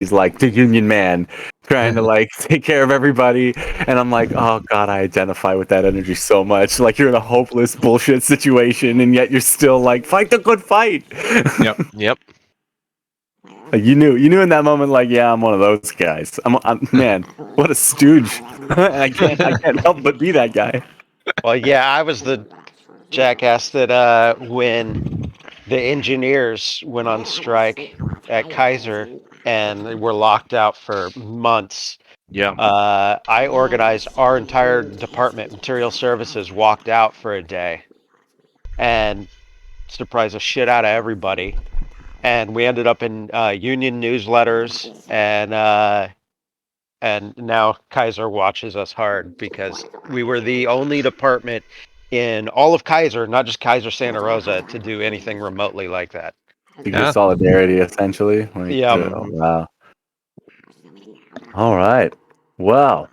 he's like the union man trying to like take care of everybody, and I'm like, oh god, I identify with that energy so much. Like you're in a hopeless bullshit situation, and yet you're still like, fight the good fight. Yep. Like you knew in that moment, like, yeah, I'm one of those guys. I'm man, what a stooge. I can't help but be that guy. Well, yeah, I was the jackass that when the engineers went on strike at Kaiser and were locked out for months. Yeah. I organized our entire department, material services, walked out for a day, and surprised the shit out of everybody. And we ended up in union newsletters, and now Kaiser watches us hard because we were the only department in all of Kaiser, not just Kaiser Santa Rosa, to do anything remotely like that. Your solidarity, essentially. Like, Yeah. oh, wow. All right. Well,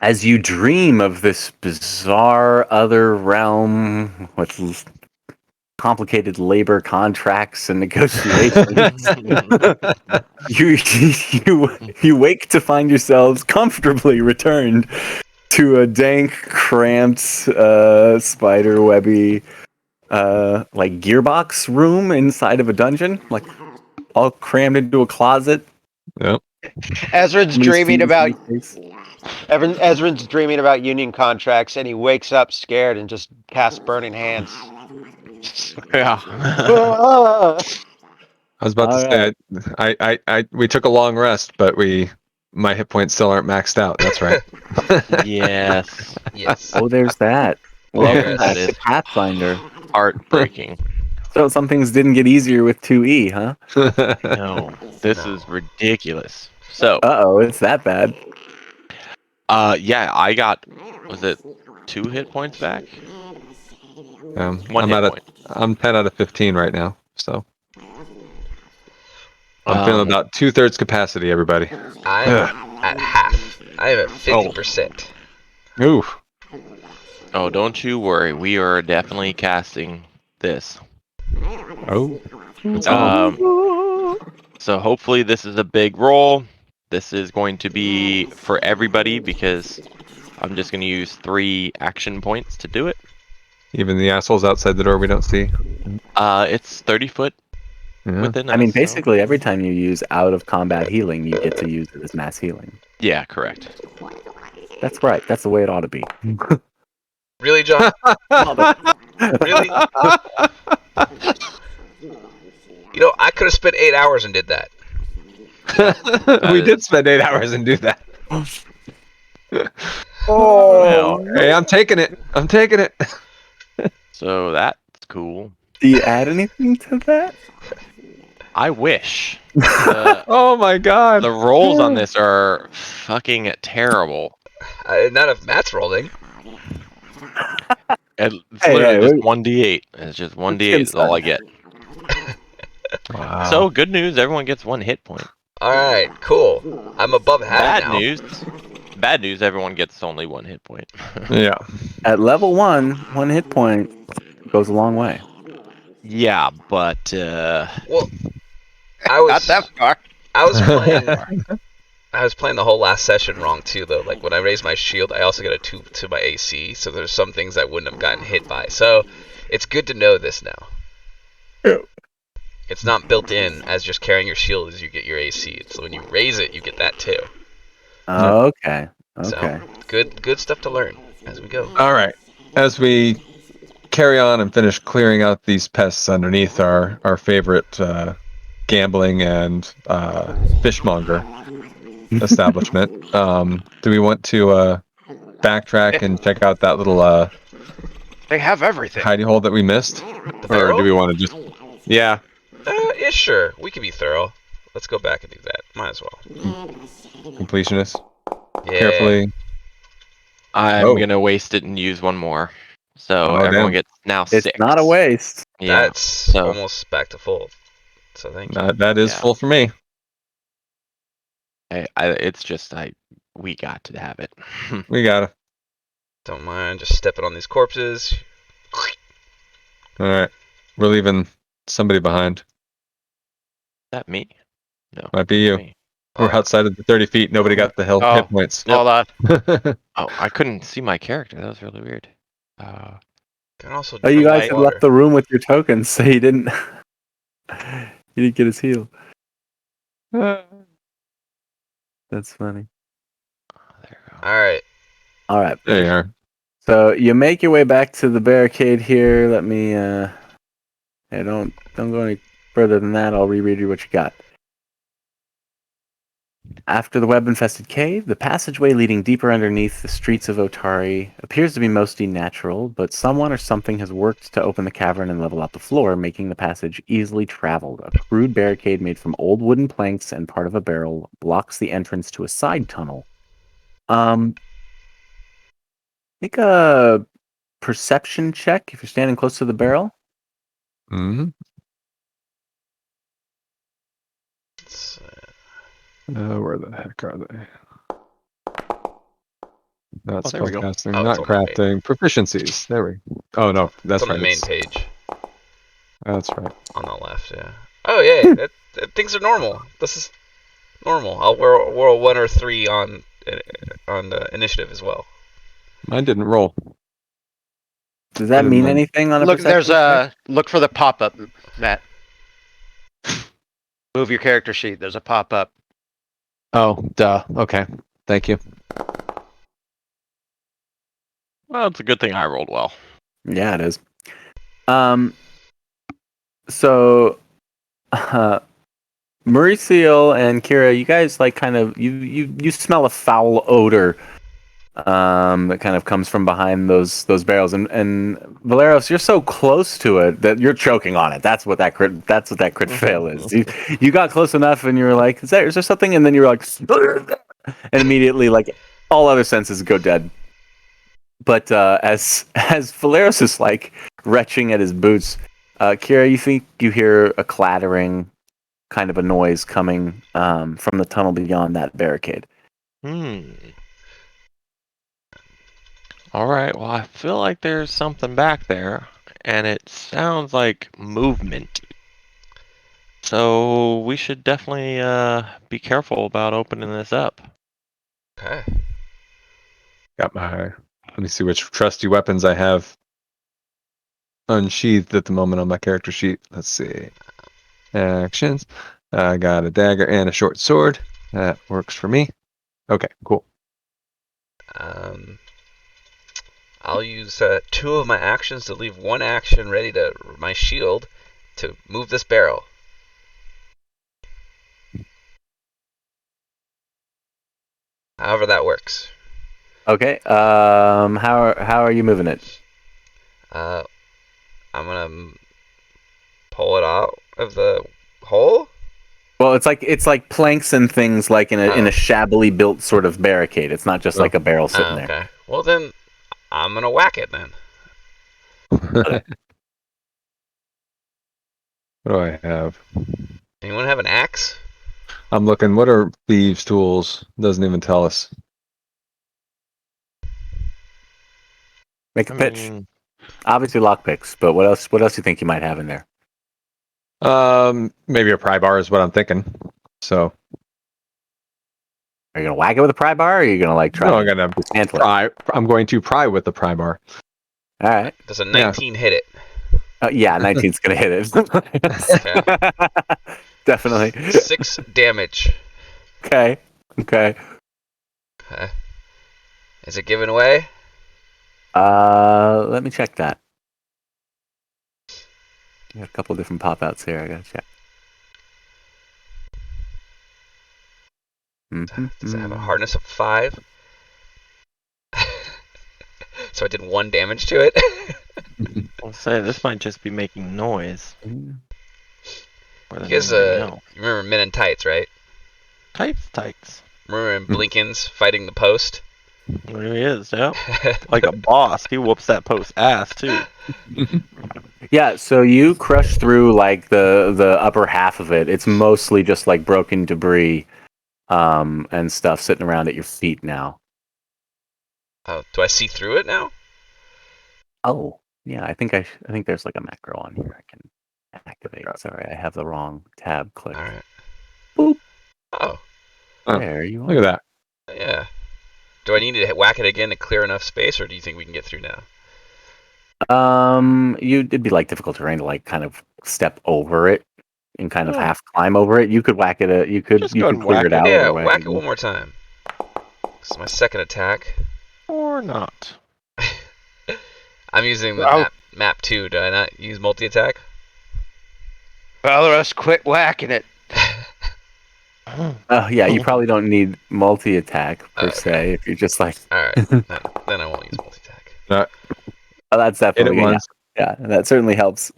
as you dream of this bizarre other realm with complicated labor contracts and negotiations, you wake to find yourselves comfortably returned to a dank, cramped, spider webby, like gearbox room inside of a dungeon, like all crammed into a closet. Yep. Ezra's dreaming about union contracts, and he wakes up scared and just casts Burning Hands. Yeah. I was about to say, we took a long rest, but my hit points still aren't maxed out. That's right. Yes. Yes. Oh, there's that. Welcome That back is to Pathfinder. heartbreaking. So some things didn't get easier with 2E, huh? No, this is ridiculous. So, It's that bad. yeah, I got, was it 2 hit points back? One hit point. I'm 10 out of 15 right now, so I'm feeling about 2/3 capacity. Everybody. I'm at half. I am at 50%. Ooh. Oh, don't you worry. We are definitely casting this. Oh. So hopefully this is a big roll. This is going to be for everybody because I'm just going to use 3 action points to do it. Even the assholes outside the door we don't see. It's 30 foot within us. I mean, basically, every time you use out of combat healing, you get to use it as mass healing. Yeah, correct. That's right. That's the way it ought to be. Really, John? Really? You know, I could have spent 8 hours and did that. We did spend 8 hours and do that. Oh, hey, I'm taking it. So that's cool. Do you add anything to that? I wish. Oh my god. The rolls on this are fucking terrible. Not if Matt's rolling. It's literally just 1d8. It's just 1d8 is all I get. Wow. So, good news, everyone gets 1 hit point. Alright, cool. I'm above half now. Bad news, everyone gets only 1 hit point. Yeah. At level 1 hit point goes a long way. Yeah, but Well, I was not that far. I was playing the whole last session wrong too, though. Like when I raise my shield, I also get a 2 to my AC, so there's some things I wouldn't have gotten hit by. So it's good to know this now. Yeah. It's not built in as just carrying your shield as you get your AC. So when you raise it, you get that too. Okay. So good stuff to learn as we go. All right. As we carry on and finish clearing out these pests underneath our favorite gambling and fishmonger establishment, do we want to backtrack and check out that little They have everything. hidey hole that we missed? Or barrel? do we want to just... Yeah. Yeah, sure. We can be thorough. Let's go back and do that. Might as well. Completionist. Yeah. Carefully. I'm going to waste it and use 1 more. So everyone gets now 6. It's not a waste. Yeah. That's almost back to full. So thank you. That is full for me. It's just we got to have it. We gotta. Don't mind just stepping on these corpses. All right. We're leaving somebody behind. Is that me? No. Might be you. Me. We're outside of the 30 feet. Nobody got the Oh. hit points. Yep. Hold on. Oh, I couldn't see my character. That was really weird. Can also Oh, you drink guys had water. left the room with your tokens, so he didn't. He didn't get his heal. That's funny. There we go. All right. All right. There you are. So you make your way back to the barricade here. Let me. Hey, don't go any further than that. I'll reread you what you got. After the web-infested cave, the passageway leading deeper underneath the streets of Otari appears to be mostly natural, but someone or something has worked to open the cavern and level out the floor, making the passage easily traveled. A crude barricade made from old wooden planks and part of a barrel blocks the entrance to a side tunnel. Make a perception check if you're standing close to the barrel. Mm-hmm. Let's, Where the heck are they? Not there we go. spellcasting, Oh, not it's on the crafting. Proficiencies. There we go. Oh, no. That's it's on right. the main page That's right. on the left. Yeah. Oh yeah. Things are normal. This is normal. I'll roll a 1 or 3 on the initiative as well. Mine didn't roll. Does that Other mean than- anything on a Look, perception there's check? a look for the pop-up, Matt. Move your character sheet. There's a pop-up. Oh, duh. Okay. Thank you. Well, it's a good thing I rolled well. Yeah, it is. So, Mauricio and Kira, you guys like kind of you smell a foul odor that kind of comes from behind those barrels, and Valeros, you're so close to it that you're choking on it. That's what that crit fail is. You got close enough, and you were like, is there something? And then you were like, and immediately like all other senses go dead. But as Valeros is like retching at his boots, Kira, you think you hear a clattering, kind of a noise coming from the tunnel beyond that barricade. All right. Well, I feel like there's something back there, and it sounds like movement. So we should definitely be careful about opening this up. Okay. Got my. Let me see which trusty weapons I have unsheathed at the moment on my character sheet. Let's see. Actions. I got a dagger and a short sword. That works for me. Okay, cool. I'll use 2 of my actions to leave 1 action ready to my shield to move this barrel. However that works. Okay. How are you moving it? I'm gonna pull it out of the hole. Well, it's like planks and things like in a Oh. shabbily built sort of barricade. It's not just like a barrel sitting there. Okay. Well then, I'm gonna whack it then. What do I have? Anyone have an axe? I'm looking. What are thieves' tools? Doesn't even tell us. Make a I pitch. mean, Obviously lockpicks, but what else? What else do you think you might have in there? Maybe a pry bar is what I'm thinking. So Are you gonna whack it with a pry bar, or are you gonna like try no, I'm to gonna dismantle it? pry. I'm going to pry with the pry bar. All right. Does a 19 hit it? Yeah, 19's gonna hit it. Definitely. 6 damage. Okay. Okay. Is it given away? Let me check that. I got a couple different pop outs here. I gotta check. Does it have a hardness of 5? So I did 1 damage to it. I'll say this might just be making noise. You More than guys, anything else. you remember Men in Tights, right? Tights. Remember in Blinkins fighting the post? There he is, yeah. Like a boss. He whoops that post ass too. Yeah, so you crush through like the upper half of it. It's mostly just like broken debris and stuff sitting around at your feet now. Oh, do I see through it now? Oh, yeah, I think there's like a macro on here I can activate. Sorry, I have the wrong tab clicked. All right. Boop. Oh, Oh, There you Look at are. that. yeah. Do I need to whack it again to clear enough space, or do you think we can get through now? It'd be like difficult terrain to like kind of step over it and kind of Oh. half climb over it. You could whack it. Just You go could and clear whack it it. out Yeah, or whack whack it. it one more time. This is my second attack. Or not. I'm using the Oh. map 2. Do I not use multi-attack? Valorous, quit whacking it. Oh yeah, you probably don't need multi attack per Okay. se if you're just like. Alright, then I won't use multi-attack. Oh, that's Hit it definitely good. once. Yeah, that certainly helps.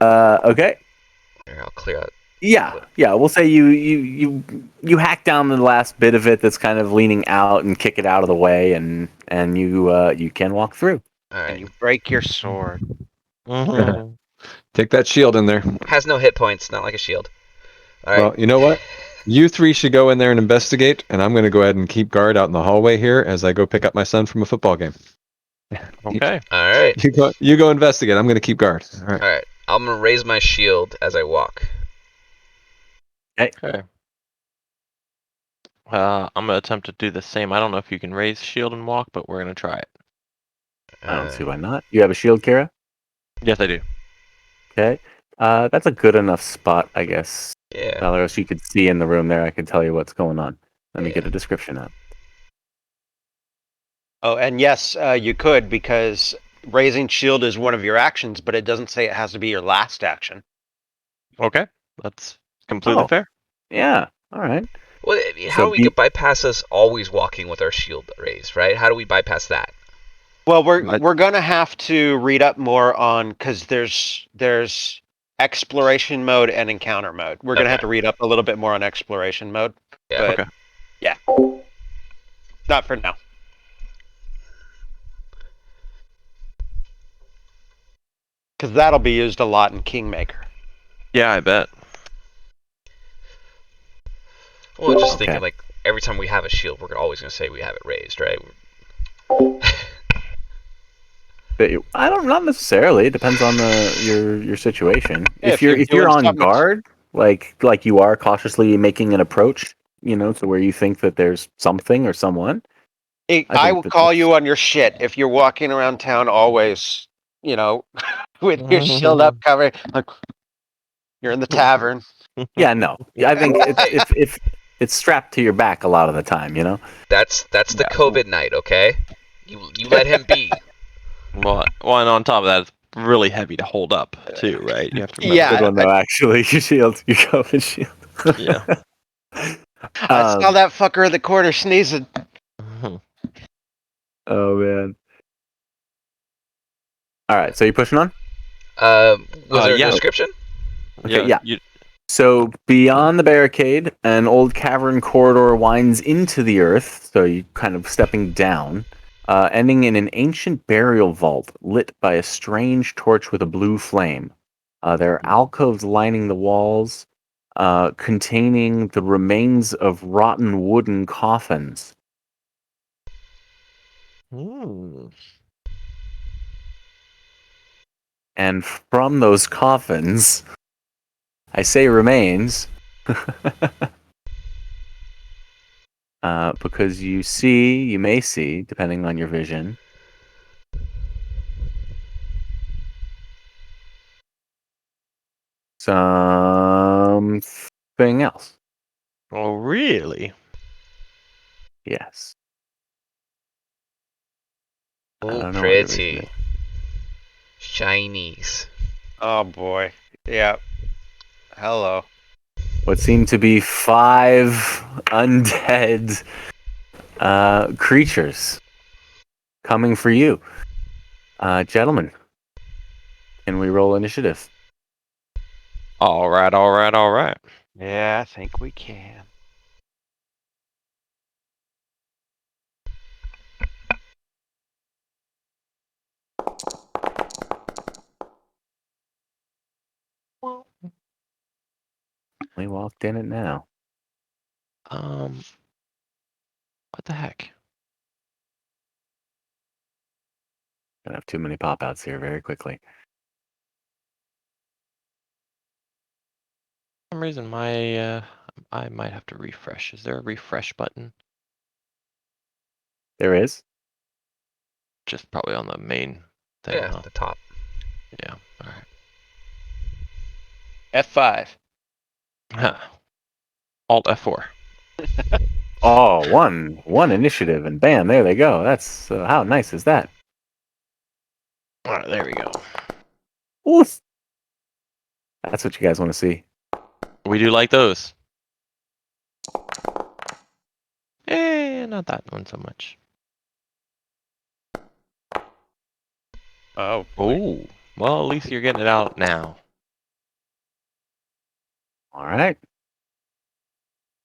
Okay. Here, I'll clear out. Yeah. We'll say you hack down the last bit of it that's kind of leaning out and kick it out of the way, and you can walk through. And Alright. you break your sword. Mhm. Take that shield in there. Has no hit points, not like a shield. Alright. Well, you know what? You three should go in there and investigate, and I'm going to go ahead and keep guard out in the hallway here as I go pick up my son from a football game. Okay. Alright. You go investigate. I'm going to keep guard. All right. Alright. I'm gonna raise my shield as I walk. Okay. I'm gonna attempt to do the same. I don't know if you can raise shield and walk, but we're gonna try it. I don't see why not. You have a shield, Kira? Yes, I do. Okay. That's a good enough spot, I guess. Yeah. Valeros, you could see in the room there. I could tell you what's going on. Let me Yeah. get a description up. Oh, and yes, you could, because raising shield is one of your actions, but it doesn't say it has to be your last action. Okay, that's completely Oh. fair. Yeah. All right. Well, I mean, how So do we get bypass us always walking with our shield raised, right? How do we bypass that? Well, we're Right. we're gonna have to read up more on, because there's exploration mode and encounter mode. We're gonna have Okay. to read up a little bit more on exploration mode. Yeah. But Okay. yeah, not for now. Because that'll be used a lot in Kingmaker. Yeah, I bet. Well, just Okay. thinking like every time we have a shield, we're always gonna say we have it raised, right? Not necessarily. It depends on your situation. Yeah, If you're doing on something guard, like you are cautiously making an approach, to where you think that there's something or someone. I I think will that call that's- you on your shit if you're walking around town always, with your shield up covering, like you're in the tavern. Yeah, no. I think if it's strapped to your back a lot of the time, That's the Yeah. COVID night, okay? You let him be. Well, and on top of that, it's really heavy to hold up too, right? You have to remember. Yeah, Good one though. Actually, your shield, your COVID shield. Yeah. I saw that fucker in the corner sneezing. Oh man. All right, so you're pushing on. Was there a yeah. description? Okay, yeah. You, So beyond the barricade, an old cavern corridor winds into the earth. So you kind of stepping down, ending in an ancient burial vault lit by a strange torch with a blue flame. There are alcoves lining the walls, containing the remains of rotten wooden coffins. Hmm. And from those coffins, I say remains, because you may see, depending on your vision, something else. Oh, really? Yes. I Oh, don't know what your vision pretty. is. Shinies. Oh boy. Yeah. Hello. What seem to be 5 undead creatures coming for you. Gentlemen, can we roll initiative? All right, all right, all right. Yeah, I think we can. We walked in it now. What the heck? Don't have too many pop outs here very quickly. For some reason, my I might have to refresh. Is there a refresh button? There is. Just probably on the main thing, Yeah, huh? the top. Yeah. All right. F5. Huh. Alt F4. Oh, one initiative, and bam, there they go. That's how nice is that? All right, there we go. Oof. That's what you guys want to see. We do like those. Not that one so much. Oh. Oh, well, at least you're getting it out now. All right.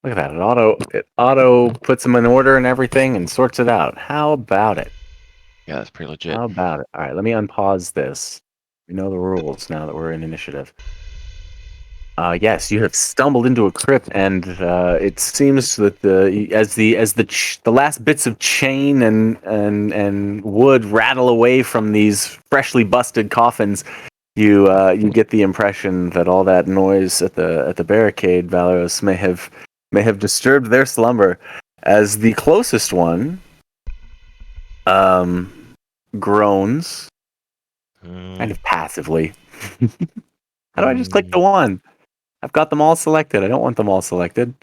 Look at that. It auto puts them in order and everything and sorts it out. How about it? Yeah, that's pretty legit. How about it? All right, let me unpause this. We know the rules now that we're in initiative. Yes, you have stumbled into a crypt, and it seems that the last bits of chain and wood rattle away from these freshly busted coffins, you get the impression that all that noise at the barricade, Valeros, may have disturbed their slumber, as the closest one groans kind of passively. How do I just click the one? I've got them all selected. I don't want them all selected.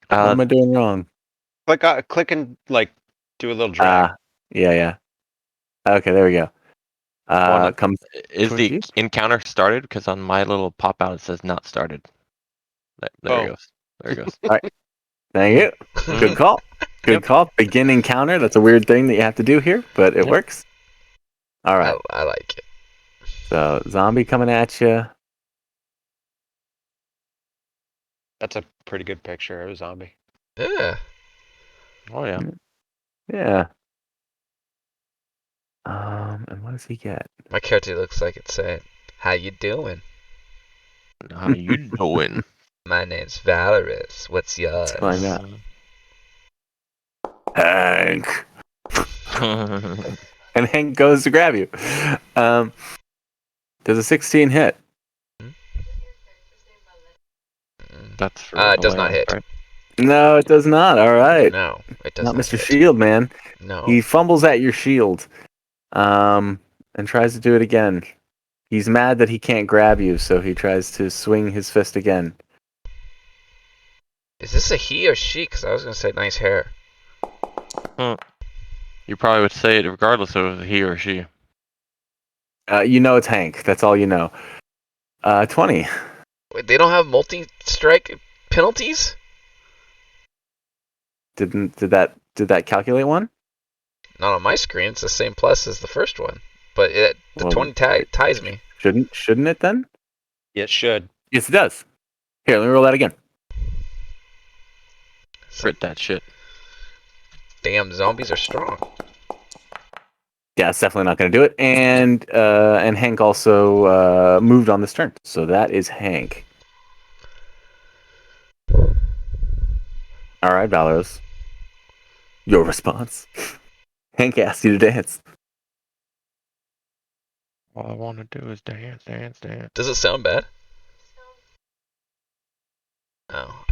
What am I doing wrong? Click and like do a little drag. Yeah. Okay, there we go. Wanna- Comes Is towards the you. encounter started? Because on my little pop out it says not started. There it Oh. goes. There it goes. Thank you. Good call. Good Yep. call. Begin encounter. That's a weird thing that you have to do here, but it Yep. works. All right. I like it. So zombie coming at you. That's a pretty good picture of a zombie. Yeah. Oh yeah. Yeah. And what does he get? My character looks like it's saying, "How you doing? How you doing? My name's Valorous. What's yours?" Let's find out. Hank. And Hank goes to grab you. Does a 16 hit? That's for It does not Lance, hit. right? No, it does not. All right. No, it does Not not Mr. hit. Shield, man. No. He fumbles at your shield. And tries to do it again. He's mad that he can't grab you, so he tries to swing his fist again. Is this a he or she? Because I was gonna say nice hair. You probably would say it regardless of he or she. You know it's Hank. That's all you know. 20. Wait, they don't have multi-strike penalties? Did that calculate one? Not on my screen. It's the same plus as the first one, but the Well, 20 ties me. Shouldn't it then? It should. Yes, it does. Here, let me roll that again. Crit that shit. Damn, zombies are strong. Yeah, it's definitely not going to do it. And Hank also moved on this turn, so that is Hank. All right, Valeros. Your response. Hank asked you to dance. All I want to do is dance, dance, dance. Does it sound bad? Oh.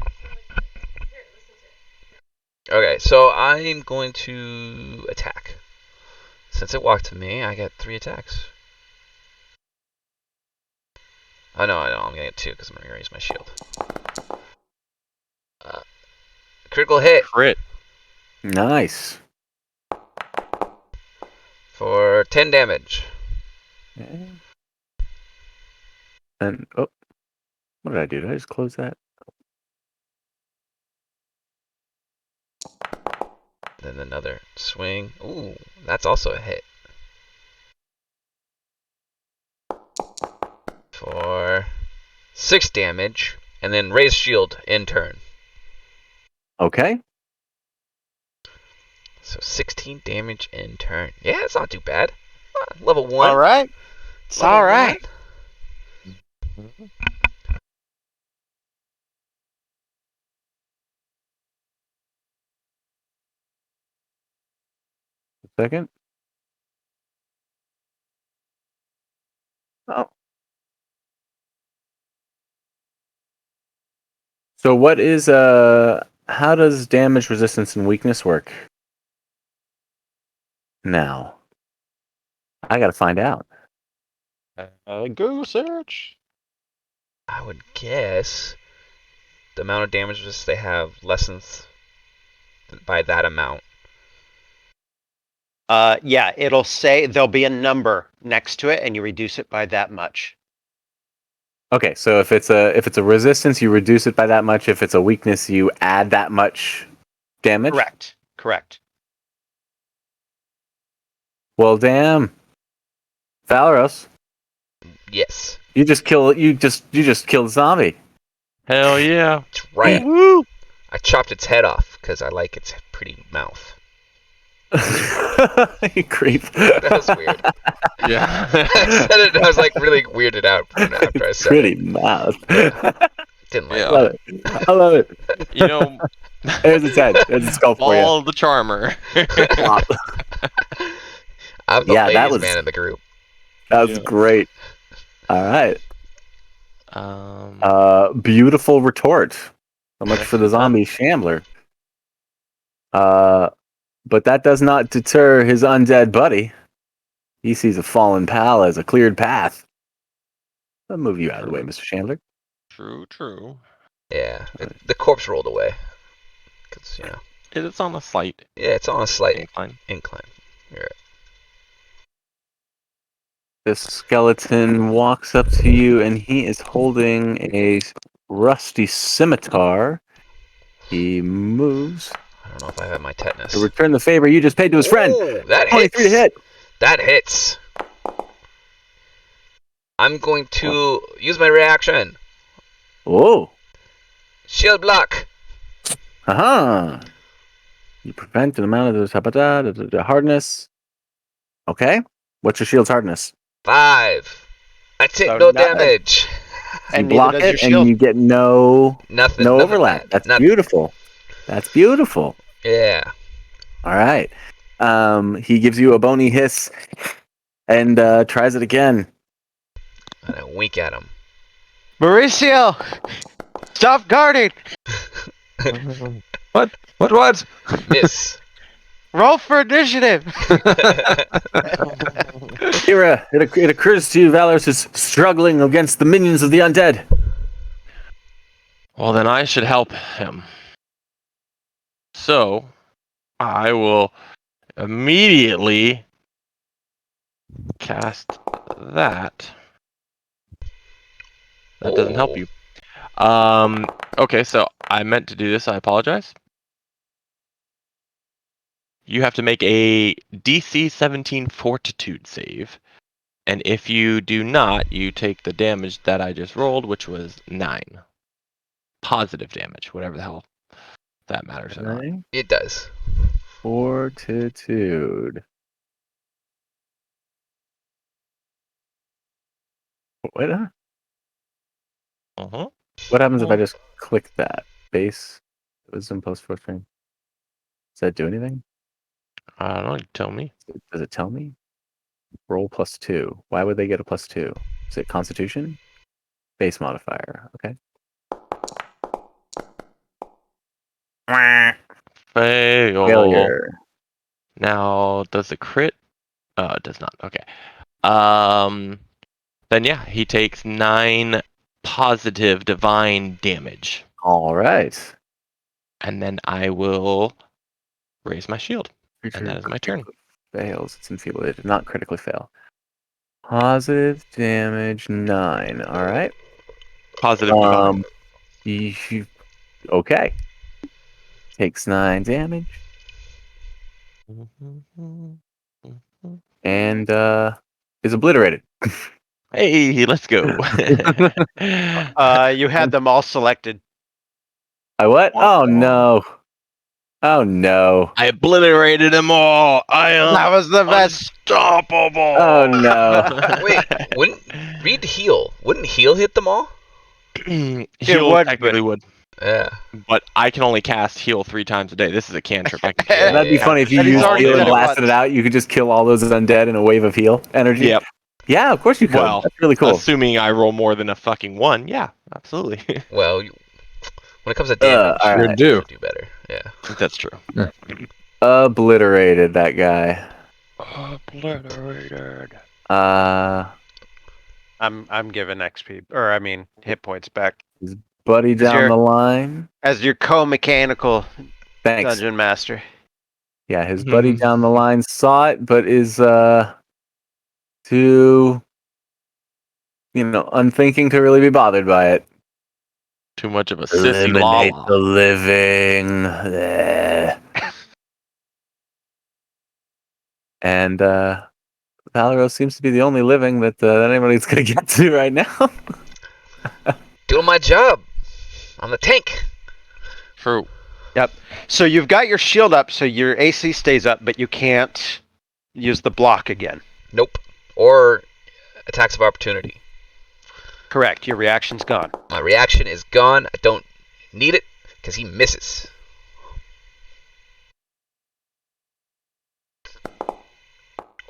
Okay, so I'm going to attack. Since it walked to me, I get 3 attacks. Oh no, I'm gonna get 2 because I'm gonna raise my shield. Critical hit Crit. Nice. for 10 damage. Okay. And what did I do? Did I just close that? Then another swing. Ooh, that's also a hit. For 6 damage, and then raise shield in turn. Okay. So 16 damage in turn. Yeah, it's not too bad. Level 1. All right. It's Level all right. 1. Second. Oh. So what is how does damage resistance and weakness work? Now, I gotta find out. Google search. I would guess the amount of damage resist they have lessens by that amount. Yeah, it'll say there'll be a number next to it, and you reduce it by that much. Okay, so if it's a resistance, you reduce it by that much. If it's a weakness, you add that much damage. Correct. Well, damn, Valeros, Yes, you just killed the zombie. Hell yeah. that's right. Woo! I chopped its head off because I like its pretty mouth. You creep. That was weird. Yeah. I said it. I was like really weirded out after I said Pretty it. mouth. Didn't like Yeah. Love it. I love it. You know, There's its head. There's its skull for you. Ball the Charmer. Plop. I'm the Yeah, that ladies' was- man in the group. That was Yeah. great. All right. Beautiful retort. So much for the zombie shambler. But that does not deter his undead buddy. He sees a fallen pal as a cleared path. I'll move you out of the way, Mr. Chandler. True. Yeah, the corpse rolled away. Cause It's on a slight yeah, it's on a slight incline. incline. You're right. This skeleton walks up to you, and he is holding a rusty scimitar. He moves I don't know if I have my tetanus. to return the favor you just paid to his friend. Ooh, that 23 to hits. hit. That hits. I'm going to use my reaction. Oh, Shield block. uh-huh. You prevent an amount of the hardness. Okay. What's your shield's hardness? 5. I take So no nothing. damage. You And neither block does your it, shield. and you get no Nothing. no nothing overlap. bad. That's Nothing. beautiful. That's beautiful. Yeah. All right. He gives you a bony hiss and tries it again. And I wink at him. Mauricio, stop guarding. What? Miss. Roll for initiative. Kira, it occurs to you Valorous is struggling against the minions of the undead. Well, then I should help him. So, I will immediately cast that. That doesn't help you. Okay, so I meant to do this. I apologize. You have to make a DC 17 Fortitude save. And if you do not, you take the damage that I just rolled, which was 9. Positive damage, whatever the hell that matters or not. Okay. It does. Fortitude. Wait, Uh-huh. what happens if I just click that? Base wisdom plus fortune. Does that do anything? I don't know, you tell me. Does it tell me? Roll +2. Why would they get a +2? Is it Constitution? Base modifier. Okay. Fail. Failure. Now, does the crit? It does not. Okay. Then yeah, he takes 9 positive divine damage, All right. and then I will raise my shield, and that is my turn. Fails. It's enfeebled. It did not critically fail. Positive damage 9. All right. Positive divine. Okay. Takes 9 damage and is obliterated. Hey, let's go. You had them all selected. I what? Oh no. Oh no. I obliterated them all. I am That was the best. unstoppable. Oh no. Wait, read heal. Wouldn't heal hit them all? Heal would, technically would, Yeah. but I can only cast heal 3 times a day. This is a cantrip. I can Yeah, That'd be funny if you And he's used already heal done and it blasted once. it out. You could just kill all those undead in a wave of heal energy. Yep. Yeah, of course you could. Well, That's really cool. Assuming I roll more than a fucking 1, yeah, absolutely. Well, When it comes to damage, all You're right. due. should do better. Yeah. I think that's true. Obliterated that guy. Obliterated. I'm giving XP, or I mean hit points back Buddy Is down your- the line. as your co-mechanical Thanks. dungeon master. Yeah, his buddy down the line saw it, but is too unthinking to really be bothered by it. Too much of a sissy Eliminate lala. the living. Bleh. And Valeros seems to be the only living that anybody's gonna get to right now. Doing my job. I'm the tank. True. So you've got your shield up, so your AC stays up, but you can't use the block again. Nope. Or attacks of opportunity. Correct. Your reaction's gone. My reaction is gone. I don't need it because he misses.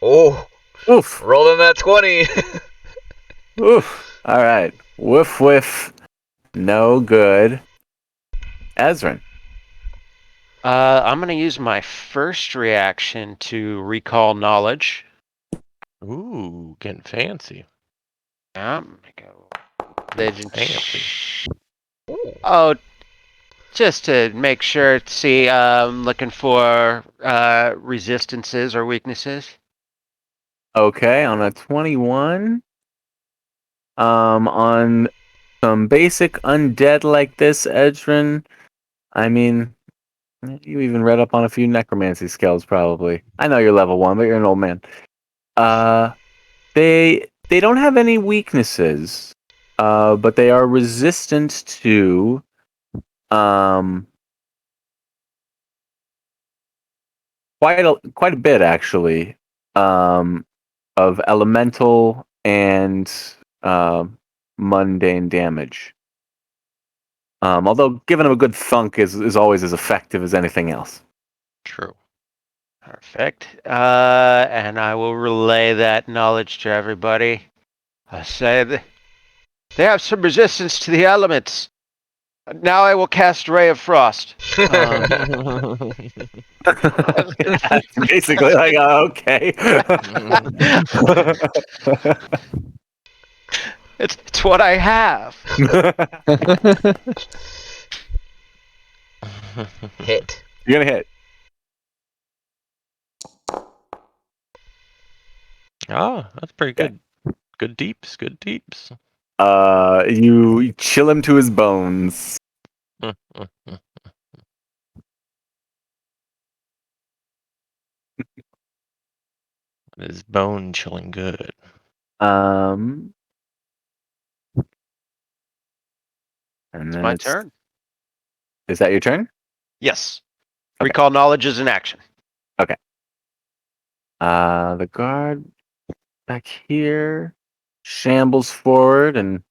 Oh, Oof. rolling that 20. Oof. All right. Woof whiff. No good. Ezrin. I'm going to use my first reaction to recall knowledge. Ooh, getting fancy. Legend. Fancy. Ooh. Oh, just to make sure to see, looking for resistances or weaknesses. Okay, on a 21. On some basic undead like this, Ezrin. I mean, you even read up on a few necromancy skills, probably. I know you're level 1, but you're an old man. They don't have any weaknesses, but they are resistant to quite a bit actually, of elemental and mundane damage. Although giving them a good thunk is always as effective as anything else. True. Perfect. And I will relay that knowledge to everybody. I say they have some resistance to the elements. Now I will cast Ray of Frost. Basically, like, okay. It's what I have. Hit. You're gonna hit. Oh, that's pretty good. Good deeps. Good deeps. You chill him to his bones. His bone chilling good. And It's then my turn. Is that your turn? Yes. Okay. Recall knowledge is an action. The guard back here shambles forward and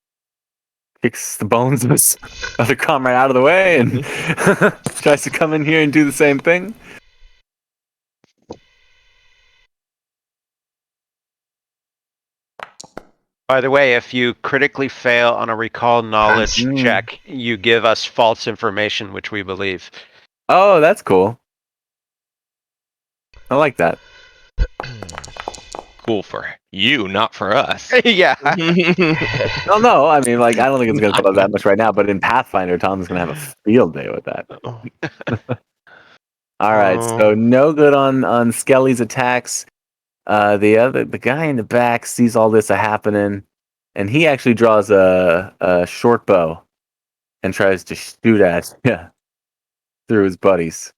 kicks the bones of his other comrade out of the way and tries to come in here and do the same thing. By the way, if you critically fail on a recall knowledge check, you give us false information, which we believe. Oh, that's cool. I like that. Cool for you, not for us. Yeah. Well, no, I mean, like, I don't think it's going to come up that much right now, but in Pathfinder, Tom's going to have a field day with that. All right, so no good on Skelly's attacks. The guy in the back sees all this happening, and he actually draws a short bow and tries to shoot at through his buddies.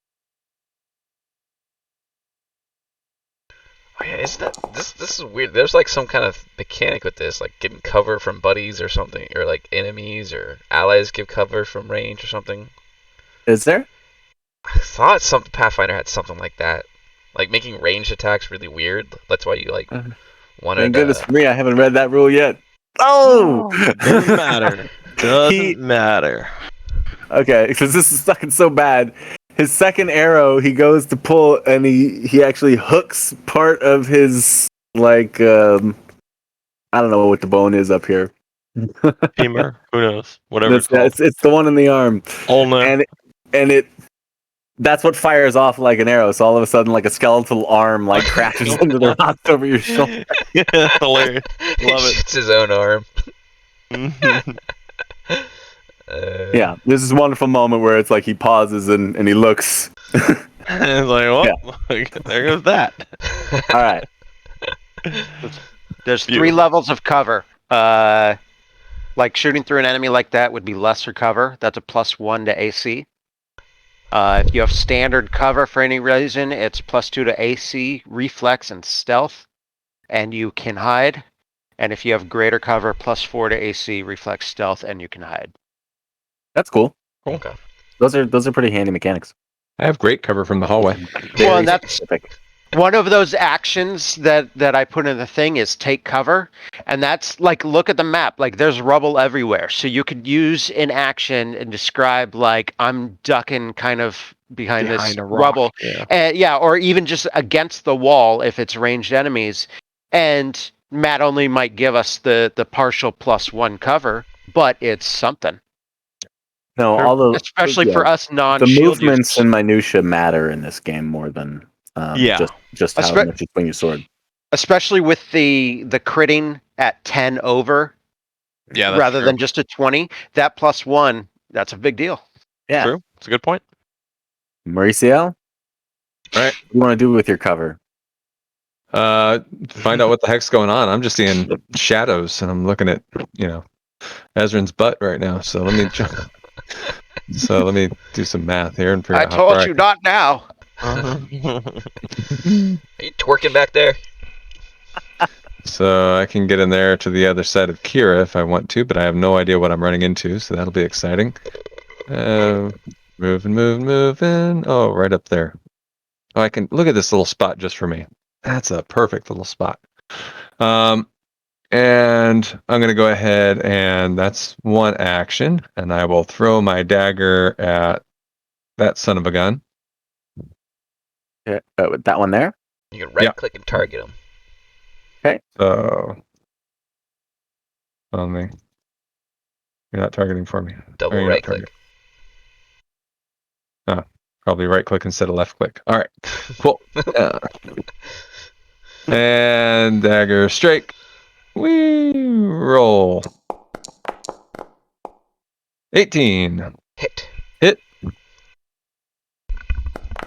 Oh, yeah, is that this is weird. There's like some kind of mechanic with this, like getting cover from buddies or something, or like enemies or allies give cover from range or something. Is there? I thought some Pathfinder had something like that, like making ranged attacks really weird. That's why you like wanted. Thank goodness for me, I haven't read that rule yet. Oh, doesn't matter. Doesn't matter. Okay, because this is sucking so bad. His second arrow, he goes to pull, and he actually hooks part of his, like, I don't know what the bone is up here. Femur? Who knows? Whatever it's It's, called. it's the one in the arm, Ulna. and it that's what fires off like an arrow. So all of a sudden, like a skeletal arm, like crashes into the rocks over your shoulder. That's hilarious. He Love it. shoots his own arm. Yeah, this is a wonderful moment where it's like he pauses and he looks. It's like, well, there goes that. All right. There's 3 Beautiful. levels of cover. Like shooting through an enemy like that would be lesser cover. That's a +1 to AC. If you have standard cover for any reason, it's +2 to AC, reflex, and stealth, and you can hide. And if you have greater cover, +4 to AC, reflex, stealth, and you can hide. That's cool. Okay. Those are pretty handy mechanics. I have great cover from the hallway. Well, and that's specific. one of those actions that I put in the thing is take cover, and that's like, look at the map, like there's rubble everywhere, so you could use an action and describe like I'm ducking kind of behind this a rock, rubble, yeah. or even just against the wall if it's ranged enemies. And Matt only might give us the partial +1 cover, but it's something, No, all the especially for us the non-shield movements users. and minutia matter in this game more than Yeah. just how much you swing your sword. Especially with the critting at 10 over, Yeah, that's rather true. than just a 20, that +1, that's a big deal. Yeah, True. It's a good point. Mauricio, All right. what do you want to do with your cover? Find out what the heck's going on. I'm just seeing shadows, and I'm looking at Ezrin's butt right now. So let me do some math here and figure I out how told far you not now. Are you twerking back there? So I can get in there to the other side of Kira if I want to, but I have no idea what I'm running into, so that'll be exciting. Moving. Oh, right up there. Oh, I can look at this little spot just for me. That's a perfect little spot. And I'm going to go ahead, and that's one action, and I will throw my dagger at that son of a gun. Yeah, that one there. You can right click and target him. So, on me. You're not targeting for me. Double Or you're right not targeting. click. Probably right click instead of left click. All right, cool. And dagger strike. We roll. 18. Hit. I'm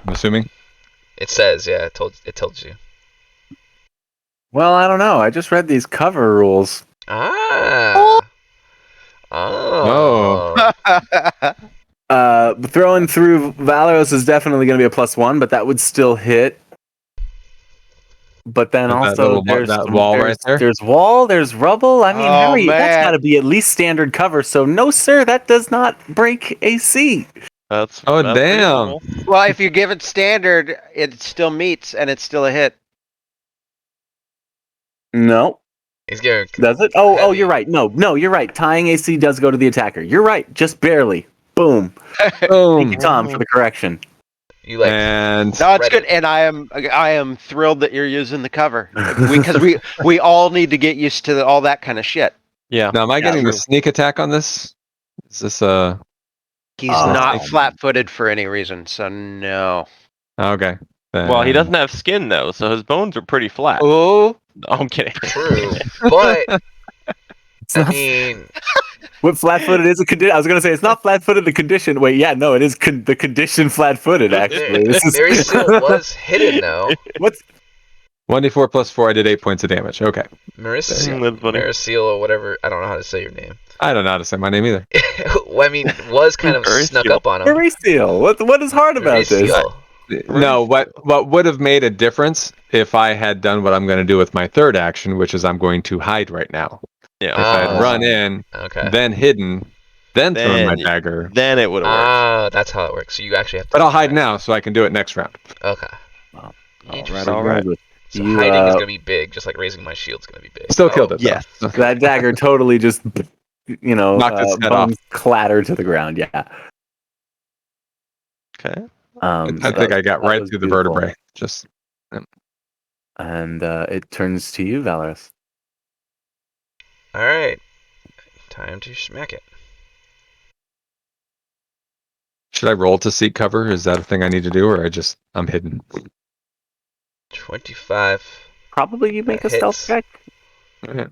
assuming. It says, yeah, it told you. Well, I don't know. I just read these cover rules. Ah. Oh. Throwing through Valeros is definitely going to be a +1, but that would still hit. But then That also little there's that wall right there? There's wall, there's rubble. I mean, Oh, Harry, that's man. got to be at least standard cover. So no, sir, that does not break AC. That's Oh, that's damn. reasonable. Well, if you give it standard, it still meets, and it's still a hit. No, He's giving. does it? Oh, Heavy. you're right. No, you're right. Tying AC does go to the attacker. You're right, just barely. Boom. Thank Boom. you, Tom, for the correction. You like. And No, it's Ready. good, and I am thrilled that you're using the cover, because we all need to get used to all that kind of shit. Yeah. now, am I getting true. the sneak attack on this? Is this He's Um, not flat-footed for any reason, so no. okay? Well, he Then- doesn't have skin though, so his bones are pretty flat. Oh, No, I'm kidding. True. But, It's I not, mean, what flat-footed is a condition. I was going to say it's not flat-footed. The condition. Wait, yeah, no, it is the condition flat-footed. Actually, this is Mary Seal was hidden, though. what's 1d4 plus 4. I did 8 points of damage. Okay. Marissa, That's funny. Marisil or whatever. I don't know how to say your name. I don't know how to say my name either. Well, I mean, was kind of snuck Marisil. up on him. Harry Seal? What is hard about this? Marisil. No, what would have made a difference if I had done what I'm going to do with my third action, which is I'm going to hide right now. Yeah. If I had run in, Okay. then hidden, then thrown my Then- dagger. Then it would have worked. Ah, that's how it works. So you actually have to. But I'll hide now so I can do it next round. Okay. All Interesting. right. So You, hiding is gonna be big, just like raising my shield's gonna be big. Still killed it. Yes. though. That dagger totally just, Knocked its head off. bones clatter to the ground. Yeah. Okay. I So think I got that right was through the beautiful. vertebrae. Just And it turns to you, Valorous. All right. Time to smack it. Should I roll to seek cover? Is that a thing I need to do, or I'm hidden? 25 Probably you make a stealth hits. check. Okay.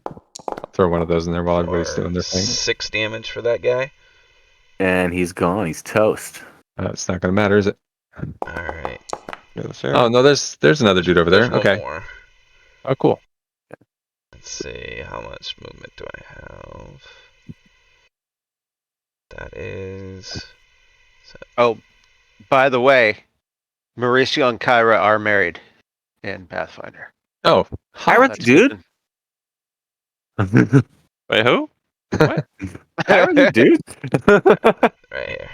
I'll throw one of those in there while everybody's for doing their thing. 6 damage for that guy. And he's gone. He's toast. It's not going to matter, is it? Alright. No, sir. Oh no, there's another dude over there. There's one Okay. more. Oh, cool. Let's see, how much movement do I have? That is... Oh, by the way, Mauricio and Kyra are married in Pathfinder. Oh, Kyra's a dude? Wait, who? Kyra's a dude? right here.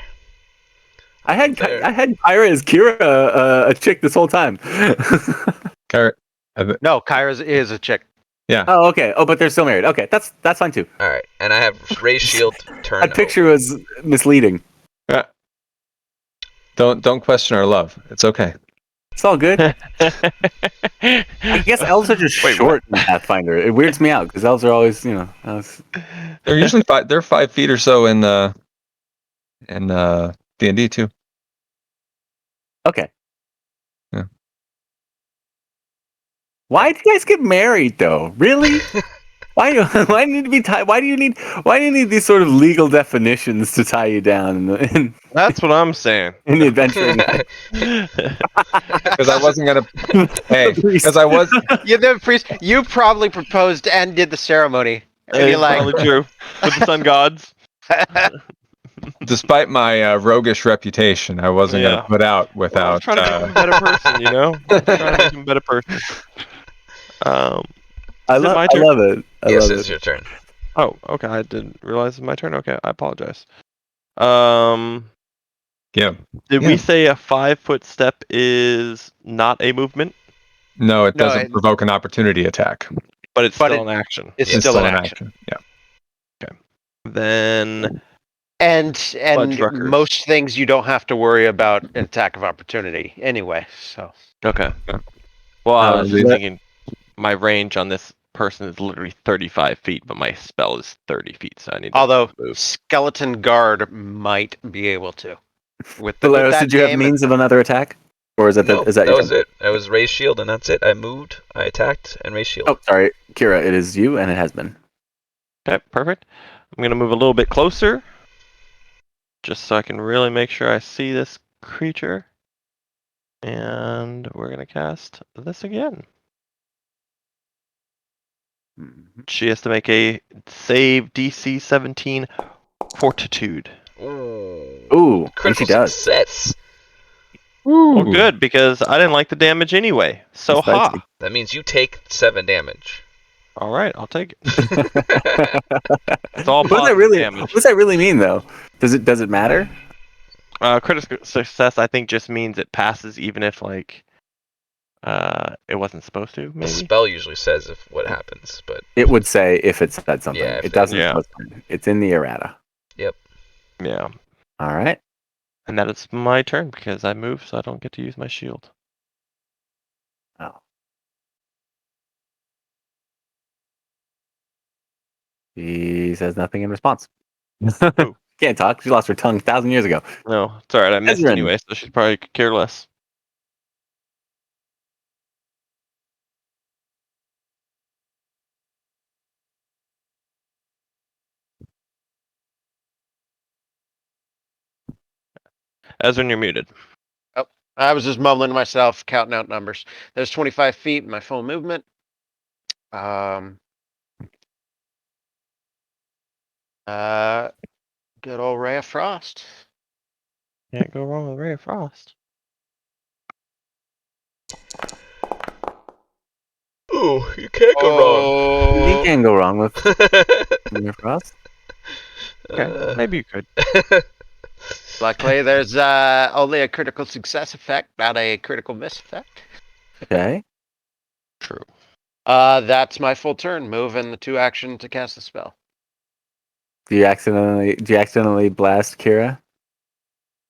I had There. Kyra as Kira a chick this whole time. Carrot. No, Kyra is a chick. Oh, okay. Oh, but they're still married. Okay, that's fine too. Alright, and I have Raise Shield turn. That picture was misleading. Don't question our love. It's okay. It's all good. I guess elves are just Wait, short in Pathfinder. It weirds me out because elves are always, They're usually they're 5 feet or so in D&D too. okay. Yeah. Why do you guys get married though? Really? Why do you need to be tied? Why do you need these sort of legal definitions to tie you down in That's what I'm saying. the adventuring life? Because I wasn't gonna. Hey, because I was. You're the priest. You probably proposed and did the ceremony. And It's you're like, probably true. With the sun gods. Despite my roguish reputation, I wasn't Yeah. gonna put out Well, I was without. trying to make him a better person, you know? Trying to make him a better person. I Is it my love turn? it. I Yes, love it's it. your turn. Oh, okay. I didn't realize it's my turn. Okay, I apologize. Yeah. Did Yeah. we say a 5-foot step is not a movement, No, it No, doesn't it- provoke an opportunity attack. but it's But still an action? it's still an action. Yeah. Then And Fudgeruckers. most things you don't have to worry about an attack of opportunity anyway. So okay. Well, I was just let- thinking my range on this person is literally 35 feet, but my spell is 30 feet, so I need to although move. skeleton guard might be able to. With the Valeros, with that did you have game- means of another attack, or is that No, is that that your was turn? it. I was Raise Shield, and that's it. I moved, I attacked, and Raise Shield. Oh, sorry, Kira. It is you, and it has been. Okay, perfect. I'm gonna move a little bit closer, just so I can really make sure I see this creature. And we're gonna cast this again. Mhm. She has to make a save DC 17 Fortitude. Ooh, and Critical she does. success. Well, good, because I didn't like the damage anyway. So It's spicy. ha! That means you take 7 damage. All right, I'll take it. It's all What does that positive really? damage. What does that really mean, though? Does it matter? Critical success, I think, just means it passes even if like it wasn't supposed to. The Maybe. spell usually says if what happens, but It would say if it said something. Yeah, if it doesn't. yeah. It's in the errata. Yeah, All right. and that is my turn because I moved, so I don't get to use my shield. Oh. She says nothing in response. Can't talk. She lost her tongue 1,000 years ago. No, it's alright. I missed Ezrin. anyway, so she'd probably could care less. Ezrin, you're muted. I was just mumbling to myself, counting out numbers. There's 25 feet in my full movement. Good old Ray of Frost. Can't go wrong with Ray of Frost. ooh, you can't go You can go wrong with wrong. Mirror Frost. Okay, maybe you could. Luckily, there's only a critical success effect, not a critical miss effect. Okay. True. That's my full turn. Move and the 2 action to cast the spell. Do you accidentally blast Kira?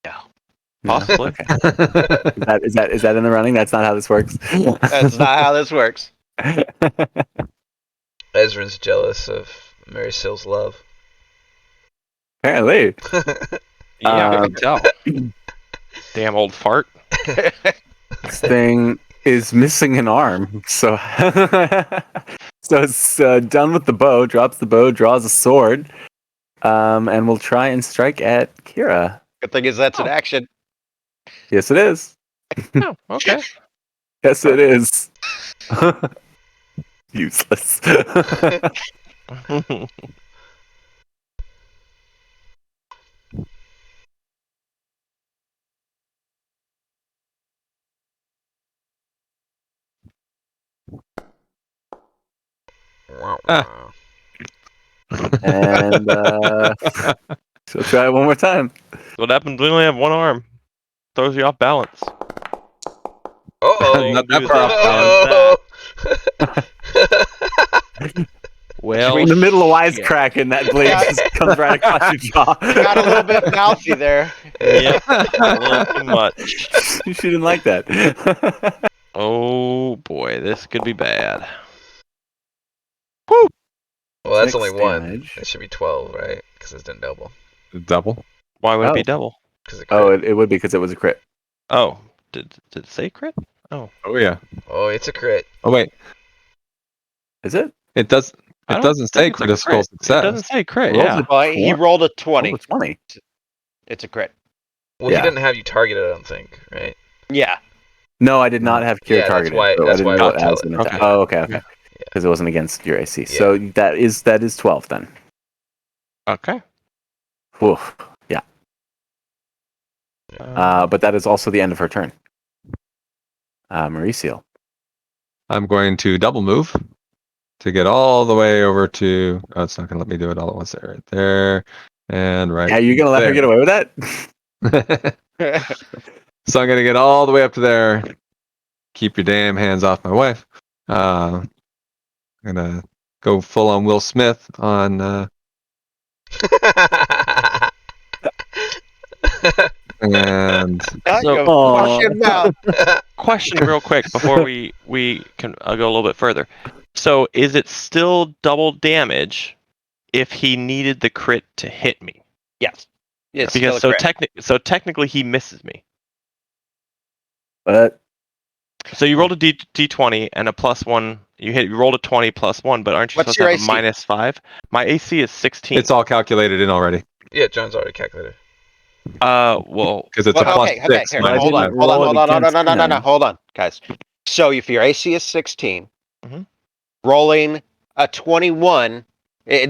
No. No? Possibly. Okay. Is that in the running? That's not how this works. That's not how this works. Ezrin's jealous of Mary Sill's love. Apparently. Yeah, I can tell. Damn old fart. This thing is missing an arm. So so it's done with the bow, drops the bow, draws a sword, and will try and strike at Kira. Good thing is that's an action. Yes, it is. Oh, okay. Yes, it is. Useless. And so try it one more time. What happens when you only have one arm? Throws you off balance. Uh-oh. Not that Do far off that. Oh. Well, You're in the middle of shit. wisecracking, that blade just comes right across your jaw. Got a little bit mouthy there. Yep, a little too much. She didn't like that. Oh boy, this could be bad. Well, that's 6 only one. damage. It should be 12, right? Because it's didn't double. Double. Why would it Oh. be double? Because Oh, it would be because it was a crit. Oh, did it say crit? Oh yeah. Oh, it's a crit. Oh wait, Is it? it does. I It don't doesn't say think it's a critical crit. success. It doesn't say crit. Rolls Yeah. it. Well, he rolled a Roll 20. a 20. It's a crit. Well, Yeah. he didn't have you targeted, I don't think, right? Yeah. No, I did not have Kira Yeah, that's targeted. why- so that's I didn't why I roll would it tell as it. an attack. Okay. Oh, okay. Because it wasn't against your AC. So that is 12 then. Okay. Whew. Yeah. But that is also the end of her turn. Mauricio. I'm going to double move to get all the way over to. Oh, it's not going to let me do it all at once. Right there, and right. Yeah, you're gonna let her get away with that? So I'm going to get all the way up to there. Keep your damn hands off my wife. I'm going to go full on Will Smith on. And So- Wash your mouth. Question real quick before we can go a little bit further. So is it still double damage if he needed the crit to hit me? Yes. It's Because still a so crit. technically he misses me. But So you rolled a d20 and a +1. You rolled a 20 +1, but aren't you What's supposed to your have a AC? -5? My AC is 16. it's all calculated in already Yeah, John's already calculated. Well, because it's a Well, plus okay, 6. here, I hold on, didn't hold on, roll hold it on, no, against no, him. hold on, guys. So if your AC is 16, Mhm. rolling a 21,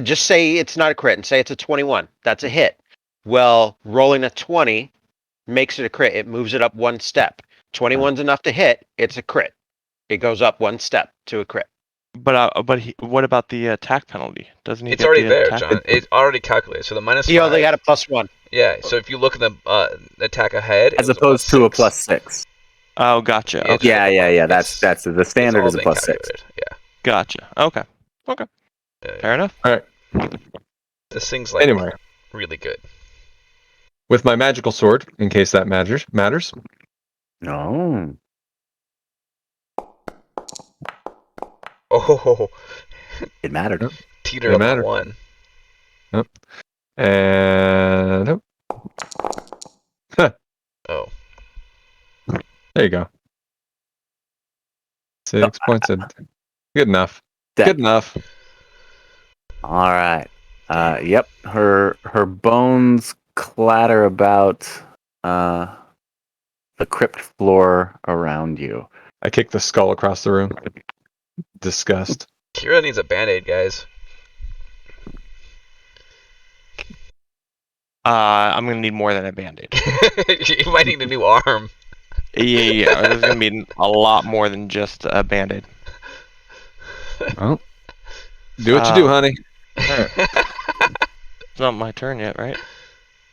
just say it's not a crit and say it's a 21. That's a hit. Well, rolling a 20 makes it a crit. It moves it up one step. 21's enough to hit. It's a crit. It goes up one step to a crit. but what about the attack penalty? Doesn't he It's get already the there, attack? John. It's already calculated. So the minus He only 5. had a +1. Yeah, so if you look at the attack ahead, as it was opposed to a +6. +6. Oh, gotcha. Yeah, Okay. Yeah. It's- That's the It's standard all is a been +6. calculated. Yeah. Gotcha. Okay. Yeah. Fair enough. All right. This thing's like Anyway, really good. with my magical sword, in case that matters. No. Oh, It mattered. teeter It up on mattered. 1. And Oh. there you go. 6 points. Good enough. Dead. Good enough. All right. Yep. Her bones clatter about the crypt floor around you. I kicked the skull across the room. Disgust. Kira needs a band-aid, guys. I'm gonna need more than a band-aid. You might need a new arm. Yeah. There's gonna be a lot more than just a band-aid. Well, do what you do, honey. It's not my turn yet, right?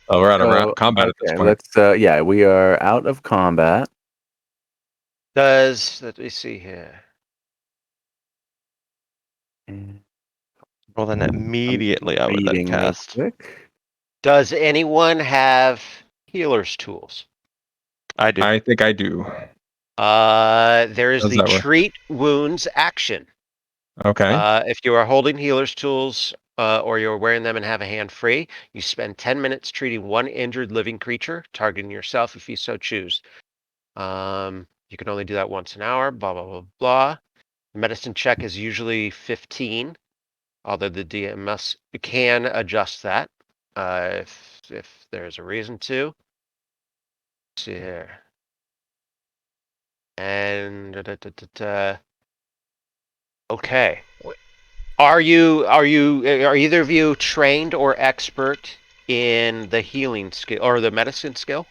Oh, we're out of So, combat at this okay, point. let's. We are out of combat. Let me see here. Well, then immediately I would then Reading real cast. quick. Does anyone have healer's tools? I do. I think I do. There is How's the that work? treat wounds action. Okay. If you are holding healer's tools or you're wearing them and have a hand free, you spend 10 minutes treating one injured living creature, targeting yourself if you so choose. You can only do that once an hour, blah, blah, blah, blah. The medicine check is usually 15, although the DMS can adjust that if there's a reason to. Let's see here. And okay. What? Are either of you trained or expert in the healing skill or the medicine skill?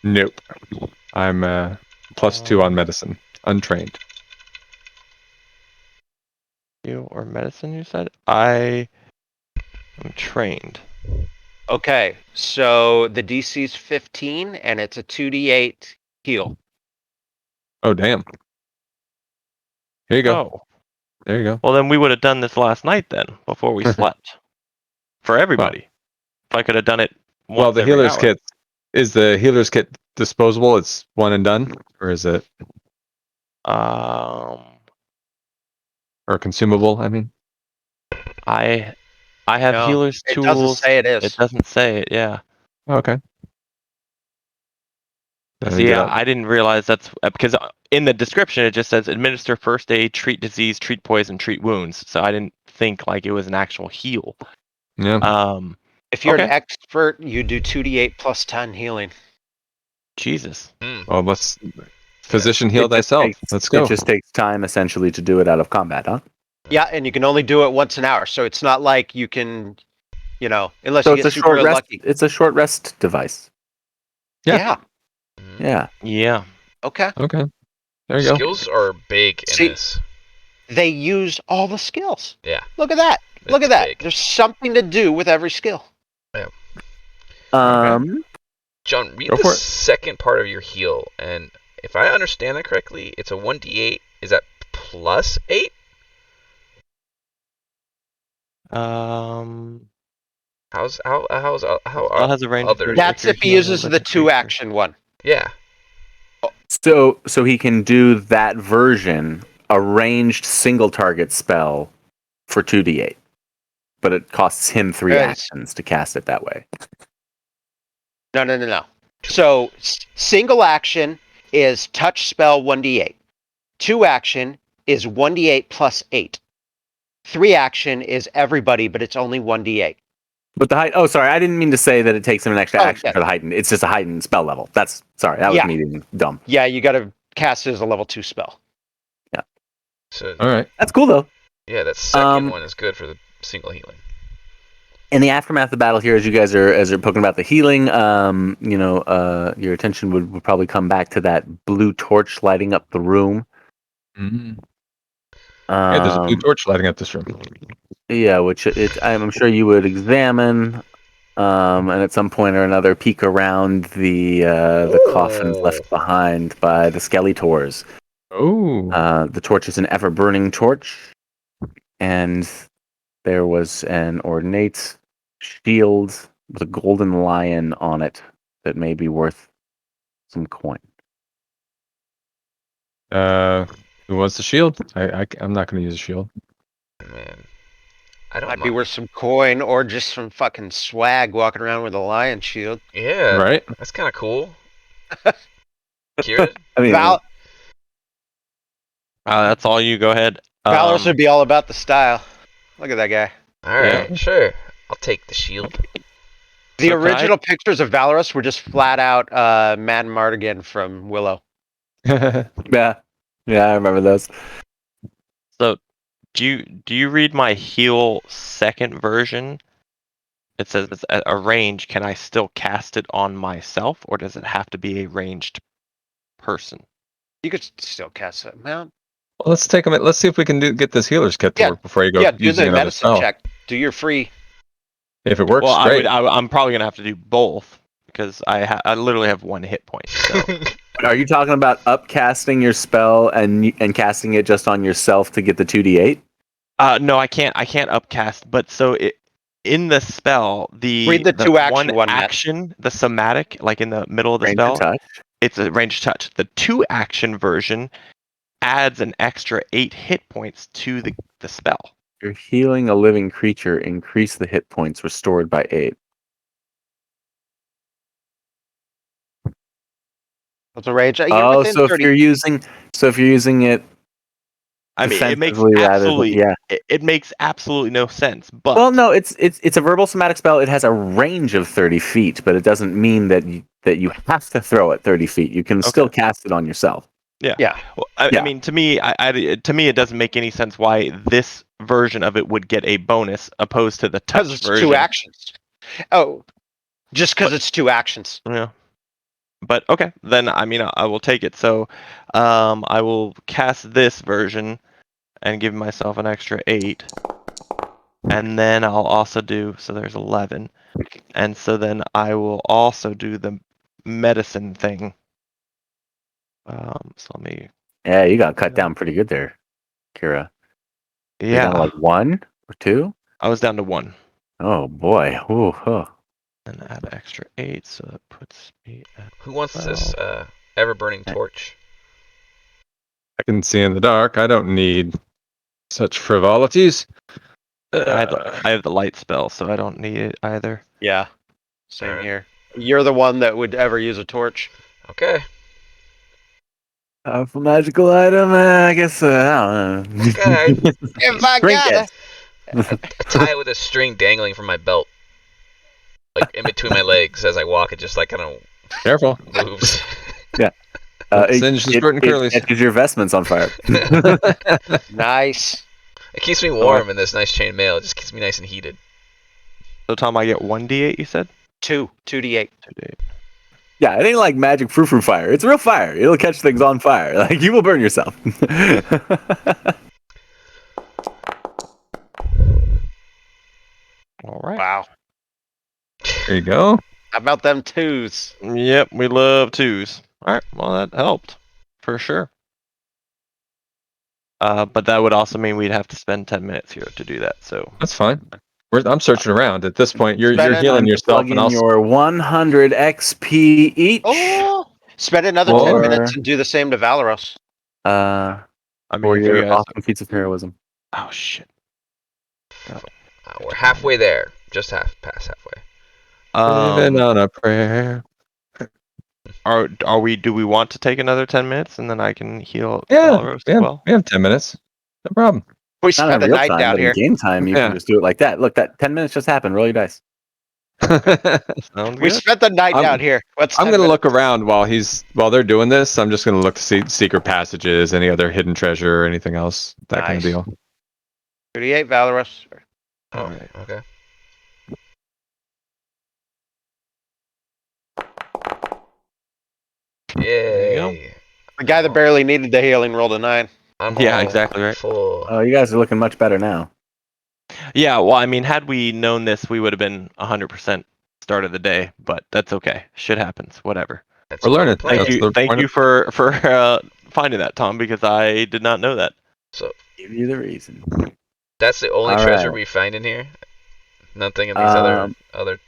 Nope. I'm +2 on medicine. Untrained. You or medicine, you said? I am trained. Okay, so the DC's 15 and it's a 2d8 heal. Oh, damn. Here you go. Oh. There you go. Well, then we would have done this last night then, before we slept. For everybody. If I could have done it once Well, the every healer's hour. kit, is the healer's kit disposable? It's one and done? Or is it, or consumable, I mean? I have No, healer's it tools. doesn't say it is. It doesn't say it, yeah. Oh, okay. Then See, get yeah, up. I didn't realize that's because in the description it just says administer first aid, treat disease, treat poison, treat wounds. So I didn't think like it was an actual heal. Yeah. If you're an Okay. expert, you do 2d8 plus 10 healing. Jesus. Well, let's physician heal It just thyself. takes- Let's go. It just takes time essentially to do it out of combat, huh? Yeah, and you can only do it once an hour, so it's not like you can, unless So you it's get a super short rest. lucky. It's a short rest device. Yeah. Yeah. Yeah. Okay. Okay. There you go. Skills are big in See- this. They use all the skills. Yeah. Look at that. Look It's at that. big. There's something to do with every skill. John, read Go the for it. second part of your heal, and if I understand that correctly, it's a 1d8. Is that plus 8? How's how Spell are has a range of others? That's if he uses the 2-action one. Yeah. So he can do that version, a ranged single target spell for 2d8, but it costs him 3 Yes. actions to cast it that way. No. So single action is touch spell 1d8. 2-action is 1d8 plus 8. 3-action is everybody, but it's only 1d8. But the height. Oh, sorry, I didn't mean to say that it takes him an extra Oh, action yeah. for the heightened. It's just a heightened spell level. That was Yeah. me being dumb. Yeah, you got to cast it as a level 2 spell. So All right. That's cool though. yeah, that second one is good for the single healing. In the aftermath of the battle here, as you guys are poking about the healing, your attention would probably come back to that blue torch lighting up the room. Mm. Yeah, there's a blue torch lighting up this room. Yeah, which I'm sure you would examine, and at some point or another peek around the coffins left behind by the Skeletors. Oh. The torch is an ever-burning torch, and there was an ornate shield with a golden lion on it that may be worth some coin. Who wants the shield? I'm not going to use a shield. Man, I don't Might mind. be worth some coin or just some fucking swag walking around with a lion shield. Yeah, Right? that's kind of cool. Kieran? I mean, That's all you. Go ahead. Valorous would be all about the style. Look at that guy. All right, sure. I'll take the shield. The So can original pictures of Valorous were just flat out Mad Mardigan from Willow. yeah, I remember those. So, do you read my heal second version? It says it's at a range. Can I still cast it on myself, or does it have to be a ranged person? You could still cast it. Man. Well, let's take a minute. Let's see if we can get this healer's kit to Yeah, work before you go Yeah, do using the another medicine spell. check. Do your free. If it works, Well, great. I'm probably gonna have to do both because I literally have 1 hit point. So. Are you talking about upcasting your spell and casting it just on yourself to get the 2d8? No, I can't upcast. But so in the spell, Read the 2-action one, Matt. action, the somatic, like in the middle of the Range spell, of touch. it's a ranged touch. The 2-action version adds an extra 8 hit points to the spell. You're healing a living creature. Increase the hit points restored by 8. What's the range? You're Oh, within so 30. if you're using it I mean, it makes defensively rather than absolutely it makes absolutely no sense. But Well, no, it's a verbal somatic spell. It has a range of 30 feet, but it doesn't mean that you have to throw it 30 feet. You can still cast it on yourself. yeah, Yeah. well, I Yeah. mean, to me, to me, it doesn't make any sense why this version of it would get a bonus opposed to the touch Because it's version. 2 actions. Oh, just because But- it's 2 actions. Yeah. But okay, then I mean, I will take it. So, I will cast this version and give myself an extra 8, and then I'll also do so. There's 11, and so then I will also do the medicine thing. So let me. Yeah, you got cut down pretty good there, Kira. You're down to Yeah, like 1 or 2? I was down to 1. Oh boy. Ooh, huh. And add extra 8, so that puts me at Who wants 12. this ever-burning torch? I can see in the dark. I don't need such frivolities. I have the light spell, so I don't need it either. Yeah. Same Alright. here. You're the one that would ever use a torch. Okay. Powerful magical item. I guess. I don't know. Okay. If I Drink got it. I tie it with a string dangling from my belt, like in between my legs as I walk. It just like kind of Careful. moves. Singe the squirt and curlies. Catches your vestments on fire. Nice. It keeps me warm in this nice chain mail. It just keeps me nice and heated. So Tom, I get 1d8. You said 2d8. 2d8. Yeah, it ain't like magic frou-frou fire. It's real fire. It'll catch things on fire. Like, you will burn yourself. All right. Wow. There you go. How about them 2s? Yep, we love 2s. All right. Well, that helped for sure. But that would also mean we'd have to spend 10 minutes here to do that. So That's fine. I'm searching around. At this point, you're Spend it healing Time to yourself, plug in and I'll. your 100 XP each. Oh! Spend another Or- 10 minutes and do the same to Valeros. I mean, For if you your guys. awesome feats of heroism. Oh shit. We're halfway there. Just past halfway. Living on a prayer. Are we? Do we want to take another 10 minutes and then I can heal Yeah, Valros as well? we have 10 minutes. No problem. We Not spent in the real night time, down but here. in game time, you Yeah. can just do it like that. Look, that 10 minutes just happened. Roll your dice. Sounds We good. spent the night I'm- down here. What's I'm 10 gonna look minutes? around while they're doing this. I'm just gonna look to see secret passages, any other hidden treasure, or anything else, that kind of Nice. deal. 2d8 Valeros. Oh, Alright. okay. There you go. Yay. The guy that barely needed the healing rolled a 9. I'm Yeah, all exactly right. Full. Oh, you guys are looking much better now. Yeah, well, I mean, had we known this, we would have been 100% start of the day, but that's okay. Shit happens. Whatever. That's We're what learning. I'm playing. That's the Thank point you of- for finding that, Tom, because I did not know that. So Give you the reason. that's the only All treasure right. we find in here. Nothing in these other Um,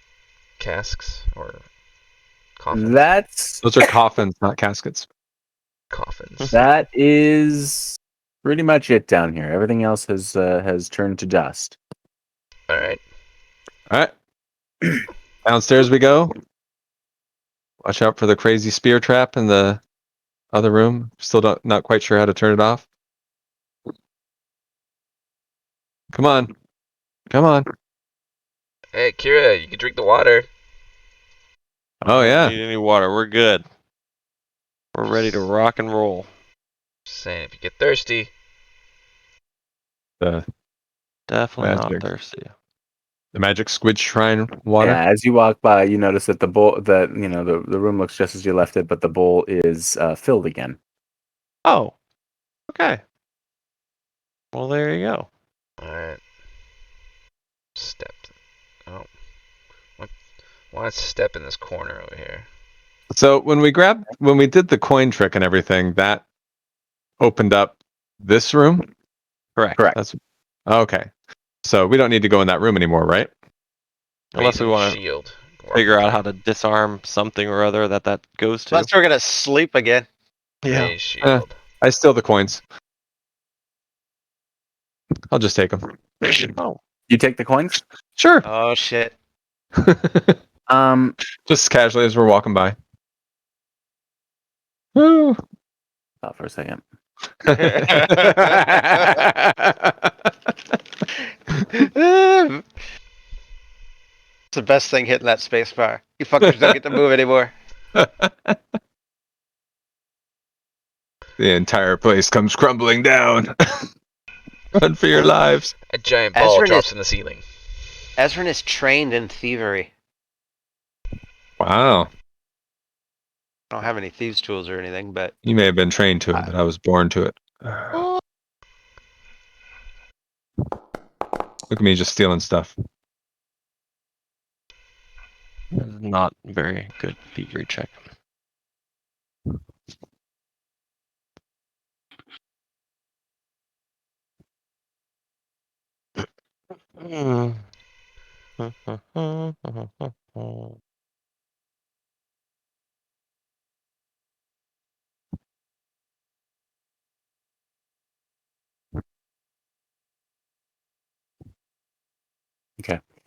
casks or coffins. Those are coffins, not caskets. Coffins. That is pretty much it down here. Everything else has turned to dust. All right. All right. Downstairs we go. Watch out for the crazy spear trap in the other room. Still not quite sure how to turn it off. Come on. Come on. Hey, Kira, you can drink the water. Oh, I yeah. don't need any water. We're good. We're ready to rock and roll. Just saying, if you get thirsty. The Definitely Magic. not thirsty. magic squid shrine water. Yeah, as you walk by, you notice that the bowl, the room looks just as you left it, but the bowl is filled again. Oh, okay. Well, there you go. All right. Step. Oh. Why step in this corner over here? So when we did the coin trick and everything, that opened up this room. Correct. Correct. Okay. So we don't need to go in that room anymore, right? Unless we Raise want to shield. figure out how to disarm something or other that goes to. Unless we're going to sleep again. Yeah. Raise shield. I steal the coins. I'll just take them. Oh, You take the coins? Sure. Oh shit. Just casually as we're walking by. Woo. Stop for a second. It's the best thing hitting that space bar. You fuckers don't get to move anymore. The entire place comes crumbling down. Run for your lives. A giant ball Ezrin drops is- in the ceiling. Ezrin is trained in thievery. Wow. I don't have any thieves' tools or anything, but You may have been trained to it, but I was born to it. Look at me just stealing stuff. not very good thievery check. Hmm.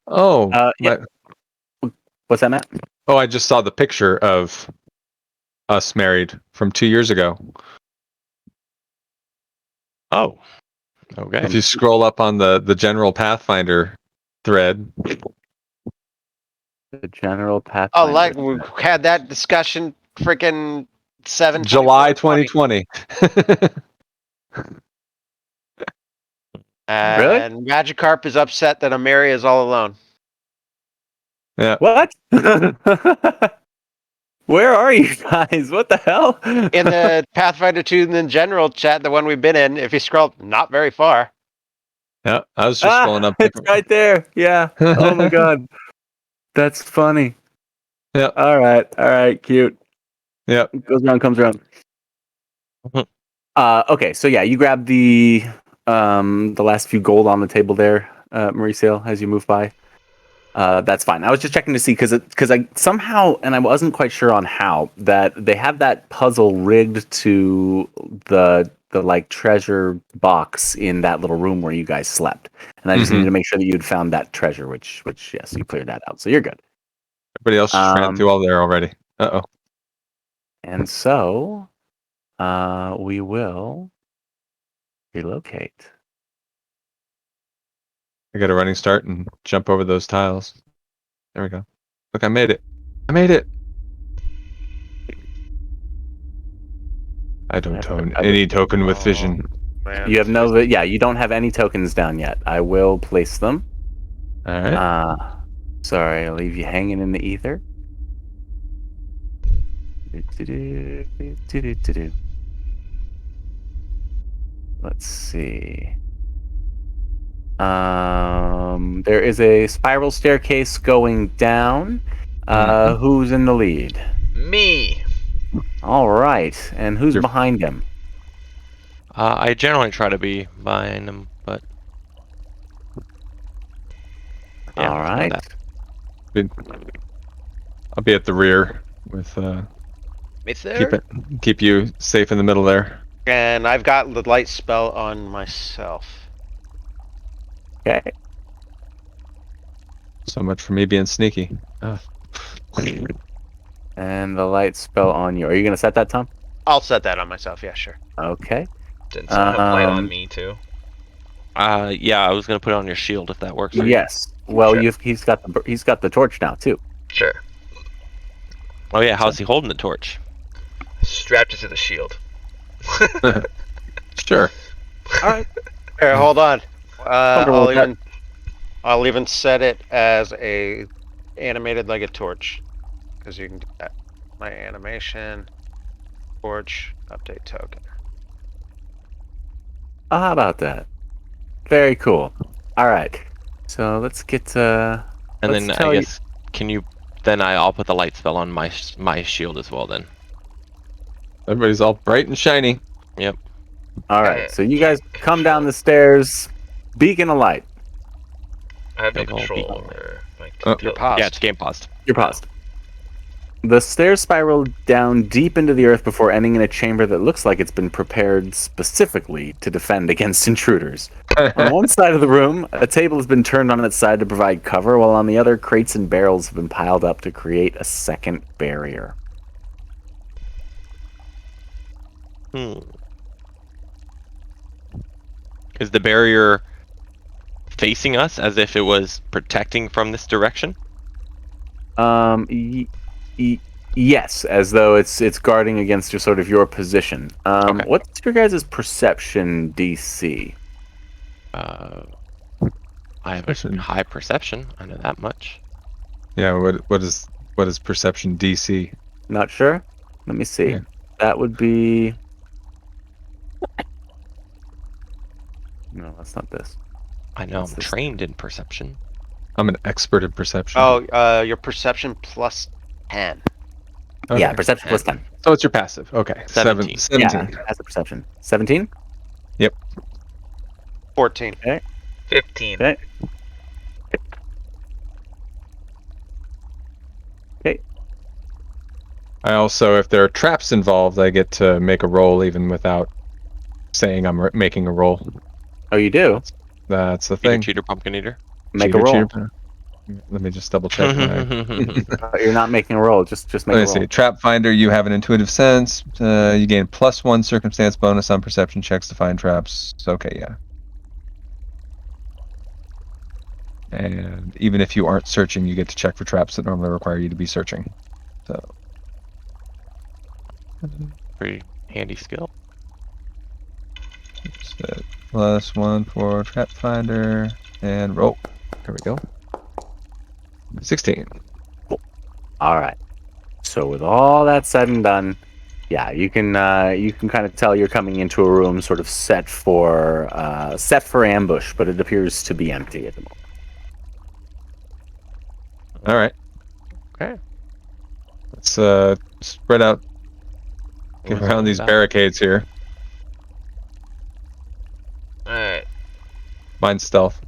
Oh, Yeah. What's that, Matt? oh! I just saw the picture of us married from 2 years ago. Oh, okay. If you scroll up on the general Pathfinder thread, The general path. oh, like we had that discussion freaking 7 July 2020. And Magikarp is upset that Amaria is all alone. Yeah. What? Where are you guys? What the hell? In the Pathfinder 2 and then general chat, the one we've been in, if you scroll not very far. Yeah, I was just scrolling up. It's right there. Yeah. Oh my god. That's funny. Yeah. All right, cute. Yeah. Goes around, comes around. Mhm. Okay, so yeah, you grab the last few gold on the table there, Mauricio, as you move by. That's fine. I was just checking to see because I somehow, and I wasn't quite sure on how, that they have that puzzle rigged to the like treasure box in that little room where you guys slept, and I just Mhm. needed to make sure that you'd found that treasure, which yes, you cleared that out, so you're good. Everybody else just ran through all there already. Uh-oh. And so, we will relocate. I got a running start and jump over those tiles. There we go. Look, I made it. I made it. I don't own any token with vision. Man. You have you don't have any tokens down yet. I will place them. All right. Sorry, I'll leave you hanging in the ether. Let's see. There is a spiral staircase going down. Who's in the lead? Me. All right, and who's behind him? I generally try to be behind them, but yeah, All right. I'll be at the rear with It's there. keep you safe in the middle there. And I've got the light spell on myself. Okay. So much for me being sneaky. And the light spell on you. Are you going to set that, Tom? I'll set that on myself. Yeah, sure. Okay. Didn't someone have light on Um, me too? yeah, I was gonna put it on your shield if that works. For you. Yes. Well, Sure. he's got the torch now too. Sure. Oh yeah, how's he holding the torch? Strapped it to the shield. Sure. All right. Here, hold on. Comfortable with I'll even set it as a animated like a torch, because you can do that. My animation, torch, update token. How about that? Very cool. All right. So let's get. And let's then tell I you- guess can you? Then I'll put the light spell on my shield as well. Then. Everybody's all bright and shiny. Yep. All right. So you guys come down the stairs, beacon of light. I have no Big ol' control beacon. over my Oh. You're paused. Yeah, it's game paused. You're paused. The stairs spiral down deep into the earth before ending in a chamber that looks like it's been prepared specifically to defend against intruders. On one side of the room, a table has been turned on its side to provide cover, while on the other, crates and barrels have been piled up to create a second barrier. Is the barrier facing us as if it was protecting from this direction? Yes, as though it's guarding against your position. Okay. What's your guys' perception DC? I have a high perception. I know that much. Yeah, what is perception DC? Not sure? Let me see. Yeah. That would be... No, that's not this. I know What's I'm this? trained in perception. I'm an expert in perception. Oh, your perception plus 10. Okay. Yeah, perception plus 10. So it's your passive. Okay. 17. 17. Yeah, that's the perception. 17? 14. 15. Okay. Okay. I also, if there are traps involved, I get to make a roll even without saying I'm making a roll. Oh, you do? That's the Cheater, thing. cheater, pumpkin eater. Make Cheater, a roll. cheater. Let me just double check. You're not making a roll. Just make Let a me roll. see. Trap Finder, you have an intuitive sense. You gain +1 circumstance bonus on perception checks to find traps. Okay, yeah. And even if you aren't searching, you get to check for traps that normally require you to be searching. So. Pretty handy skill. Set +1 for Trap Finder and roll. There we go. 16. All right. So with all that said and done, yeah, you can kind of tell you're coming into a room sort of set for ambush, but it appears to be empty at the moment. All right. Okay. Let's spread out. Get What's around these that? barricades here. Alright. Mine's stealth.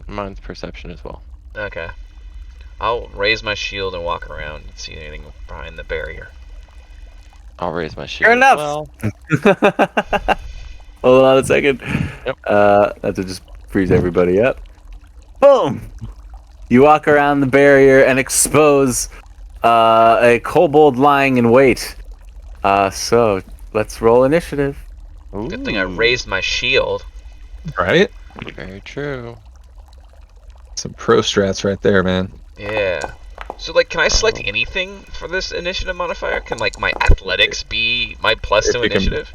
Mine's perception as well. Okay. I'll raise my shield and walk around and see anything behind the barrier. I'll raise my shield. Fair enough. Well, Hold on a second. Yep. That to just freeze everybody up. Boom! You walk around the barrier and expose a kobold lying in wait. So let's roll initiative. Good thing I raised my shield. Right? very true. Some pro strats right there, man. Yeah. So, like, can I select anything for this initiative modifier? Can, like, my athletics be my plus If to you can initiative?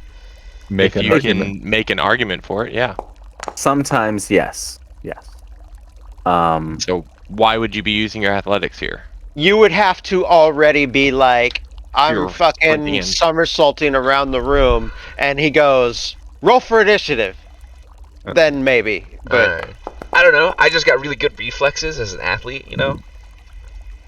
Make If an you argument. can make an argument for it, yeah. Sometimes, yes. Yes. So why would you be using your athletics here? You would have to already be like, I'm You're fucking sprinting. somersaulting around the room, and he goes, roll for initiative. Then maybe. But Alright. I don't know. I just got really good reflexes as an athlete, you know?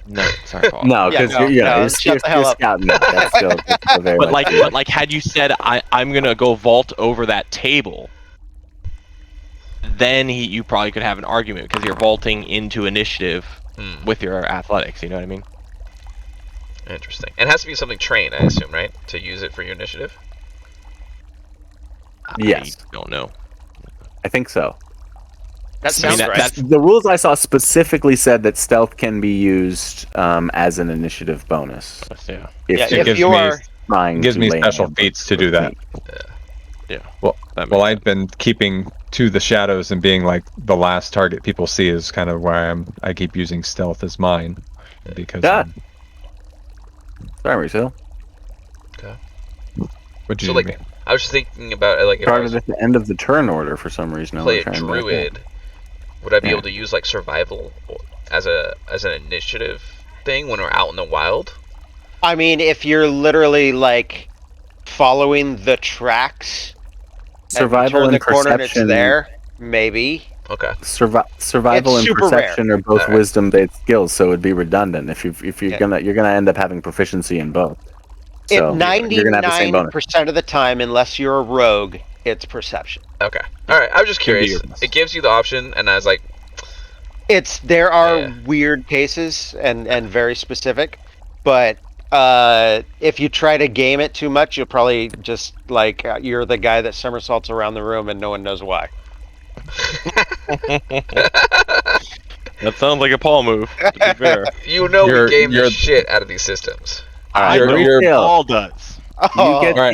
No, sorry, Paul. No, Yeah, because no, you're no, shut the hell you're up. scouting that. That's still very But much like had you said I'm gonna go vault over that table, then you probably could have an argument because you're vaulting into initiative with your athletics. You know what I mean? Interesting. It has to be something trained, I assume, right? To use it for your initiative? Yes. I don't know. I think so. that I mean, sounds right. that's The rules I saw specifically said that stealth can be used as an initiative bonus. yeah. Yeah, you're if gives you me- are, trying gives to me lay an special ambush feats to or do that. sneak. Well, That makes I've been keeping to the shadows and being like the last target people see is kind of why I keep using stealth as mine because Yeah. Sorry, Marcel. what'd you So, do like, to me? I was just thinking about, like, if I Started was at the end of the turn order for some reason. play a I'll try and druid, would I be Yeah. able to use, like, survival as an initiative thing when we're out in the wild? I mean, if you're literally like following the tracks, Survival and and you turn the corner and it's perception. there, maybe. Okay. Survival It's and super perception are both Alright. wisdom-based skills, so it'd be redundant if you're Yeah. gonna end up having proficiency in both. It So you're gonna have the same bonus. 99% of the time, unless you're a rogue, it's perception. Okay. Alright, I was just Can be curious. yours. It gives you the option, and I was like, There are Yeah. weird cases and very specific, but if you try to game it too much, you'll probably just like you're the guy that somersaults around the room and no one knows why. That sounds like a Paul move, to be fair. You know You're- we game the you're- shit out of these systems. I You're- know you're- Paul does. You get Oh,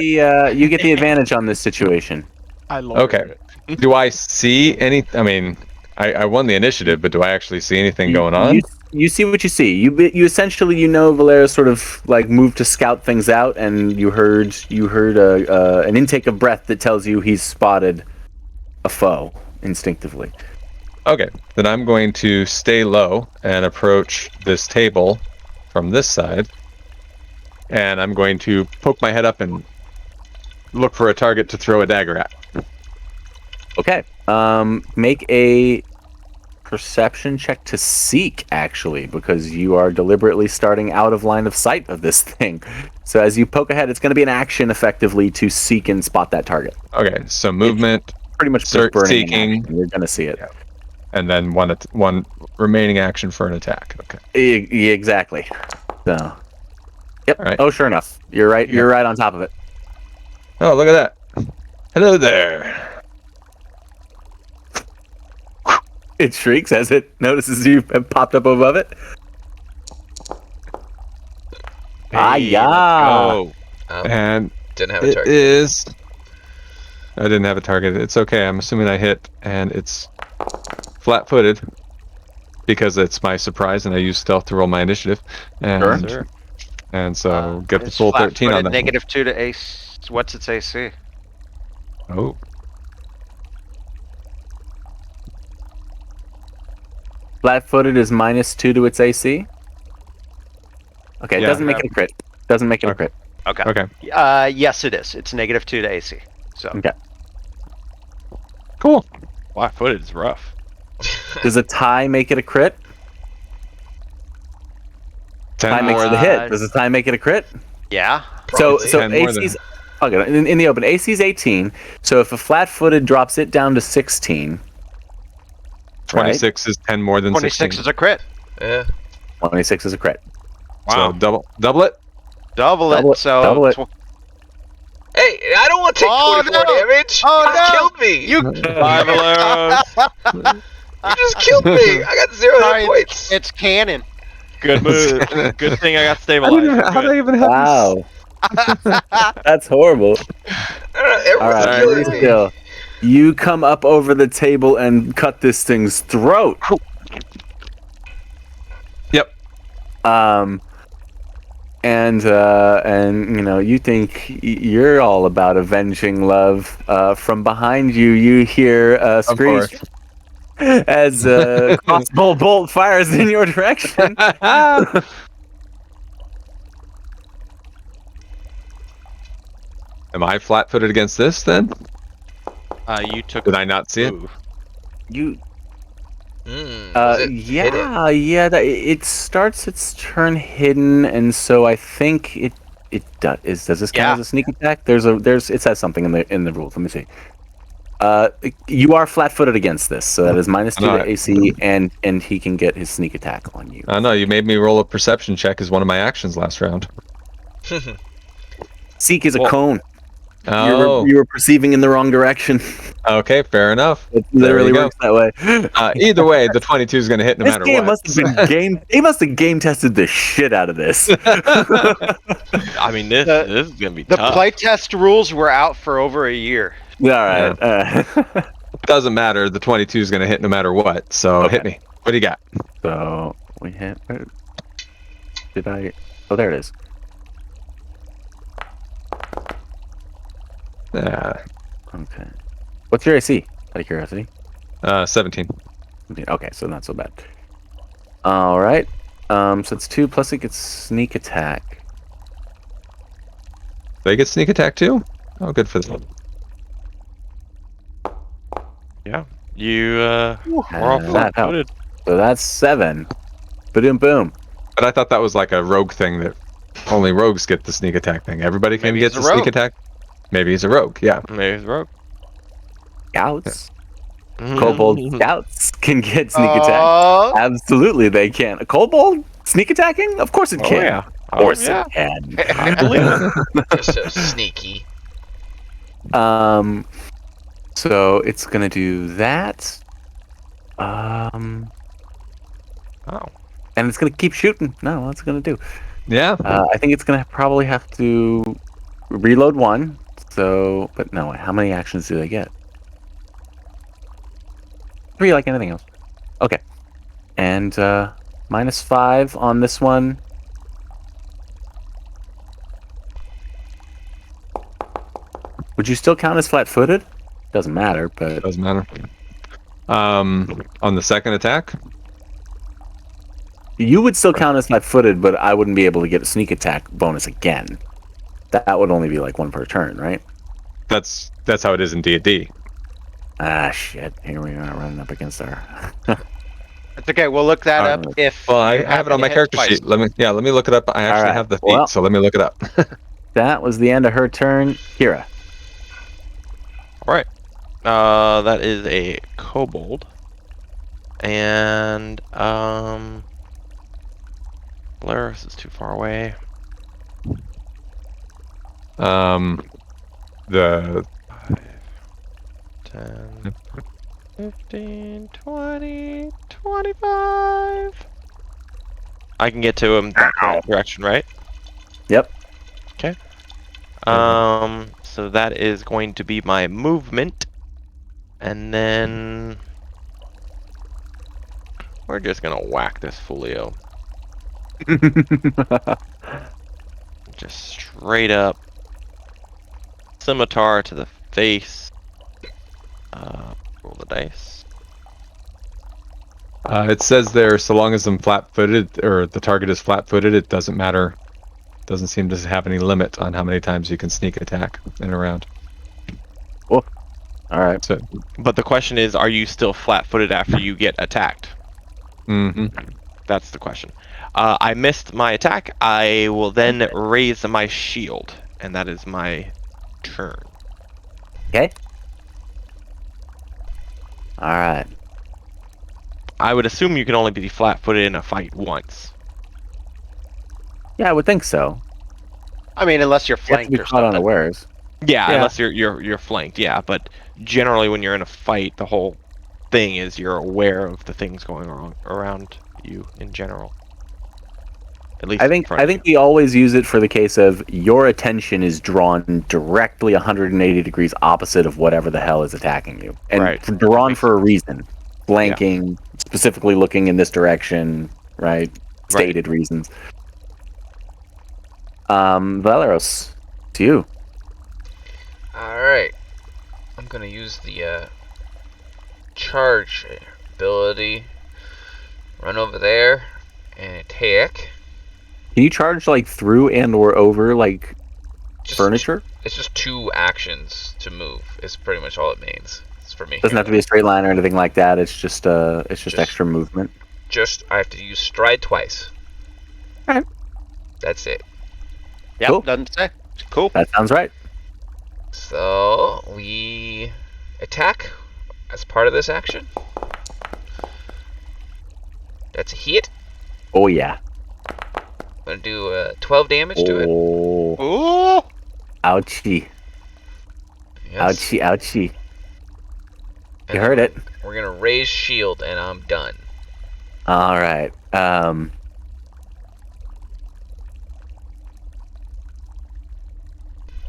you get the advantage on this situation. I love Okay. Do I see any? I mean, I won the initiative, but do I actually see anything going on? You see what you see. You essentially Valera sort of like moved to scout things out, and you heard an intake of breath that tells you he's spotted a foe instinctively. Okay, then I'm going to stay low and approach this table from this side, and I'm going to poke my head up and look for a target to throw a dagger at. Okay. Make a perception check to seek, actually, because you are deliberately starting out of line of sight of this thing. So as you poke ahead, it's going to be an action effectively to seek and spot that target. Okay, so movement, Pretty much Search, burning in seeking. action. You're going to see it. Yeah. and then one remaining action for an attack. Okay. Exactly. So. Yep. All right. Oh, sure enough. You're right. Yeah. You're right on top of it. Oh, look at that. Hello there. It shrieks as it notices you have popped up above it. Hey, Ah, And Didn't have a it target. is... I didn't have a target. It's okay. I'm assuming I hit, and it's flat-footed because it's my surprise, and I use stealth to roll my initiative. And, Sure. and so get the it's full 13 on flat-footed, that. -2 to AC. What's its AC? Oh. flat-footed is -2 to its AC. Okay, it Yeah. doesn't make it a crit. Doesn't make it a Okay. crit. Okay. Okay. Yes, it is. It's -2 to AC. So Okay. Cool. Flat-footed is rough. Does a tie make it a crit? 10 Tie makes more it a than... hit. Does a tie make it a crit? yeah. Probably. So 10 more than- AC's okay, in the open. AC's 18. So if a flat-footed drops it down to 16, 26 is 10 more than 26 16. is a crit. Yeah. 26 is a crit. So double it. Double it. Double it, So double it. Hey, I don't want to take Oh, 24 no. damage. Oh, you just no. killed me. You Bye, Valeros. You just killed me. I got 0 Sorry, hit points. it's canon. Good move. Good thing I got How stabilized. did I even have Wow. That's horrible. I don't know, everyone's All right, killing pretty me. still. You come up over the table and cut this thing's throat. Yep. And you think you're all about avenging love. From behind you, you hear screams course. as a crossbow bolt fires in your direction. Am I flat-footed against this then? You took. Did I not see it? Ooh. You Was it hidden? it starts its turn hidden, and so I think does this count Yeah. as a sneak attack? It says something in the rules. Let me see. You are flat-footed against this, so that is -2 to Alright. AC, and he can get his sneak attack on you. I know, you made me roll a perception check as one of my actions last round. Seek is a Well- cone. Oh, You were perceiving in the wrong direction. okay, fair enough. It There literally you go. works that way. Either way, the 22 is going to hit no This matter game what. must have been game. They must have game tested the shit out of this. I mean, this is gonna be The tough. playtest rules were out for over a year. All right. Doesn't matter. The 22 is going to hit no matter what. So Okay. hit me. What do you got? So we hit. Did I? Oh, there it is. Okay. What's your AC? Out of curiosity. 17. Okay, so not so bad. All right. So it's 2 plus it gets sneak attack. They get sneak attack too? Oh, good for them. Yeah. You we're all That flat-footed. So that's 7. Boom, boom. But I thought that was like a rogue thing that only rogues get the sneak attack thing. Everybody can Maybe get he's the a sneak rogue. attack. Maybe he's a rogue. Yeah. Maybe it's rogue. Scouts. Kobold scouts can get sneak attack. Oh, Absolutely, they can. A kobold sneak attacking? Of course it Oh can. yeah. Oh, course yeah. it can. I believe it. You're so sneaky. So it's gonna do that. Oh. And it's gonna keep shooting. No, what's it gonna do? Yeah. I think it's gonna probably have to reload one. So, but no, how many actions do they get? 3, like anything else. Okay, and -5 on this one. Would you still count as flat-footed? Doesn't matter, but Doesn't matter. On the second attack, you would still count as flat-footed, but I wouldn't be able to get a sneak attack bonus again. That would only be like 1 per turn, right? that's how it is in D&D. Ah, shit. Here we are running up against our... It's okay. We'll look that up Alright. if. Well, I you have it happen on to my hit character twice. sheet. Let me look it up. I actually Alright, have the feat, well- so let me look it up. That was the end of her turn. Kira. All right. That is a kobold. And, Polaris is too far away. The 10, 15, 20, 25. I can get to him that direction, right? Yep. Okay. So that is going to be my movement. And then we're just gonna whack this Folio. Just straight up. Scimitar to the face. Roll the dice. it says there, so long as I'm flat-footed or the target is flat-footed, it doesn't matter. Doesn't seem to have any limit on how many times you can sneak attack in a round. All right. So, But the question is, are you still flat-footed after you get attacked? That's the question. I missed my attack. I will then raise my shield, and that is my turn. Okay. All right. I would assume you can only be flat-footed in a fight once. Yeah, I would think so. I mean, unless you're You have to flanked be or caught something. unawares. Yeah, Yeah. unless you're flanked. Yeah, but generally when you're in a fight, the whole thing is you're aware of the things going on around you in general. At least I in front of think we always use it for the case of your attention is drawn directly 180 degrees opposite of whatever the hell is attacking you, and Right. drawn for a reason, flanking, specifically looking in this direction, right? Stated reasons. Valeros, to you. Alright. I'm gonna use the charge ability. Run over there and attack. Can you charge like through and or over like Just, furniture? It's just 2 actions to move. It's pretty much all it means. It's for me. Doesn't have to be a straight line or anything like that. It's just Just- extra movement. Just I have to use stride twice. Alright. That's it. Yep, Cool. doesn't say. Cool. That sounds right. So we attack as part of this action. That's a hit. Oh yeah. I'm gonna do 12 damage to it. Oh, Ooh. ouchie, Yes. ouchie, ouchie. And You heard then it. We're gonna raise shield and I'm done. All right.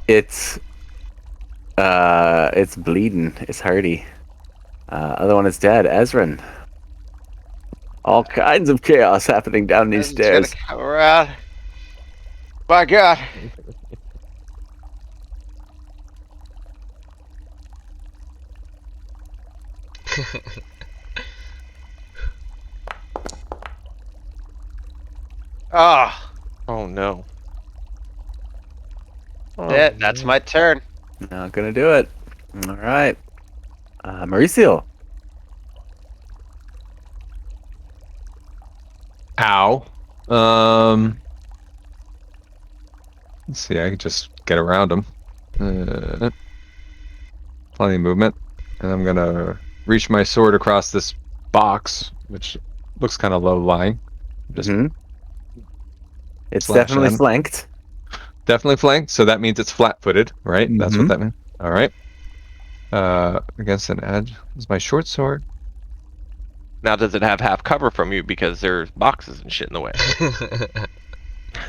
It's bleeding. It's hurty. Other one is dead. Ezrin. All kinds of chaos happening down these It's gonna stairs. come around. My God. Ah, Oh no. Oh, that's my turn. Not gonna do it. All right. Mauricio. Ow. Let's see. I can just get around him. Plenty of movement, and I'm gonna reach my sword across this box, which looks kind of low lying. Just Mhm. It's Slash definitely N. flanked. Definitely flanked, so that means it's flat-footed, right? That's what Mhm. that means. All right. Against an edge. This is my short sword. Now, does it have half cover from you because there's boxes and shit in the way?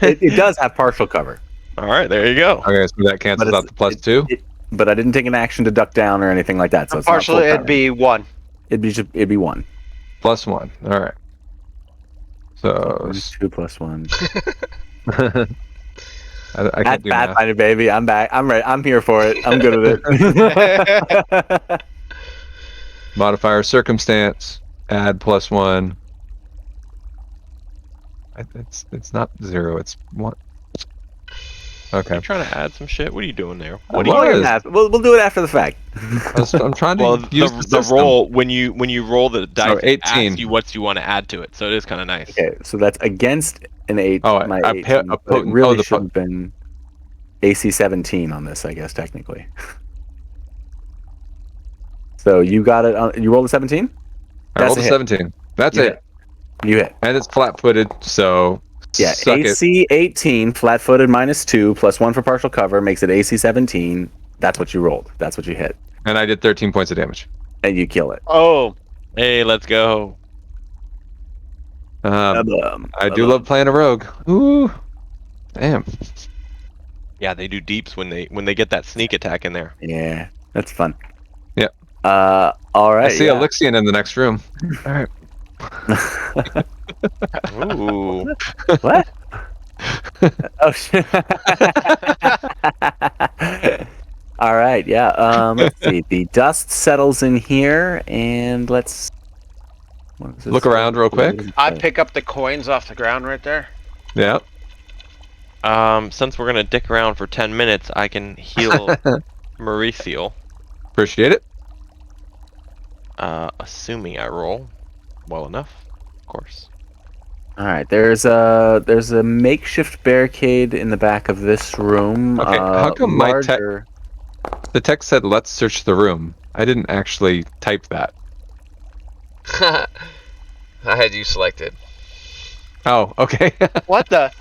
It does have partial cover, All right, there you go. Okay, so that but cancels out the +2. but I didn't take an action to duck down or anything like that, so it's not full Partially, it'd cover. be 1. It'd be 1. +1. All right. So -2 +1. I That's can't do math. Pathfinder, baby. I'm back. I'm ready. I'm here for it. I'm good at it. Modifier circumstance. Add +1. It's not 0. It's 1. Okay. You trying to add some shit? What are you doing there? What What do are you- you? We'll do it after the fact. I'm trying to Well, use the system. roll when you roll the dice, it 18. asks you what you want to add to it. So it is kind of nice. Okay, so that's against an 8. Oh, my a 18, but it potent- really the should have been AC 17 on this, I guess, technically. So you got it. You rolled a 17? I rolled That's a a hit. 17. That's You it. hit. You hit. And it's flat-footed, so Yeah, suck it. AC 18, flat-footed -2, +1 for partial cover makes it AC 17. That's what you rolled. That's what you hit, And I did 13 points of damage. and you kill it. Oh, Hey, let's go. I do love playing a rogue. Ooh, damn. Yeah, they do deeps when they get that sneak attack in there. Yeah, that's fun. Yeah. All right. I see Elixian in the next room. All right. Ooh. What? Oh shit. All right. Yeah. Let's see. The dust settles in here, and let's what is this? Look around real quick. I pick up the coins off the ground right there. Yeah. Since we're gonna dick around for 10 minutes, I can heal Mauricio. Appreciate it. Assuming I roll well enough, of course. All right. There's a makeshift barricade in the back of this room. Okay, how come my larger... The text said, "Let's search the room." I didn't actually type that. I had you selected. Oh, okay. What the?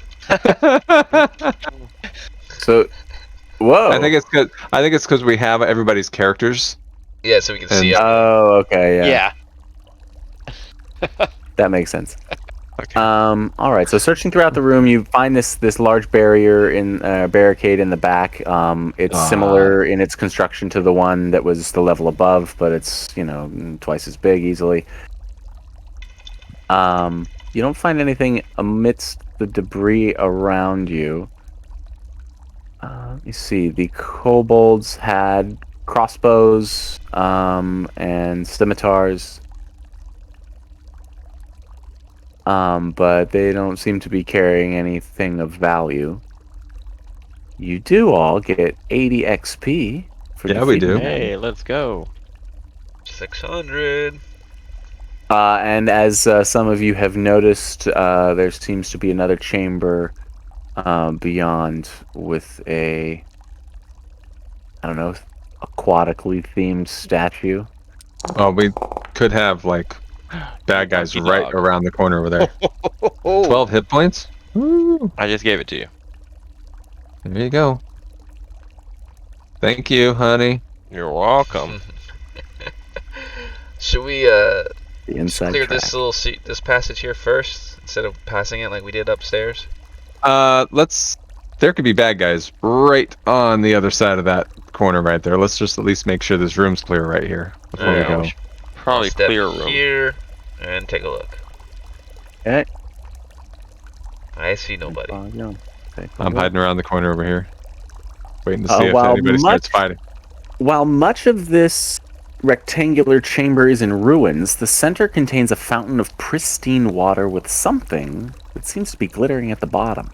So, whoa. I think it's because we have everybody's characters. Yeah, so we can see And- it. Oh, okay. Yeah. That makes sense. Okay. All right. So searching throughout the room, you find this large barricade in the back. It's similar in its construction to the one that was the level above, but it's twice as big easily. You don't find anything amidst the debris around you. Let me see. The kobolds had crossbows and scimitars. But they don't seem to be carrying anything of value. You do all get 80 XP for Yeah, we do. defeating them. Hey, let's go. 600. And as some of you have noticed, there seems to be another chamber beyond with a, I don't know, aquatically themed statue. Oh, we could have bad guys Monkey right dog. around the corner over there. Oh. 12 hit points. Woo. I just gave it to you. There you go. Thank you, honey. You're welcome. Should we The inside clear track. this passage here first instead of passing it like we did upstairs? There could be bad guys right on the other side of that corner right there. Let's just at least make sure this room's clear right here before we Yeah, go. we should Probably step clear room. here and take a look. Okay. I see nobody. I'm hiding around the corner over here, waiting to Uh, see if while anybody starts much- fighting. While much of this rectangular chamber is in ruins, the center contains a fountain of pristine water with something that seems to be glittering at the bottom.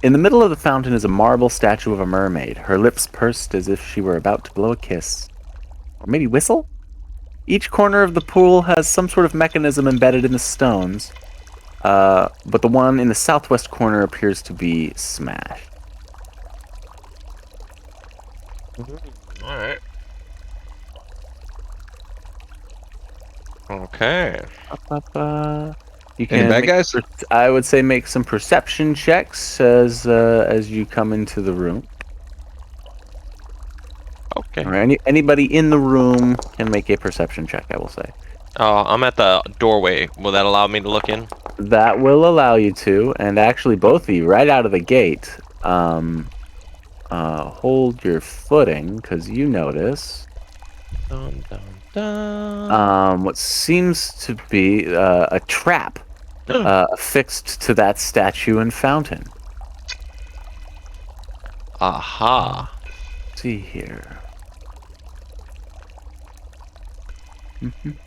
In the middle of the fountain is a marble statue of a mermaid, her lips pursed as if she were about to blow a kiss. Or maybe whistle? Each corner of the pool has some sort of mechanism embedded in the stones, but the one in the southwest corner appears to be smashed. All right. Okay. You Any bad make guys? I would say make some perception checks as you come into the room. Okay. Or anybody in the room can make a perception check. I will say I'm at the doorway. Will that allow me to look in? that will allow you to, and actually both of you right out of the gate. Hold your footing because you notice Dun, dun, dun. what seems to be a trap affixed to that statue and fountain. Aha. Let's see here.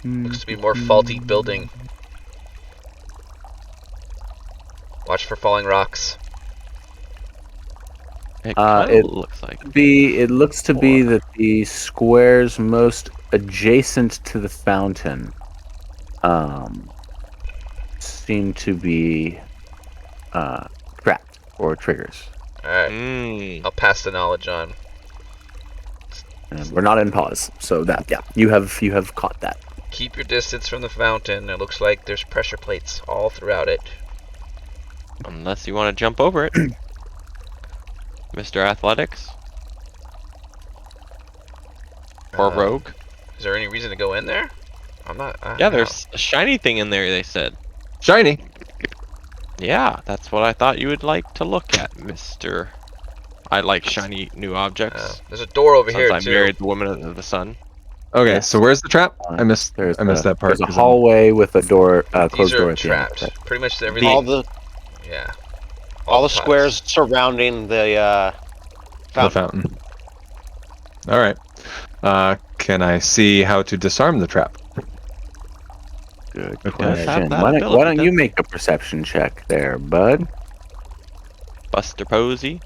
Looks to be more faulty building. Watch for falling rocks. It kind it of looks like. It looks to be that the squares most adjacent to the fountain seem to be trapped or triggers. Alright. I'll pass the knowledge on. And we're not in pause, so that you have caught that. Keep your distance from the fountain. It looks like there's pressure plates all throughout it. Unless you want to jump over it. Mr. Athletics? Or Rogue? Is there any reason to go in there? I'm not. Yeah, there's a shiny thing in there, they said. Shiny. Yeah, that's what I thought you would like to look at, Mr. I like shiny new objects. There's a door over Since here I too. married the woman of the sun. Okay, Yes. so where's the trap? I missed that part. There's a 'cause hallway with a door, closed These door are at the end. trapped. Pretty much everything. Yeah. All the tiles. squares surrounding the the fountain. fountain. All right. Can I see how to disarm the trap? Good Okay. question. that Why ability, don't you doesn't make a perception check there, bud? Buster Posey.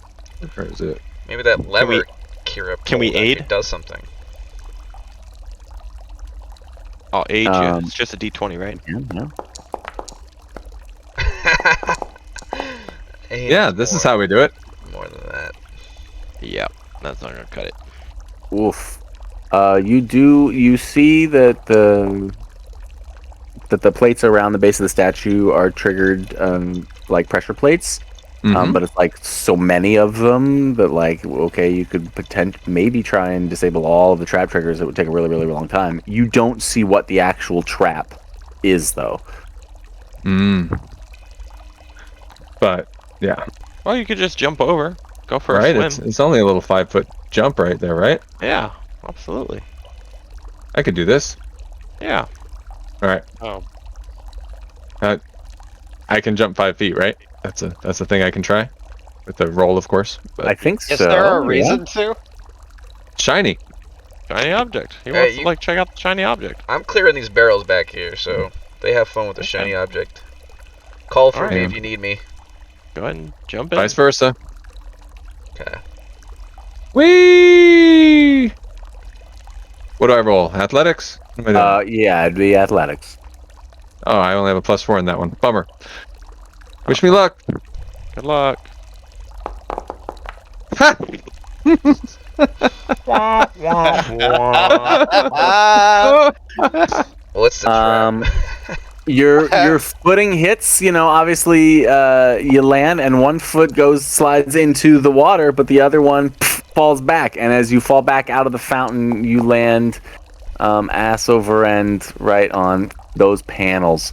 Or is it? Maybe that lever Kira can we pulled, like, aid? it does something. I'll aid you. It's just a D20, right? Yeah. Yeah, this is how we do it. More than that. Yeah, that's not gonna cut it. Oof. You see that the plates around the base of the statue are triggered like pressure plates. Mhm. But it's like so many of them that like okay, you could maybe try and disable all of the trap triggers. It would take a really, really long time. You don't see what the actual trap is though. But yeah, Well, you could just jump over. Go for right. a swim. It's only a little 5-foot jump right there, right? Yeah, absolutely. I could do this. Yeah. All right. Oh. I can jump 5 feet, right? That's a thing I can try with the roll, of course. But I think so. Is there a yeah. reason to? shiny. Shiny object. He Hey, wants to you- like check out the shiny object. I'm clearing these barrels back here, so they have fun with the shiny object. Call for me Alright. if you need me. Go ahead and jump in. Vice versa. Okay. Whee! What do I roll? Athletics? What am I doing? Yeah, it'd be athletics. Oh, I only have a +4 in that one. Bummer. Wish me luck. Good luck. Ha! What's the trap? Your footing hits, obviously you land and one foot slides into the water, but the other one falls back. And as you fall back out of the fountain, you land ass over end right on those panels.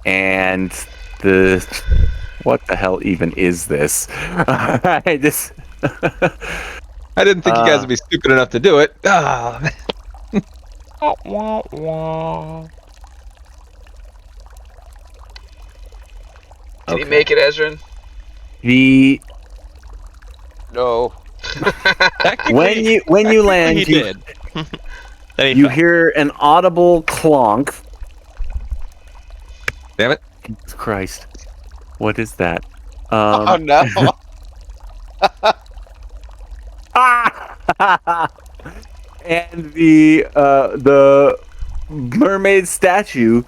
And what the hell even is this? I just I didn't think you guys would be stupid enough to do it. Ah. Can you make it, Ezrin? the No. Technically, when you land, he did. Then he you fell. hear an audible clonk. Damn it. Jesus Christ, what is that? Oh no. And the mermaid statue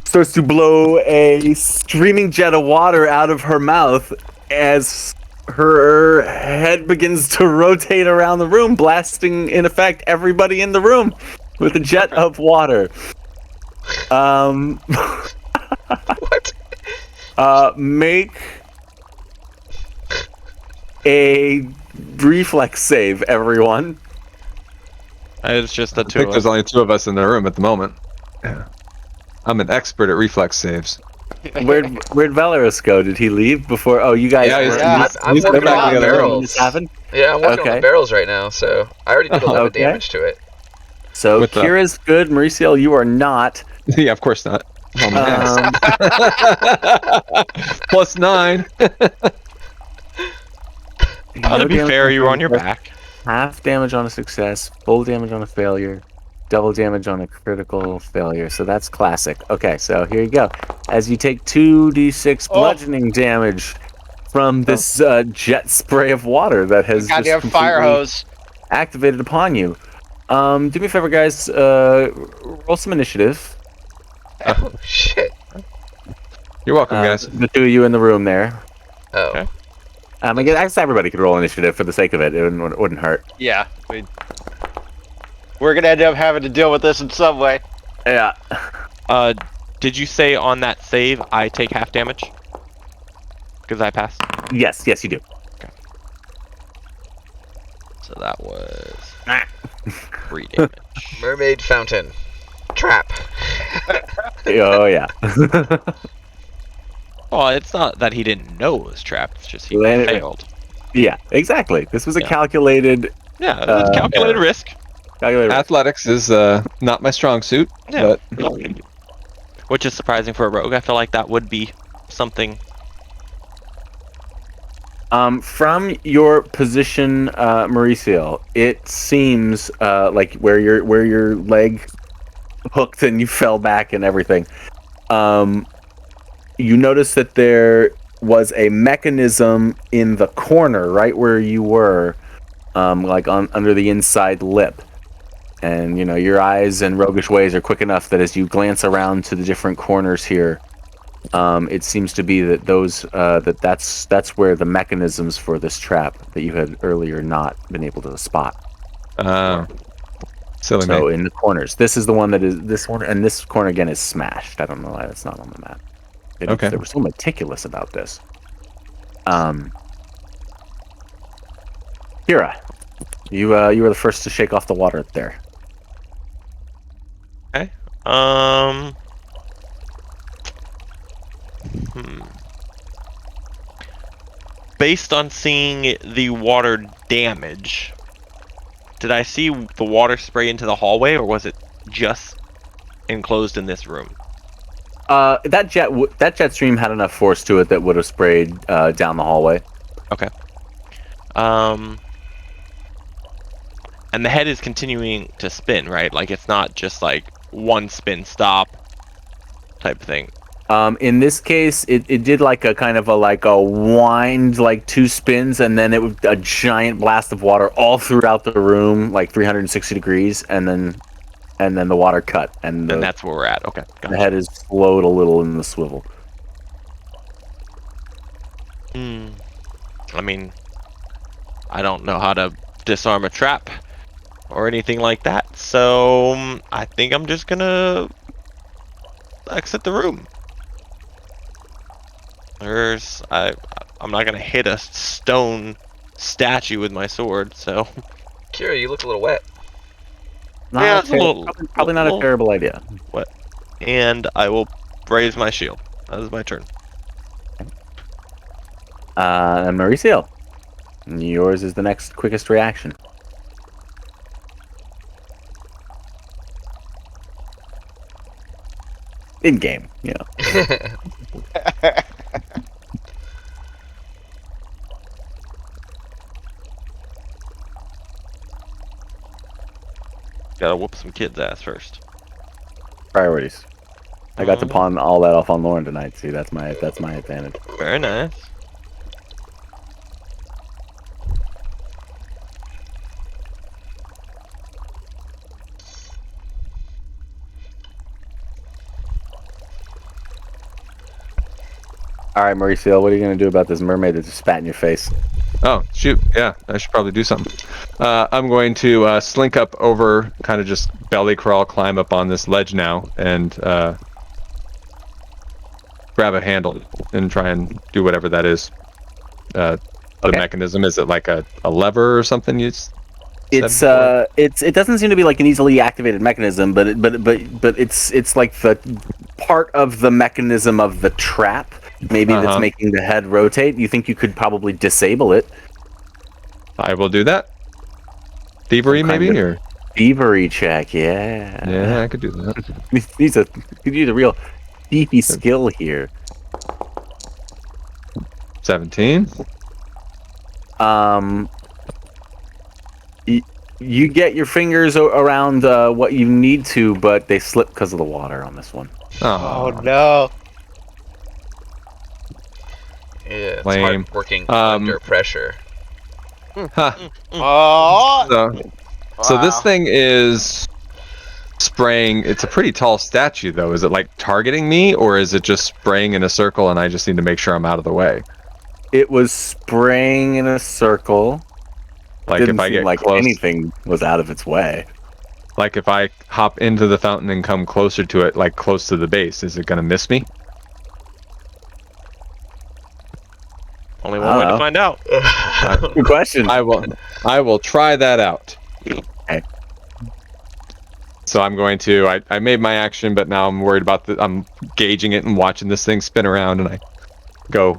starts to blow a streaming jet of water out of her mouth as her head begins to rotate around the room, blasting in effect everybody in the room with a jet of water. What? Make a reflex save, everyone. It's just the I two think of there's us. only 2 of us in the room at the moment. Yeah. I'm an expert at reflex saves. Where'd Valeros go? Did he leave before? Oh, you guys. Yeah, he's- were- Yeah. I'm he's working back on the in the other room. barrels. This happened? Yeah, I'm working on Okay. the barrels right now, so I already did 11 Okay. damage to it. So With the- Kira's good. Mauricio, you are not. Yeah, of course not. I'm an ass. Um, +9. Oh, to be damage fair, you were on your success, back. Half damage on a success, full damage on a failure, double damage on a critical failure. So that's classic. Okay, so here you go. As you take 2d6 bludgeoning damage from this jet spray of water that has Goddamn just fire completely hose. activated upon you. Do me a favor, guys. Roll some initiative. Oh, shit. You're welcome, guys. The two of you in the room there. Oh. Okay. I guess everybody could roll initiative for the sake of it. It wouldn't hurt. Yeah. We're gonna end up having to deal with this in some way. Yeah. Did you say on that save I take half damage? Because I passed. Yes, you do. So that was 3 damage. Mermaid fountain. Trap. Oh yeah. Well, it's not that he didn't know it was trapped. It's just he Landed- failed. Yeah, exactly. This was a Yeah. calculated Yeah, it's a calculated risk. risk. Athletics is not my strong suit, Yeah. but Which is surprising for a rogue. I feel like that would be something. From your position, Mauricio, it seems like where your leg hooked and you fell back and everything. You notice that there was a mechanism in the corner, right where you were, like under the inside lip. And your eyes and roguish ways are quick enough that as you glance around to the different corners here, it seems to be that that's where the mechanisms for this trap that you had earlier not been able to spot. silly So me. in the corners, this is the one that is this one, and this corner again is smashed. I don't know why that's not on the map. Okay. They were so meticulous about this. Kira, you were the first to shake off the water there. Okay. Based on seeing the water damage, did I see the water spray into the hallway, or was it just enclosed in this room? That jet stream had enough force to it that would have sprayed down the hallway. Okay. And the head is continuing to spin, right? Like it's not just like one spin stop type thing. In this case, it did like a kind of a wind, like 2 spins, and then it was a giant blast of water all throughout the room, like 360 degrees, and then the water cut, and that's where we're at. Okay. the head is slowed a little in the swivel. I mean, I don't know how to disarm a trap or anything like that, so I think I'm just gonna exit the room. I'm not gonna hit a stone statue with my sword, so Kira, you look a little wet. Yeah, it's a little- Probably not a little- terrible idea. and I will raise my shield. That is my turn. And Mauricio, yours is the next quickest reaction. In game, Gotta whoop some kid's ass first. Priorities. I got to pawn all that off on Lauren tonight. See, that's my advantage. Very nice. All right, Mauricio, what are you going to do about this mermaid that just spat in your face? Oh, shoot. Yeah, I should probably do something. I'm going to slink up over, kind of just belly crawl, climb up on this ledge now, and grab grab a handle and try and do whatever that is. The Okay. mechanism, is it like a lever or something? It doesn't seem to be like an easily activated mechanism, but it's like the part of the mechanism of the trap, maybe that's making the head rotate. You think you could probably disable it? I will do that. Thievery, maybe, or thievery check. Yeah, I could do that. He's a real beefy skill here. 17. You get your fingers around what you need to, but they slip because of the water on this one. Oh no. Yeah, it's Lame. hard working under pressure. Oh. So this thing is spraying. It's a pretty tall statue, though. Is it like targeting me, or is it just spraying in a circle and I just need to make sure I'm out of the way? It was spraying in a circle. Like Didn't if I seem get like close, anything was out of its way. like if I hop into the fountain and come closer to it, like close to the base, is it gonna miss me? Only one way to find out. Good question. I will try that out. Okay. So I'm going to. I made my action, but now I'm worried about I'm gauging it and watching this thing spin around, and I go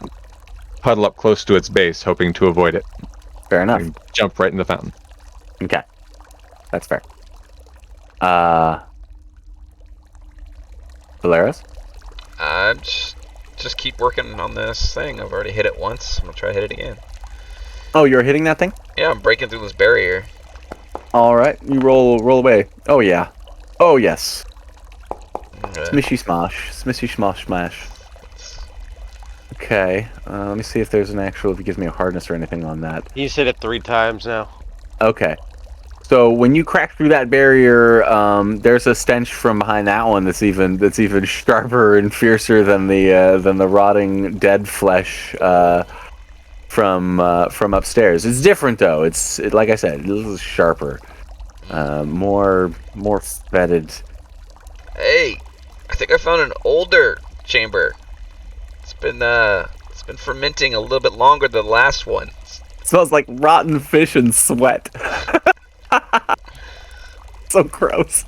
huddle up close to its base, hoping to avoid it. Fair enough. And jump right in the fountain. Okay. That's fair. Valeris? Just keep working on this thing. I've already hit it once. I'm gonna try to hit it again. Oh, you're hitting that thing? Yeah, I'm breaking through this barrier. All right. You roll away. Oh yeah. Oh yes. Okay. Smishy smosh smash. Okay. Let me see if there's an actual. If it gives me a hardness or anything on that. You said it 3 times now. Okay. So when you crack through that barrier, there's a stench from behind that one that's even sharper and fiercer than the rotting dead flesh from upstairs. It's different though. Like I said, a little sharper, more fetid. Hey, I think I found an older chamber. It's been fermenting a little bit longer than the last one. It smells like rotten fish and sweat. So gross.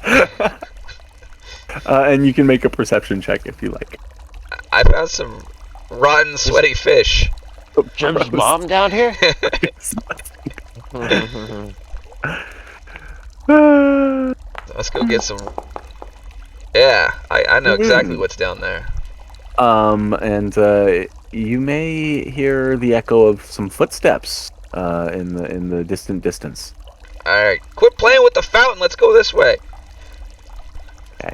And you can make a perception check if you like. I found some rotten, sweaty fish. Jim's mom down here? Let's go get some. Yeah, I know exactly what's down there. And you may hear the echo of some footsteps in the distant distance. Alright, quit playing with the fountain. Let's go this way. Okay.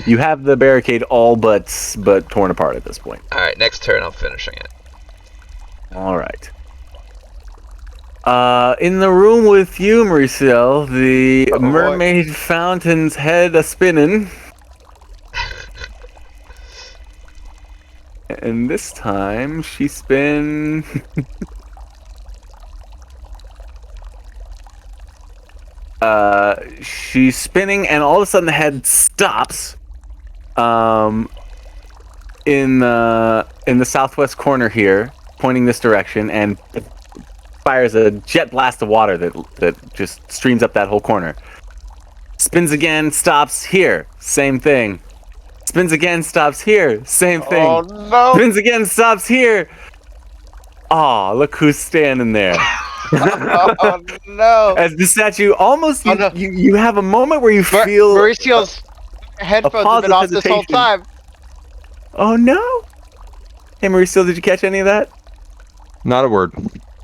You have the barricade all but torn apart at this point. Alright, next turn I'm finishing it. All right. In the room with you, Maricel, the mermaid fountain's head a spinning. And this time she spin. She's spinning, and all of a sudden the head stops. In the southwest corner here, pointing this direction, and fires a jet blast of water that just streams up that whole corner. Spins again, stops here, same thing. Spins again, stops here, same thing. Oh no! Spins again, stops here. Aw, look who's standing there. Oh no! As the statue almost, no. you have a moment where you feel Mauricio's headphones have been off this whole hesitation. time. Oh no! Hey Mauricio, did you catch any of that? Not a word.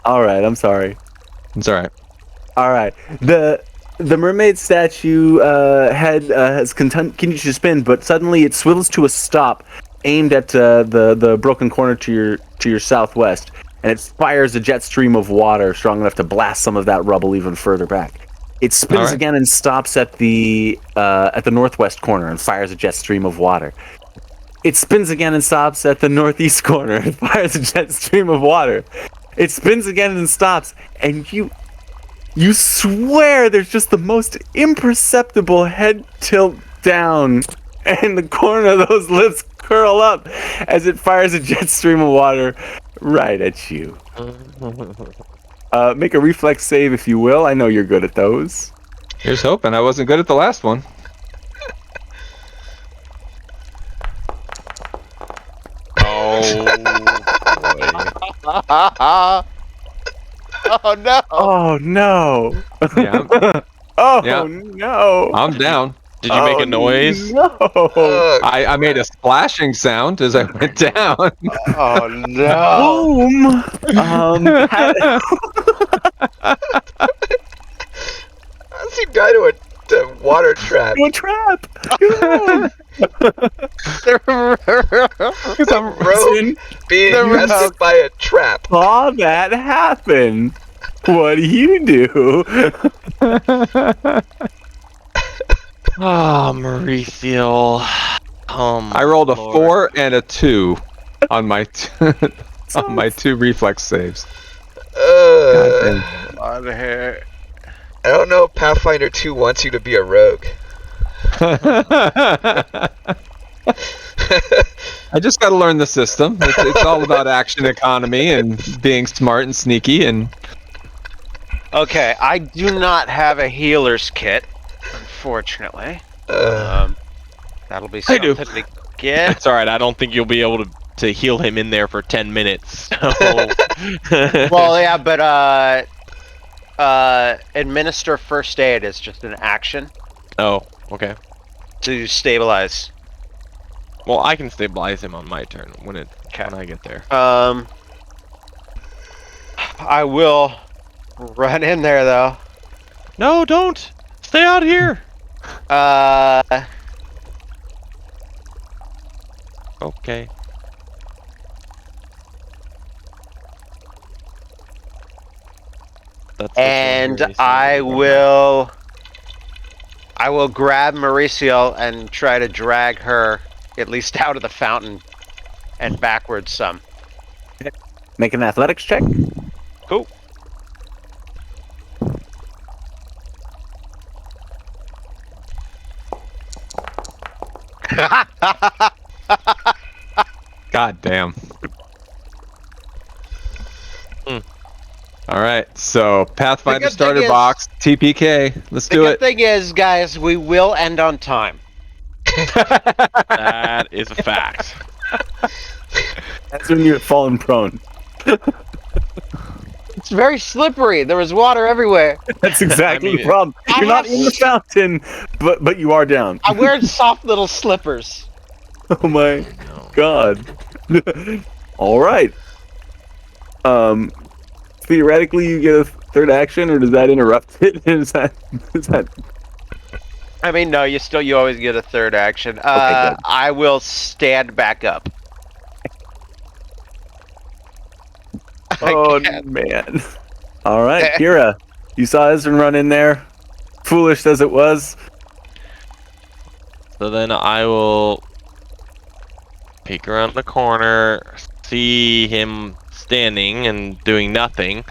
Alright, I'm sorry. It's all right. Alright. The mermaid statue head has continued to spin, but suddenly it swivels to a stop, aimed at the broken corner to your southwest, and it fires a jet stream of water strong enough to blast some of that rubble even further back. It spins again and stops at the northwest corner and fires a jet stream of water. It spins again and stops at the northeast corner and fires a jet stream of water. It spins again and stops, and you swear there's just the most imperceptible head tilt down, and the corner of those lips curl up as it fires a jet stream of water right at you. Make a reflex save if you will. I know you're good at those. Here's hoping I wasn't good at the last one. Oh, Oh no! Oh no! Yeah, Oh Yeah. no! I'm down. did you make a noise? No! I made a splashing sound as I went down. Oh no! Boom! How's he die to a water trap? A trap! You're Some rogue being the rogue. infested by a trap. saw that happen. What do you do? Oh, Mauricio. I rolled a 4 and a 2 on my on my 2 reflex saves. Uh, On here. I don't know if Pathfinder 2 wants you to be a rogue. I just got to learn the system. It's all about action economy and being smart and sneaky. And Okay, I do not have a healer's kit, unfortunately. That'll be I do. something to get. It's alright, I don't think you'll be able to heal him in there for 10 minutes. So. Well, yeah, but administer first aid is just an action Oh, okay. to stabilize. Well, I can stabilize him on my turn when Okay. I get there. I will run in there though. No, don't! Stay out here! Okay. That's And I will grab Mauricio and try to drag her at least out of the fountain and backwards some. Make an athletics check. Cool. God damn. Hmm. All right, so Pathfinder good thing starter is- box, TPK. Let's The do good it. thing is, guys, we will end on time. That is a fact. That's when you had fallen prone. It's very slippery. There was water everywhere. That's exactly I mean, the problem. You're not in the fountain, but you are down. I wear soft little slippers. Oh my god. All right. Theoretically, you get a third action, or does that interrupt it? Is that? I mean, no, you always get a third action. good. I will stand back up. Oh can't. man. All right, Kira, you saw Ezra run in there, foolish as it was. So then I will peek around the corner, see him standing and doing nothing.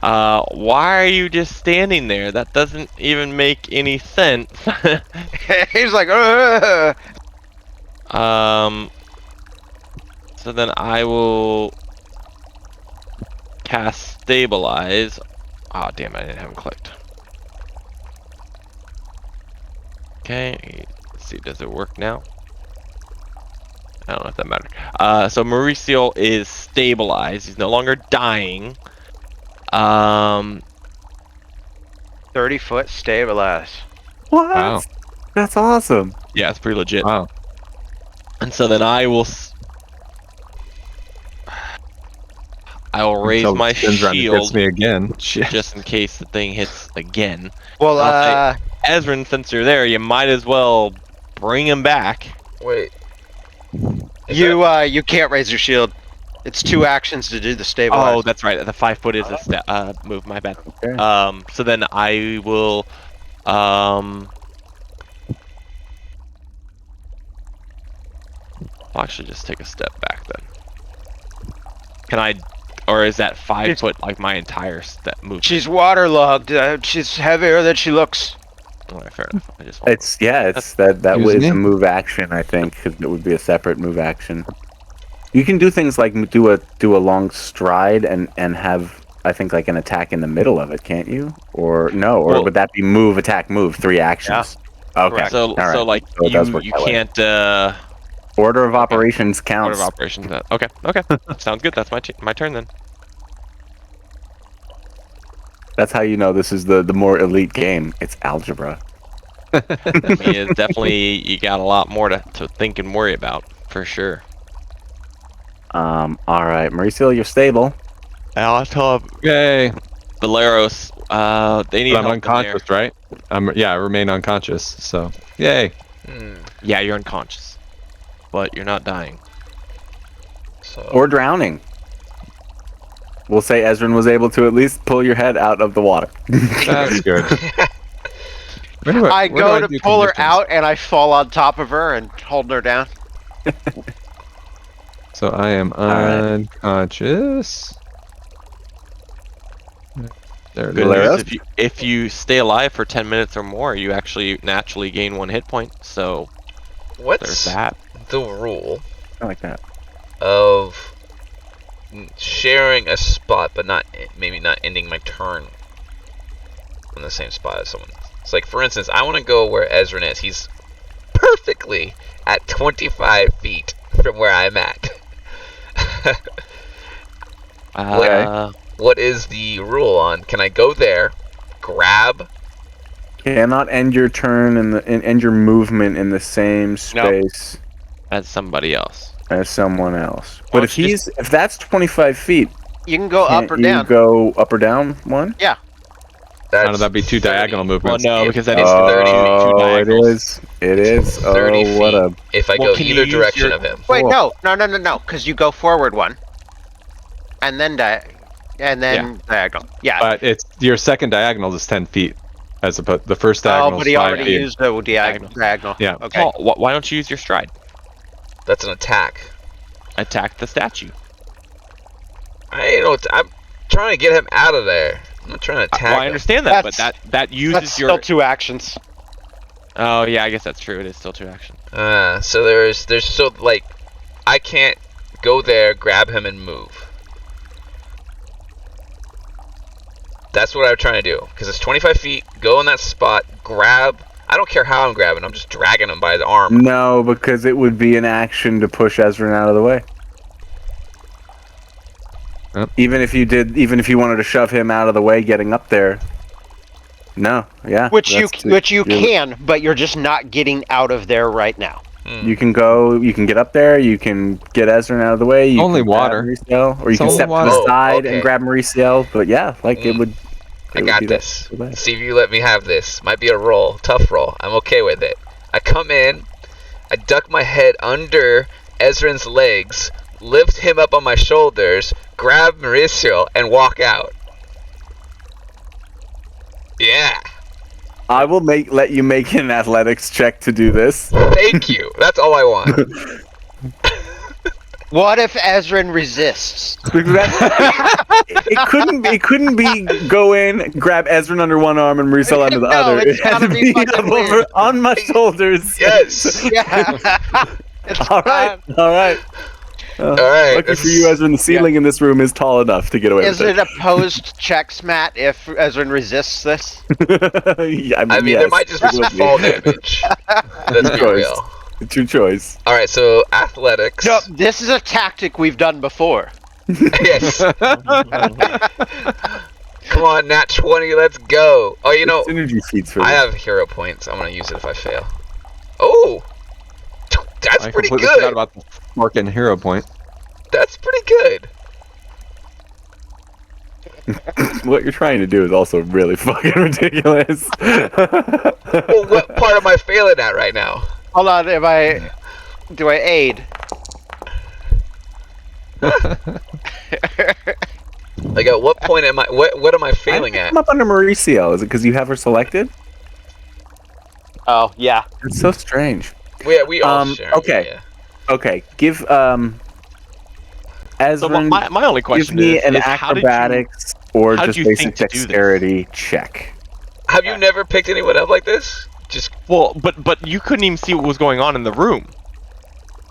Why are you just standing there? That doesn't even make any sense. He's like, "Ugh." So then I will cast stabilize. Oh damn, I didn't have him clicked. Okay, let's see, does it work now? I don't know if that mattered. So Mauricio is stabilized. He's no longer dying. 30-foot stabilize. What? Wow. That's awesome. Yeah, it's pretty legit. Wow. And so then I will raise Until my it spins around and hits shield me again. Shit. just in case the thing hits again. Well, I'll Ezrin, since you're there, you might as well bring him back. Wait. you can't raise your shield. It's 2 actions to do the stabilize. Oh, that's right. The 5 foot is a move. My bad. Okay. So then I will. I'll actually just take a step back then. Can I, or is that 5 foot like my entire step move? She's waterlogged. She's heavier than she looks. Alright, fair enough. I just want It's that Excuse is me? a move action. I think 'cause it would be a separate move action. You can do things like do a long stride and have I think like an attack in the middle of it, can't you? Or no? Or Well- would that be move, attack, move, 3 actions? Okay. Correct. So All right. so like So it does work you that way. can't Order of okay. operations order counts. of operations. Okay. Sounds good. That's my turn then. That's how you know this is the more elite game. It's algebra. I mean, it's definitely you got a lot more to think and worry about for sure. All right, Mauricio, you're stable. I'll tell Yay! Valeros. They need But I'm help in there. unconscious, right? I remain unconscious. So yay! Yeah, you're unconscious, but you're not dying. So Or drowning. We'll say Ezrin was able to at least pull your head out of the water. That's good. I go to pull her out, and I fall on top of her and hold her down. So I am right. unconscious. There it Good Valeros? news, if you stay alive for 10 minutes or more, you actually naturally gain 1 hit point. So there's what's that. the rule I like that. of sharing a spot, but maybe not ending my turn on the same spot as someone? It's like, for instance, I want to go where Ezrin is. He's perfectly at 25 feet from where I'm at. What is the rule on? Can I go there, grab? Cannot end your turn and end your movement in the same space As somebody else. as someone else. Why But don't you if that's 25 feet, You can go can't up or you down. go up or down one? Yeah. How would that be 2 diagonal Well, movements? no, If because that it's is 30 feet. two it diagonals. is. It is. 30 Oh, what feet. a If I Well, go can you either use direction your- of him. Wait, no, because you go forward one, and then diagonal. Yeah. But it's your second diagonal is 10 feet, as opposed the first Oh, diagonal but is he 5 already feet. used the diagonal. Yeah. Okay. Paul, why don't you use your stride? That's an attack. Attack the statue. I'm trying to get him out of there. I'm not trying to attack Well, I him. understand that, but That's- that uses That's your. still 2 actions. Oh yeah, I guess that's true. It is still 2 action. So there's so like, I can't go there, grab him, and move. That's what I'm trying to do, because it's 25 feet. Go in that spot, grab. I don't care how I'm grabbing. I'm just dragging him by the arm. no, because it would be an action to push Ezrin out of the way. Yep. Even if you wanted to shove him out of the way, getting up there. No, yeah. Which you you're- can, but you're just not getting out of there right now. You can go. You can get up there. You can get Ezrin out of the way. You Only can grab water. Mauricio, or you It's can only step to water. the side okay. and grab Mauricio. But yeah, like it would. I it would got be that this. way. See if you let me have this. Might be a roll, tough roll. I'm okay with it. I come in, I duck my head under Ezrin's legs, lift him up on my shoulders, grab Mauricio, and walk out. Yeah. I will let you make an athletics check to do this. Thank you. That's all I want. What if Ezrin resists? It couldn't be go in, grab Ezrin under one arm and Mauricio under the No, other. it's It had gotta to be be fucking up over weird. on my shoulders. Yes. Yeah. All right. All right. All right. Lucky for you, Ezrin, the ceiling in this room is tall enough to get away Is with it opposed checks, Matt, if Ezrin resists this? Yeah, I mean, yes, there might just be it will some fall damage. Let's be choice. real. It's your choice. All right, so athletics. No, this is a tactic we've done before. Yes. Come on, Nat 20, let's go. Oh, you know, Synergy feats for I this. have hero points. I'm gonna use it if I fail. Oh, that's I pretty completely forgot good. about the fucking hero point. That's pretty good. What you're trying to do is also really fucking ridiculous. Well, what part am I failing at right now? Hold on, do I aid? Like, at what point am I? What am I failing I at? come up under Mauricio. Is it because you have her selected? Oh, yeah. It's so strange. We all share. okay. Yeah. Okay, give So Ezrin, my only give question me is, an how did you- acrobatics or how did just you basic think to do this? dexterity check. Have you never picked anyone up like this? Just Well, but you couldn't even see what was going on in the room,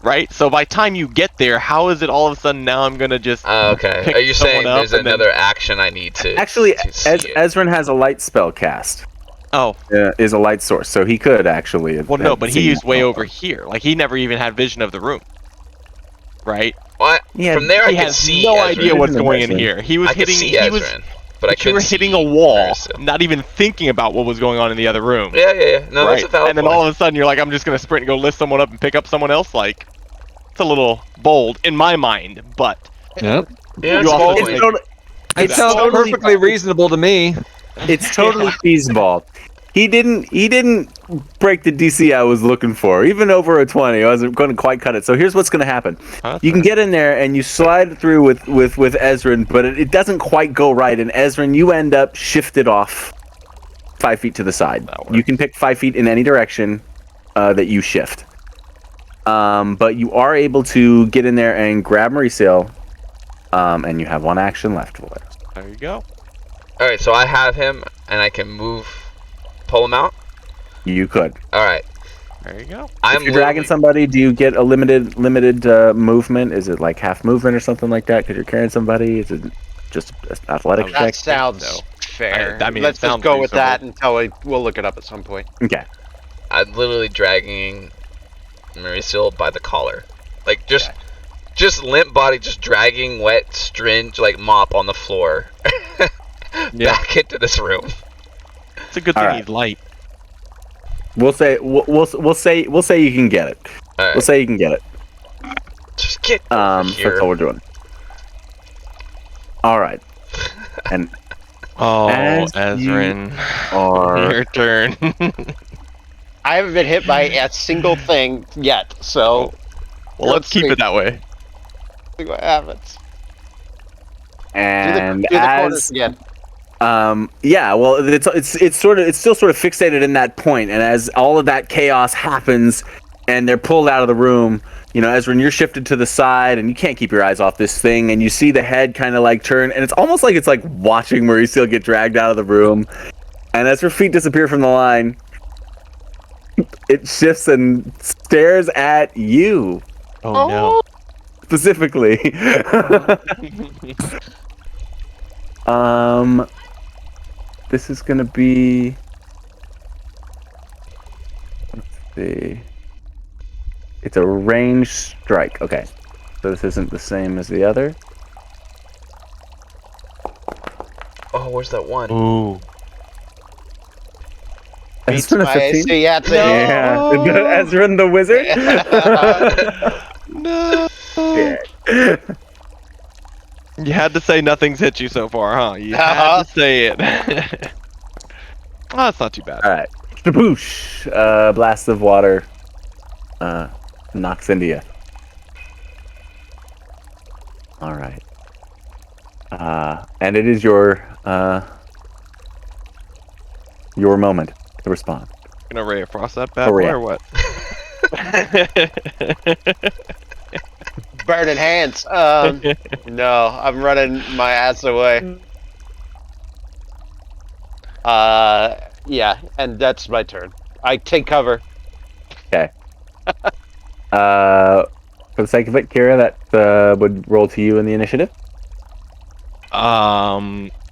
right? So by the time you get there, how is it all of a sudden now I'm gonna just okay. pick Are you someone saying up there's and then- another action I need to Actually, to see it? Ezrin has a light spell cast. Oh, Is a light source, so he could actually. well, no, have but seen he is way that. over here. Like he never even had vision of the room, right? What? Yeah, From there, I He can has see. no Ezrin. idea what's Vision of going in Ezrin. here. He was I could hitting. see He was. Ezrin, but I But you were couldn't hitting see a wall, Marissa. not even thinking about what was going on in the other room. Yeah. No, right? that's a valid And then point. all of a sudden you're like, I'm just gonna sprint and go lift someone up and pick up someone else. Like, it's a little bold in my mind, but Yep. Yeah, you it's a also good make- point. It It's sounds totally- perfectly reasonable to me. It's totally feasible. He didn't break the DC I was looking for. Even over a 20, I wasn't going to quite cut it. So here's what's going to happen. You can get in there and you slide through with Ezrin, but it doesn't quite go right. And Ezrin, you end up shifted off 5 feet to the side. That works. You can pick 5 feet in any direction that you shift. But you are able to get in there and grab Mauricio, and you have one action left for it. There you go. All right, so I have him, and I can pull him out. You could. All right, There you go. If you're dragging somebody, do you get a limited movement? Is it like half movement or something like that? Because you're carrying somebody? Is it just an athletic That That check? sounds so. fair. I mean, Let's it just sounds go with that reasonable. until we'll look it up at some point. Okay. I'm literally dragging Mauricio by the collar, like just limp body, just dragging wet stringe like mop on the floor back into this room. It's a good All thing right. he's light. We'll say you can get it. All right, We'll say you can get it. just get over So here. that's all we're doing. All right. And Oh, As Ezrin, are your turn. I haven't been hit by a single thing yet, so Well, let's keep see. it that way. See what happens. and Do the corners as again. yeah, well, it's still sort of fixated in that point, and as all of that chaos happens, and they're pulled out of the room, Ezra, you're shifted to the side, and you can't keep your eyes off this thing, and you see the head kind of like turn, and it's almost like it's like watching Mauricio get dragged out of the room, and as her feet disappear from the line, it shifts and stares at you Oh, no. specifically. This is gonna be. Let's see. It's a range strike. Okay, so this isn't the same as the other. Oh, where's that one? Ooh. Ezra My 15? AC, yeah, it's a- Yeah, Ezra the wizard. No. Yeah. You had to say nothing's hit you so far, huh? You had to say it. Oh, that's not too bad. All right, Shaboosh! Blast of water. Knocks into you. All right. And it is your moment to respond. Gonna ray of frost that bad Oh, boy yeah. or what? burning hands. No, I'm running my ass away. Yeah, and that's my turn. I take cover. For the sake of it, Kira, that would roll to you in the initiative.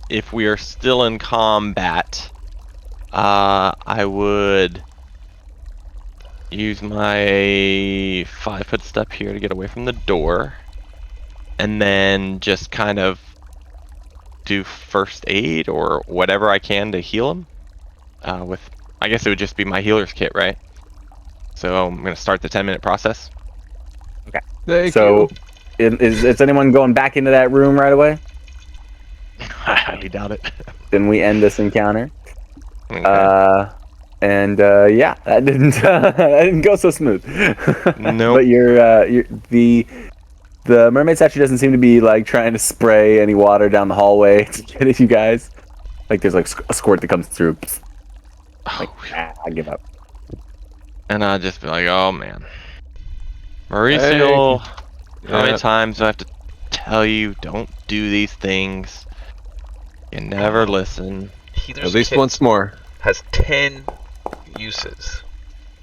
If we are still in combat, I would use my 5-foot step here to get away from the door, and then just kind of do first aid or whatever I can to heal him. I guess it would just be my healer's kit, right? So I'm gonna start the 10-minute process. Thank So, you. is anyone going back into that room right away? I highly doubt it. Then we end this encounter. Okay. Yeah, that didn't go so smooth. Nope. But the mermaid statue doesn't seem to be like trying to spray any water down the hallway to get at you guys. Like there's like a squirt that comes through. Like, I give up. And I'd just be like, oh man. Mauricio, how many Yeah. times do I have to tell you don't do these things? You never listen. Healer's At least kit. once more. has 10 uses.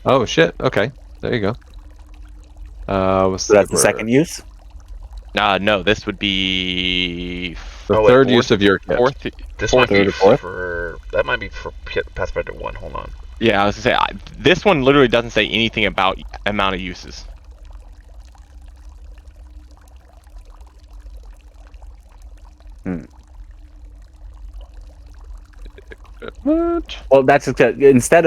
Oh shit. Okay. There you go. What's So that's the word? second use. No, this would be The Oh, wait, third fourth- use of your kit. fourth. This Fourth might be or fourth? for that might be for Pathfinder 1. Hold on. Yeah, I was gonna say this one literally doesn't say anything about amount of uses. What? Well, that's instead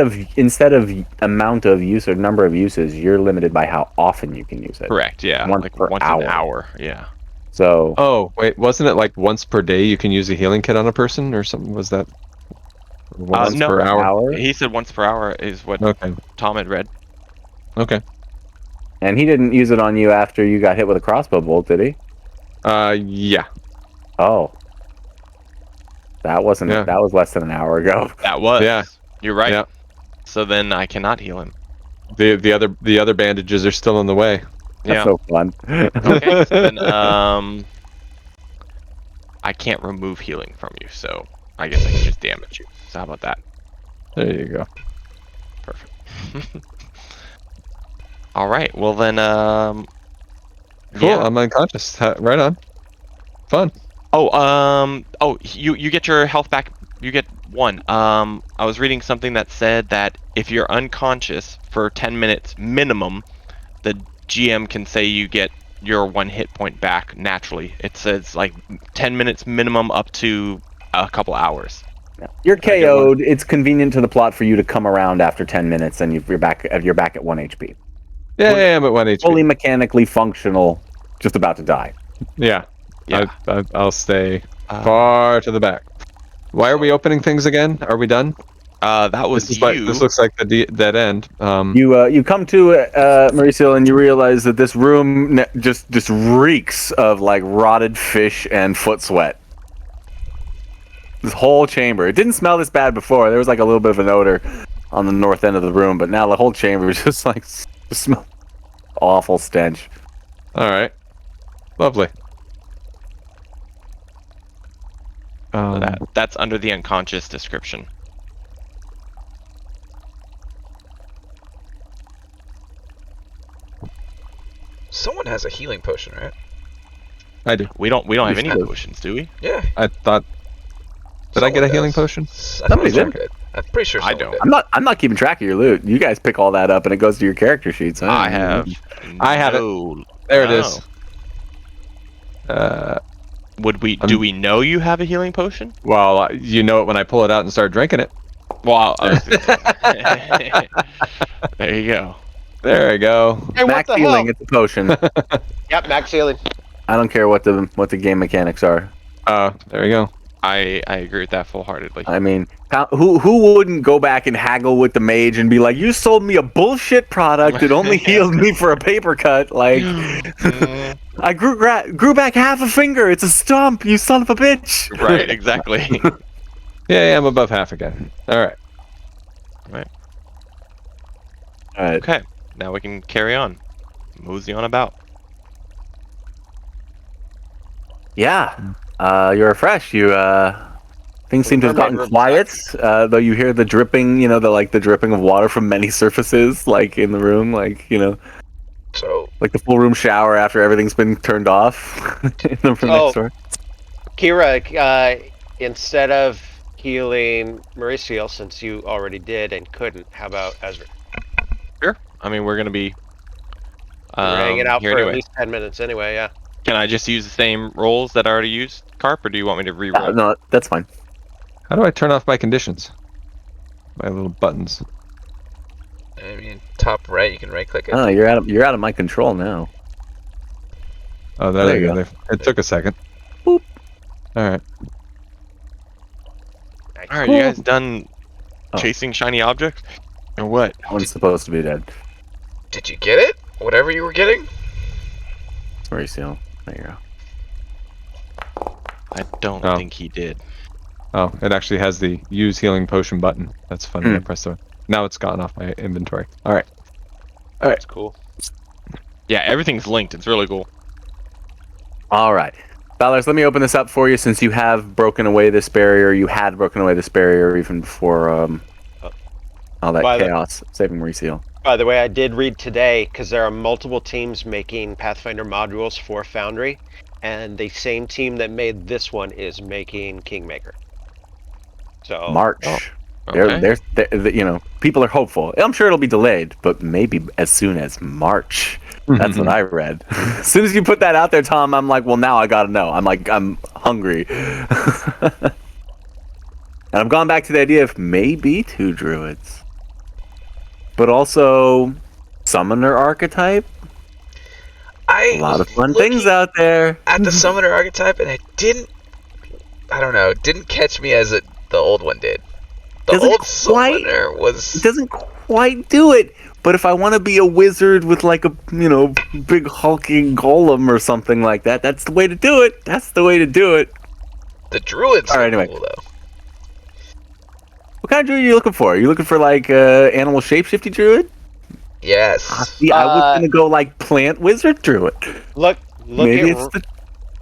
of amount of use or number of uses, you're limited by how often you can use it. Correct. Yeah, Once like per once hour. an hour. Yeah. So Oh wait, wasn't it like once per day you can use a healing kit on a person or something? Was that once no. per hour? He said once per hour is what Okay. Tom had read. Okay. and he didn't use it on you after you got hit with a crossbow bolt, did he? Yeah. Oh, that wasn't. Yeah. That was less than an hour ago. That was. Yeah. You're right. Yeah. So then I cannot heal him. The other bandages are still in the way. That's Yeah. so fun. Okay. So then I can't remove healing from you, so I guess I can just damage you. So how about that? There you go. Perfect. All right. Well then, Cool. yeah. I'm unconscious. Right on. Fun. Oh, you get your health back. You get 1. I was reading something that said that if you're unconscious for 10 minutes minimum, the GM can say you get your 1 hit point back naturally. It says like 10 minutes minimum up to a couple hours. You're get KO'd. It's convenient to the plot for you to come around after 10 minutes, and you're back. You're back at 1 HP. Yeah, I'm at 1 HP. Fully mechanically functional. Just about to die. Yeah. Yeah. I'll stay Uh, far to the back. Why are we opening things again? Are we done? that was This, is you. like, this looks like the dead end. You come to Mauricio, and you realize that this room just reeks of like rotted fish and foot sweat. This whole chamber. It didn't smell this bad before. There was like a little bit of an odor on the north end of the room, but now the whole chamber is just like smell awful stench. All right. Lovely. So that's under the unconscious description. Someone has a healing potion, right? I do. We don't have any should. potions, do we? Yeah. I thought. Did I get a Someone healing does. potion? Somebody Someone did. I'm pretty sure I someone don't. did. I'm not keeping track of your loot. You guys pick all that up, and it goes to your character sheets. I have. I have it. no- There it no. is. Do we know you have a healing potion? Well, you know it when I pull it out and start drinking it. Well, there you go. There you go. Hey, what Max the healing. hell? It's a potion. Yep, max healing. I don't care what the game mechanics are. There you go. I agree with that full-heartedly. I mean, who wouldn't go back and haggle with the mage and be like, "You sold me a bullshit product that only healed me for a paper cut." Like, I grew back half a finger. It's a stump. You son of a bitch. Right, exactly. Yeah, I'm above half again. All right. All right. Okay, now we can carry on. Mosey on about. Yeah. You're refreshed. Things seem to have gotten quiet. Though you hear the dripping. The dripping of water from many surfaces, like in the room, So like the full room shower after everything's been turned off in the room next door. Kira, instead of healing Mauricio, since you already did and couldn't, how about Ezra? Sure. I mean, we're gonna be We're hanging out here for anyway. at least 10 minutes anyway, yeah. Can I just use the same rolls that I already used, Carp, or do you want me to re-roll? No, that's fine. How do I turn off my conditions? My little buttons. I mean, top right, you can right click it. Oh, you're out of my control now. Oh, there you go. It took a second. Boop. All right. All right, you guys done Oh. chasing shiny objects, or what? That one's supposed to be dead. Did you get it? Whatever you were getting? It's Mauricio. There you go. I don't Oh. think he did. Oh, it actually has the use healing potion button. That's funny. I pressed it. Now it's gone off my inventory. All right. That's cool. Yeah, everything's linked. It's really cool. All right. Valors, let me open this up for you since you have broken away this barrier. You had broken away this barrier even before all that By the- chaos, saving Reseal. By the way, I did read today because there are multiple teams making Pathfinder modules for Foundry, and the same team that made this one is making Kingmaker. So March. Okay. People are hopeful. I'm sure it'll be delayed, but maybe as soon as March. That's what I read. As soon as you put that out there, Tom, I'm like, well, now I gotta know. I'm hungry. And I've gone back to the idea of maybe 2 druids, but also summoner archetype. I A lot was of fun looking things out there. at the summoner archetype, and it didn't catch me as the old one did. The Doesn't old quite- summoner It was. doesn't quite do it. But if I want to be a wizard with like a big hulking golem or something like that, that's the way to do it. That's the way to do it. The druids All right, are anyway. cool, though. What kind of druid are you looking for? Are you looking for like animal shapeshifty druid? Yes. See, I was gonna go like plant wizard druid. look Maybe at it's the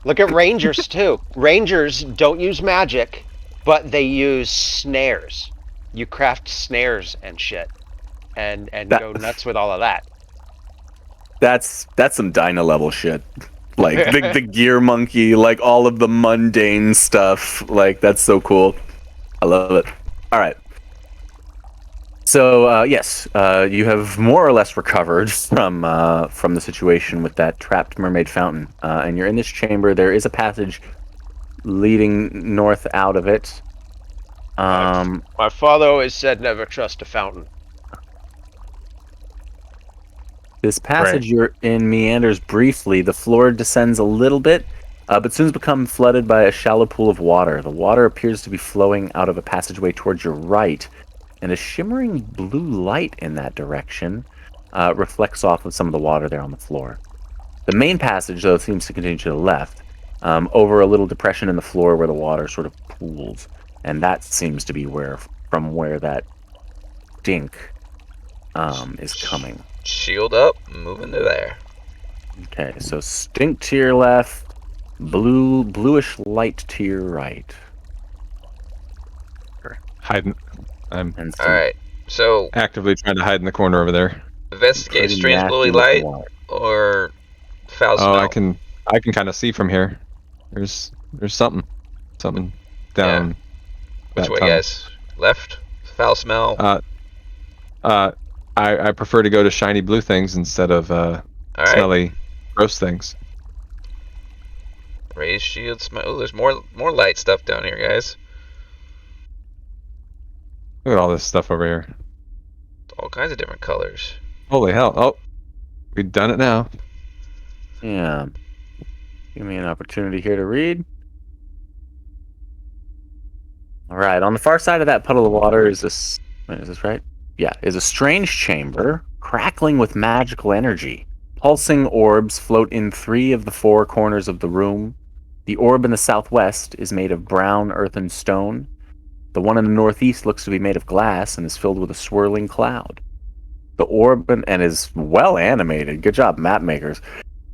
look at Rangers too. Rangers don't use magic, but they use snares. You craft snares and shit, and That- go nuts with all of that. that's some Dyna level shit. Like the gear monkey, like all of the mundane stuff. Like that's so cool. I love it. All right. So yes, you have more or less recovered from the situation with that trapped mermaid fountain, and you're in this chamber. There is a passage leading north out of it. My father always said, "Never trust a fountain." This passage you're in meanders briefly. The floor descends a little bit, but soon becomes flooded by a shallow pool of water. The water appears to be flowing out of a passageway towards your right, and a shimmering blue light in that direction reflects off of some of the water there on the floor. The main passage, though, seems to continue to the left, over a little depression in the floor where the water sort of pools, and that seems to be from where that dink is coming. Shield up, moving to there. Okay, so stink to your left, bluish light to your right, Hiding. I'm and some Alright, so actively trying to hide in the corner over there. investigate pretty strange nasty bluey looking light water. or foul Oh, smell. I can kind of see from here. There's something down. Which that way, tunnel. guys? Left? Foul smell? I prefer to go to shiny blue things instead of Alright. smelly, gross things. Raise shield smell. Oh, there's more light stuff down here, guys. Look at all this stuff over here. All kinds of different colors. Holy hell! Oh, we've done it now. Yeah. Give me an opportunity here to read. All right. On the far side of that puddle of water is this. Wait, is this right? Yeah. Is a strange chamber crackling with magical energy. Pulsing orbs float in 3 of the 4 corners of the room. The orb in the southwest is made of brown earthen stone. The one in the northeast looks to be made of glass and is filled with a swirling cloud. The orb and is well animated. Good job, map makers.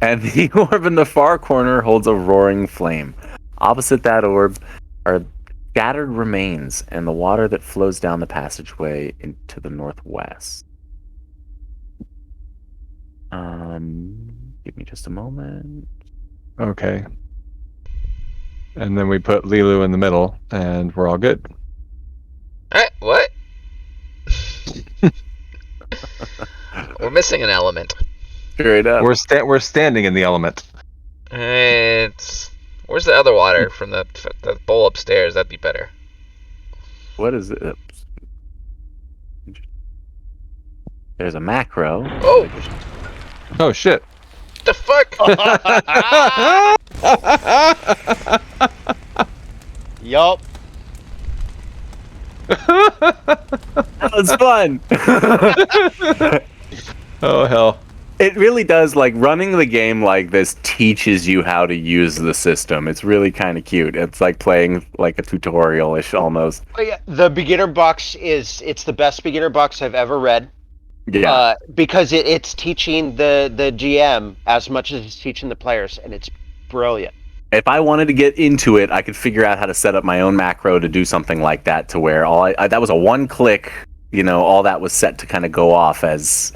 And the orb in the far corner holds a roaring flame. Opposite that orb are scattered remains and the water that flows down the passageway into the northwest. Give me just a moment. Okay. And then we put Lilu in the middle, and we're all good. What? We're missing an element. Straight up. We're standing in the element. Where's the other water from the bowl upstairs? That'd be better. What is it? There's a macro. Oh, Oh shit! the fuck? Yup. That was fun. Oh hell! It really does, like, running the game like this teaches you how to use the system. It's really kind of cute. It's like playing like a tutorial-ish almost. Oh, yeah, the beginner box it's the best beginner box I've ever read. Yeah. Because it's teaching the GM as much as it's teaching the players, and it's brilliant. If I wanted to get into it, I could figure out how to set up my own macro to do something like that, to where that was a one-click, all that was set to kind of go off as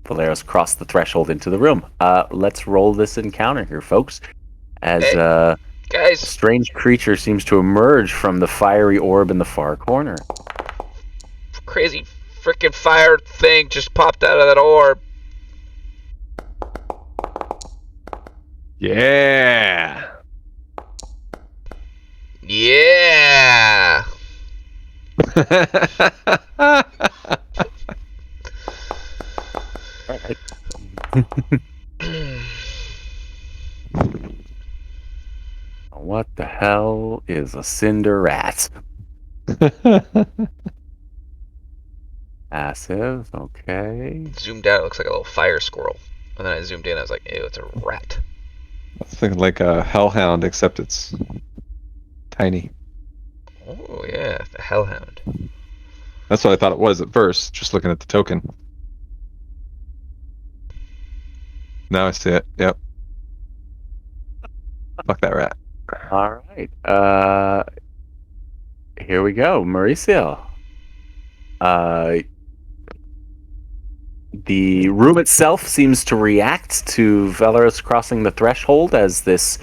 Valeros crossed the threshold into the room. Let's roll this encounter here, folks. As a Guys, strange creature seems to emerge from the fiery orb in the far corner. crazy freaking fire thing just popped out of that orb. Yeah. Yeah. What the hell is a cinder rat? Passive, okay. Zoomed out, it looks like a little fire squirrel. And then I zoomed in, I was like, ew, it's a rat. It's thinking like a hellhound, except it's tiny. Oh, yeah, the hellhound. That's what I thought it was at first, just looking at the token. Now I see it. Yep. Fuck that rat. All right. Here we go, Mauricio. The room itself seems to react to Valeros crossing the threshold as this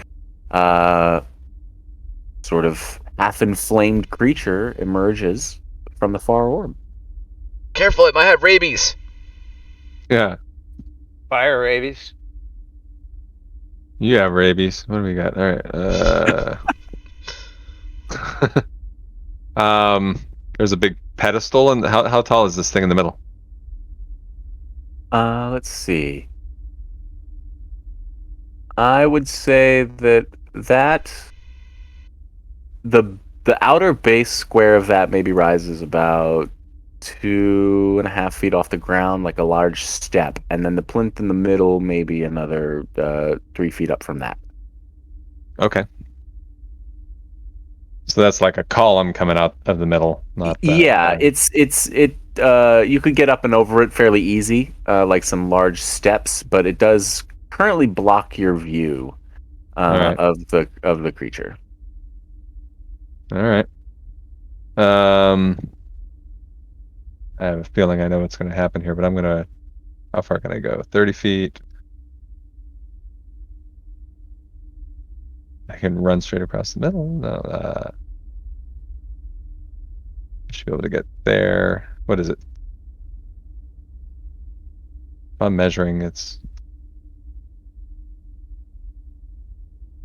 sort of half-inflamed creature emerges from the far orb. Careful, it might have rabies. Yeah. Fire rabies. You have rabies. What do we got? All right. There's a big pedestal, and how tall is this thing in the middle? Let's see. I would say that the outer base square of that maybe rises about 2.5 feet off the ground, like a large step, and then the plinth in the middle maybe another 3 feet up from that. Okay. So that's like a column coming out of the middle, not that. Yeah, you could get up and over it fairly easy, like some large steps, but it does currently block your view Alright. of the creature. All right. I have a feeling I know what's going to happen here, but how far can I go? 30 feet. I can run straight across the middle. No, I should be able to get there. What is it? If I'm measuring, it's...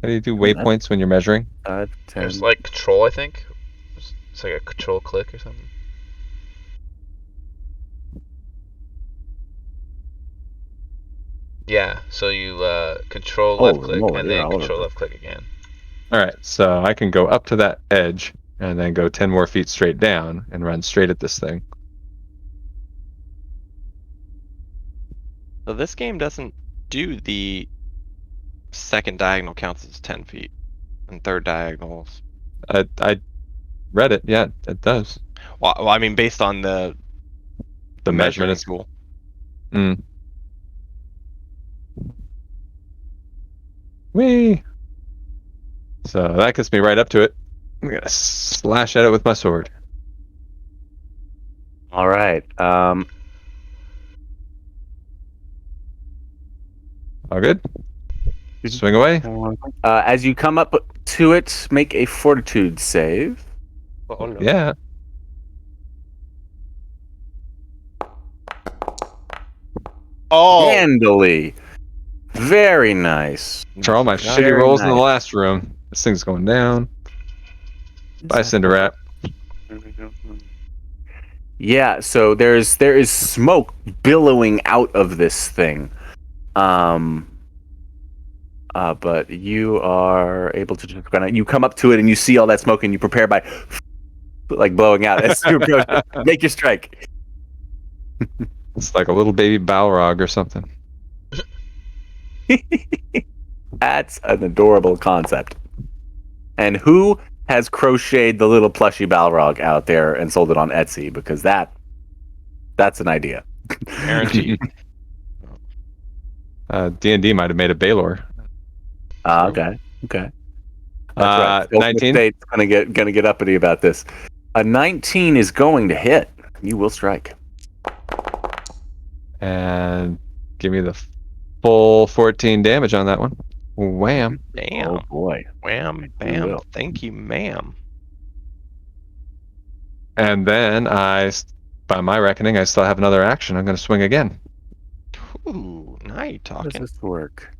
How do you do waypoints when you're measuring? 5, 10. There's like control, I think. It's like a control click or something. Yeah, so you control left Oh, click Lord, and you're then all over control the- left click again. All right, so I can go up to that edge and then go 10 more feet straight down and run straight at this thing. So this game doesn't do the second diagonal counts as 10 feet, and third diagonals. I read it. Yeah, it does. Well, I mean, based on the The measuring measurement is... tool. Mm. Whee! So that gets me right up to it. I'm gonna slash at it with my sword. All right. All good? Swing away. As you come up to it, make a fortitude save. Oh no. Yeah. Oh. Handily. Very nice. For all my shitty Very rolls in the nice. last room, this thing's going down. Bye, Cinderrat. Yeah, so there is smoke billowing out of this thing. But you are able to just you come up to it and you see all that smoke and you prepare by like blowing out as you approach it. Make your strike. It's like a little baby Balrog or something. That's an adorable concept. And who has crocheted the little plushy Balrog out there and sold it on Etsy? Because that's an idea. Guaranteed. D&D might have made a Balor. Okay. That's right. 19? State's gonna get uppity about this. A 19 is going to hit. You will strike. And give me the full 14 damage on that one. Wham. Damn. Oh boy. Wham, You bam. will. Thank you, ma'am. And then by my reckoning, I still have another action. I'm going to swing again. Ooh, now you How does talking. this work?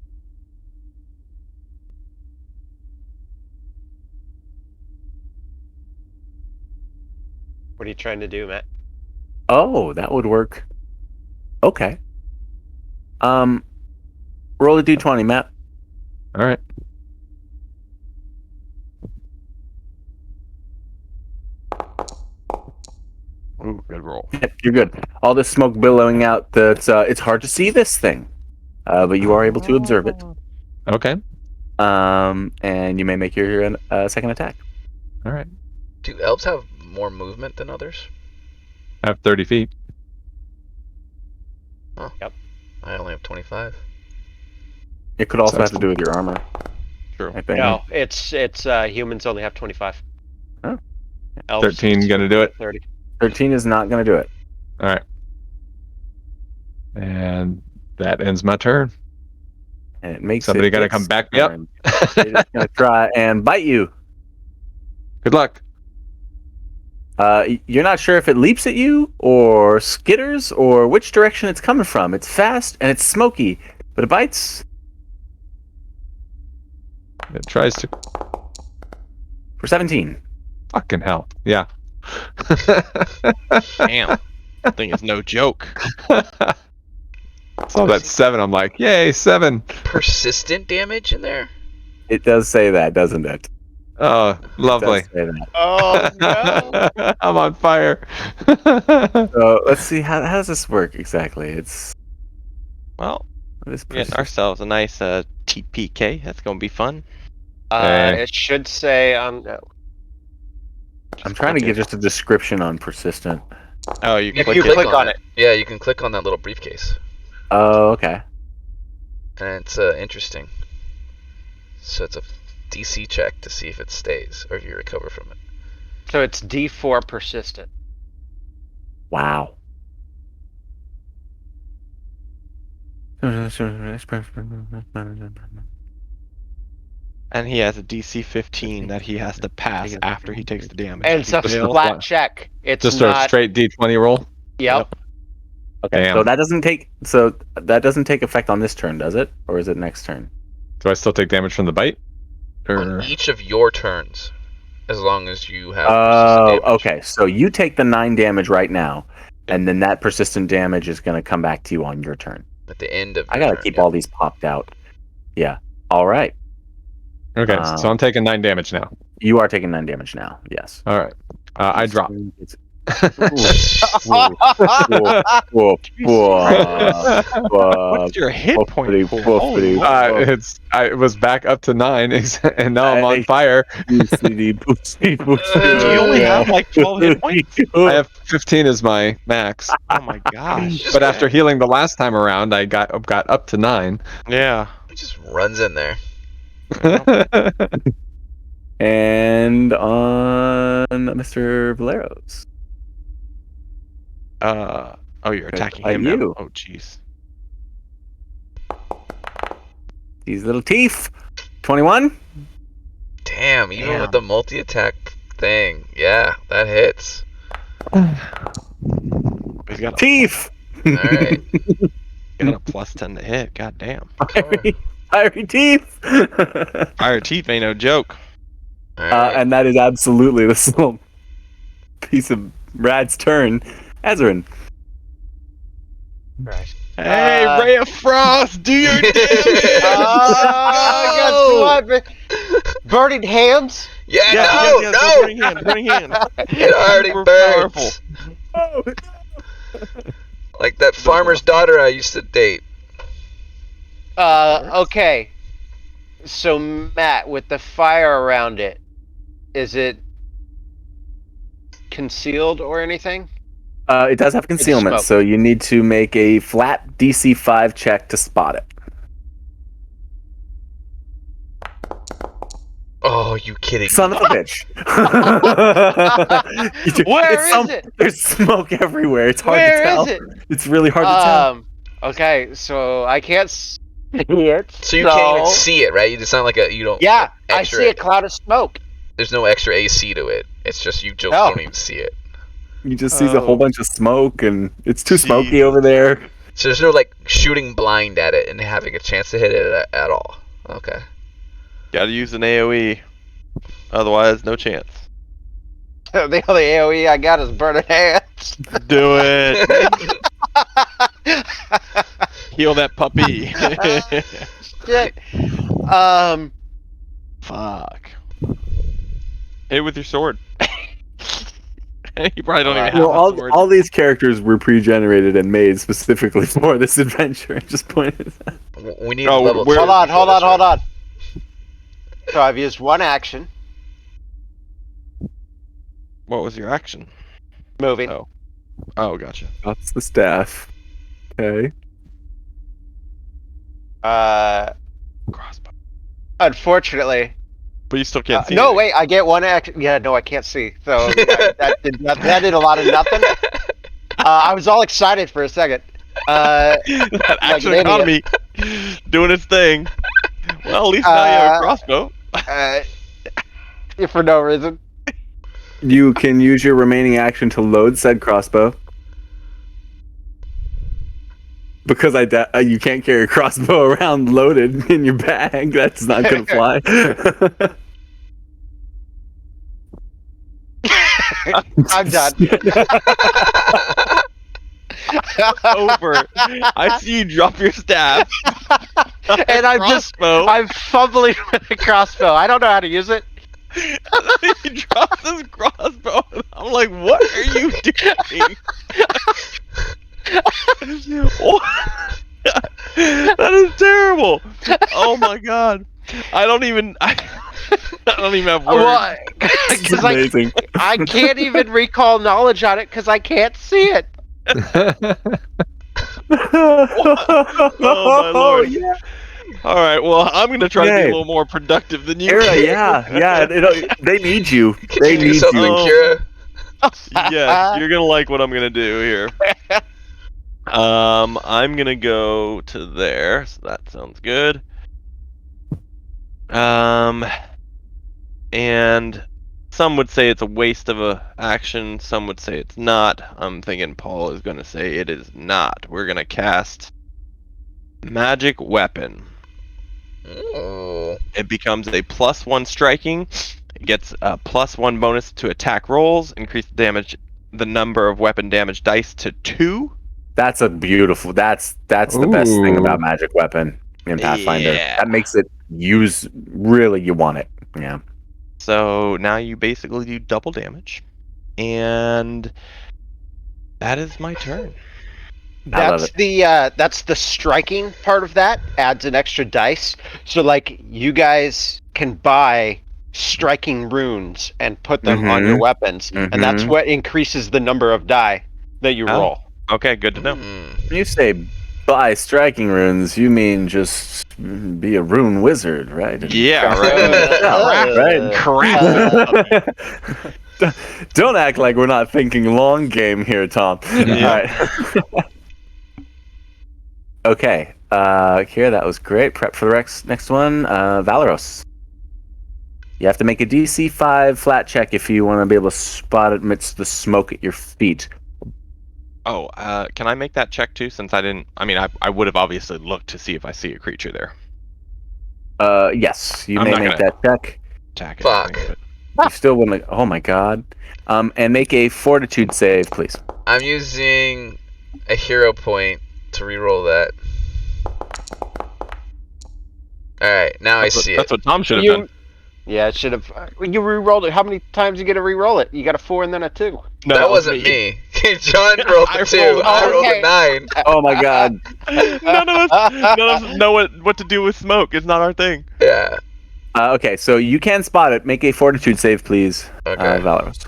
What are you trying to do, Matt? Oh, that would work. Okay. Roll a d20, Matt. All right. Ooh, good roll. Yep, you're good. All this smoke billowing out. It's hard to see this thing, but you are able to observe it. Okay. And you may make your second attack. All right. Do elves have more movement than others? I have 30 feet. I only have 25. It could also So have to do with your armor. True. I think. No, it's humans only have 25. Oh. Elves 13 gonna do it? 30. 13 is not going to do it. All right. And that ends my turn. And it makes Somebody it got to its come back me up. turn. It's going to try and bite you. Good luck. You're not sure if it leaps at you or skitters or which direction it's coming from. It's fast and it's smoky, but it bites It tries to. for 17. Fucking hell. Yeah. Damn. That thing is no joke. So that's 7. I'm like, yay, 7. Persistent damage in there? It does say that, doesn't it? Oh, It lovely. does say that. Oh no! I'm on fire. So let's see, how does this work exactly? It's Well, what is we get persist- ourselves a nice TPK. That's going to be fun. It should say on. I'm trying to get just a description on persistent. Oh, you If click you it. click on it. Yeah, you can click on that little briefcase. Oh, okay. And it's interesting. So it's a DC check to see if it stays or if you recover from it. So it's D4 persistent. Wow. And he has a DC 15 that he has to pass after he takes the damage. And If it's a he fails- flat check. It's Just not. a straight D20 roll. Yep. Okay, Damn. so that doesn't take effect on this turn, does it? Or is it next turn? Do I still take damage from the bite? On Or each of your turns, as long as you have Oh, persistent damage. okay. So you take the 9 damage right now, and then that persistent damage is going to come back to you on your turn. At the end of I your got to turn, keep yeah. all these popped out. Yeah. All right. okay, so I'm taking 9 damage now. You are taking 9 damage now. Yes. All right. I drop. Whoa, whoa, What's your hit point Boopity, pool? boopity. Holy moly. I was back up to 9, and now I'm on fire. Do you only have like 12 hit points? I have 15 as my max. Oh my gosh. But after healing the last time around, I got up to 9. Yeah. It just runs in there. And on Mr. Valeros. Oh, you're attacking By him you. now. Oh, jeez. These little teeth. 21. Damn, even Damn. with the multi-attack thing. Yeah, that hits. He's got a, Teeth. Alright. got a plus 10 to hit. God damn. Fiery teeth. Fire teeth ain't no joke. Alright. And that is absolutely this little piece of Rad's turn. Azarin. Right. Hey, Ray of Frost, do your damage! I got burning hands. Yeah, Yes, no! Burning hand, burning hand. It already Super burns. powerful. Like that farmer's daughter I used to date. Okay. So Matt, with the fire around it, is it concealed or anything? It does have concealment, smoke. so you need to make a flat DC 5 check to spot it. Oh, Oh, you kidding Son me? of a bitch. Where is it? There's smoke everywhere. It's hard Where to tell. is it? It's really hard to tell. Okay, so I can't see it. So you can't even see it, right? It's not like you don't. Yeah, I extra, see a cloud of smoke. There's no extra AC to it. It's just you No. don't even see it. You just see a whole Oh. bunch of smoke, and it's too smoky Jesus. over there. So there's no like shooting blind at it and having a chance to hit it at all. Okay. Gotta use an AoE. Otherwise, no chance. The only AoE I got is burning hands. Do it. Heal that puppy. Shit. Fuck. Hit it with your sword. You probably don't even have Well, a sword. all these characters were pre-generated and made specifically for this adventure. I just pointed that. We need Oh, level we're- 2. Hold on. So I've used one action, What was your action? moving. Oh, gotcha. That's the staff. Okay. Crossbow. Unfortunately, But you still can't see. no, anything. wait, I get one action. Yeah, no, I can't see. So that did a lot of nothing. I was all excited for a second. That action an economy doing its thing. Well, at least now you have a crossbow. For no reason. You can use your remaining action to load said crossbow. Because you can't carry a crossbow around loaded in your bag. That's not gonna fly. I'm done. Over. I see you drop your staff. And I'm fumbling with the crossbow. I don't know how to use it. He drops his crossbow. And I'm like, what are you doing? That is terrible. Oh my god. I don't even have words. It's Because amazing. I can't even recall knowledge on it because I can't see it. Oh my lord. Yeah. All right, well, I'm gonna try to be Yay. a little more productive than you. Era, yeah. They need you. Can They you do need something, you. Kira? Yes, you're gonna like what I'm gonna do here. I'm gonna go to there, so that sounds good. And some would say it's a waste of a action. Some would say it's not. I'm thinking Paul is gonna say it is not. We're gonna cast Magic Weapon. Ooh. It becomes a +1 striking. It gets a +1 bonus to attack rolls. Increase the number of weapon damage dice to 2. That's a beautiful. That's the best thing Ooh. about Magic Weapon in Pathfinder. Yeah. That makes it really you want it. Yeah. So now you basically do double damage, and that is my turn. I love That's the striking part of that. Adds an extra dice. So like you guys can buy striking runes and put them on your weapons, and that's Mhm. what increases the number of die that you Oh. roll. Okay, good to know. When you say buy striking runes, you mean just be a rune wizard, right? Yeah, right. Right. Crap. Don't act like we're not thinking long game here, Tom. Yeah. All right. Okay. Here, that was great. Prep for the next one. Valeros. You have to make a DC 5 flat check if you want to be able to spot it amidst the smoke at your feet. Oh, can I make that check too? Since I didn't. I mean, I would have obviously looked to see if I see a creature there. Yes, you I'm may not make gonna- that check. Attack. Fuck. anything, You still want to. Oh my god. And make a fortitude save, please. I'm using a hero point to reroll that. Alright, now I see That's it. what Tom should have done. Yeah, it should have. You re-rolled it. How many times you get to re-roll it? You got a 4 and then a 2. No, That was wasn't me. John rolled I the 2. rolled- I rolled okay. a 9. Oh my god. None of us know what to do with smoke. It's not our thing. Yeah. Okay, so you can spot it. Make a fortitude save, please. Okay. Valeros.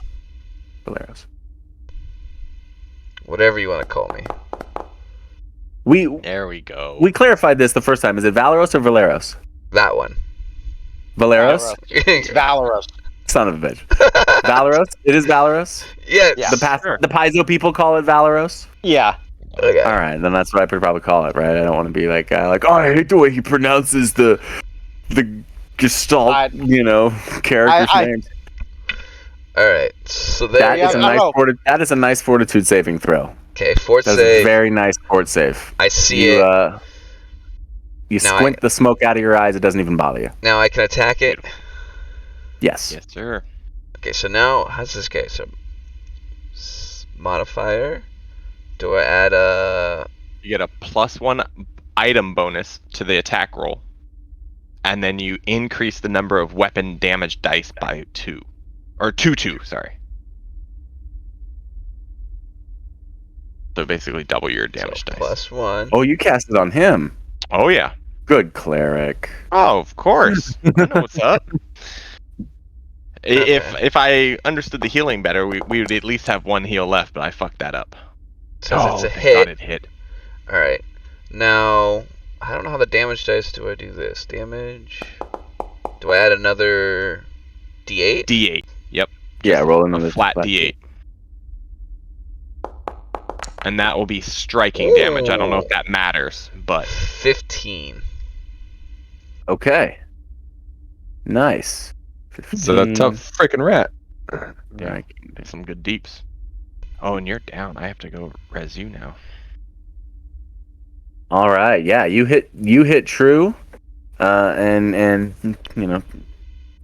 Whatever you want to call me. There we go. We clarified this the first time. Is it Valeros or Valeros? That one. Valeros? It's Valeros. Son of a bitch. Valeros? It is Valeros? Yes. Yeah. The Paizo people call it Valeros? Yeah. Okay. All right, then that's what I would probably call it, right? I don't want to be like, oh, I hate the way he pronounces the Gestalt, character's I- name. All right. So there. That you is a go. nice a nice fortitude saving throw. Okay. Fort That's a save. very nice fort save. I see You it. you Now squint the smoke out of your eyes. It doesn't even bother you. Now I can attack it. Yes. Yes, sir. Okay. So now how's this go? So modifier. Do I add a? You get a +1 item bonus to the attack roll, and then you increase the number of weapon damage dice by 2, or 2, sorry. So basically double your damage dice. +1. Oh, you cast it on him. Oh yeah. Good cleric. Oh, of course. I know what's up. Okay. If I understood the healing better, we would at least have 1 heal left, but I fucked that up. So it's a thank hit. God it hit. All right. Now I don't know how the damage dice. Do I do this damage? Do I add another D8? D8. Yep. Yeah, roll A another flat D8. And that will be striking damage. I don't know if that matters, but 15. Okay. Nice. So that tough freaking rat. yeah, Right. there's some good deeps. Oh, and you're down. I have to go res you now. All right. Yeah, you hit true, and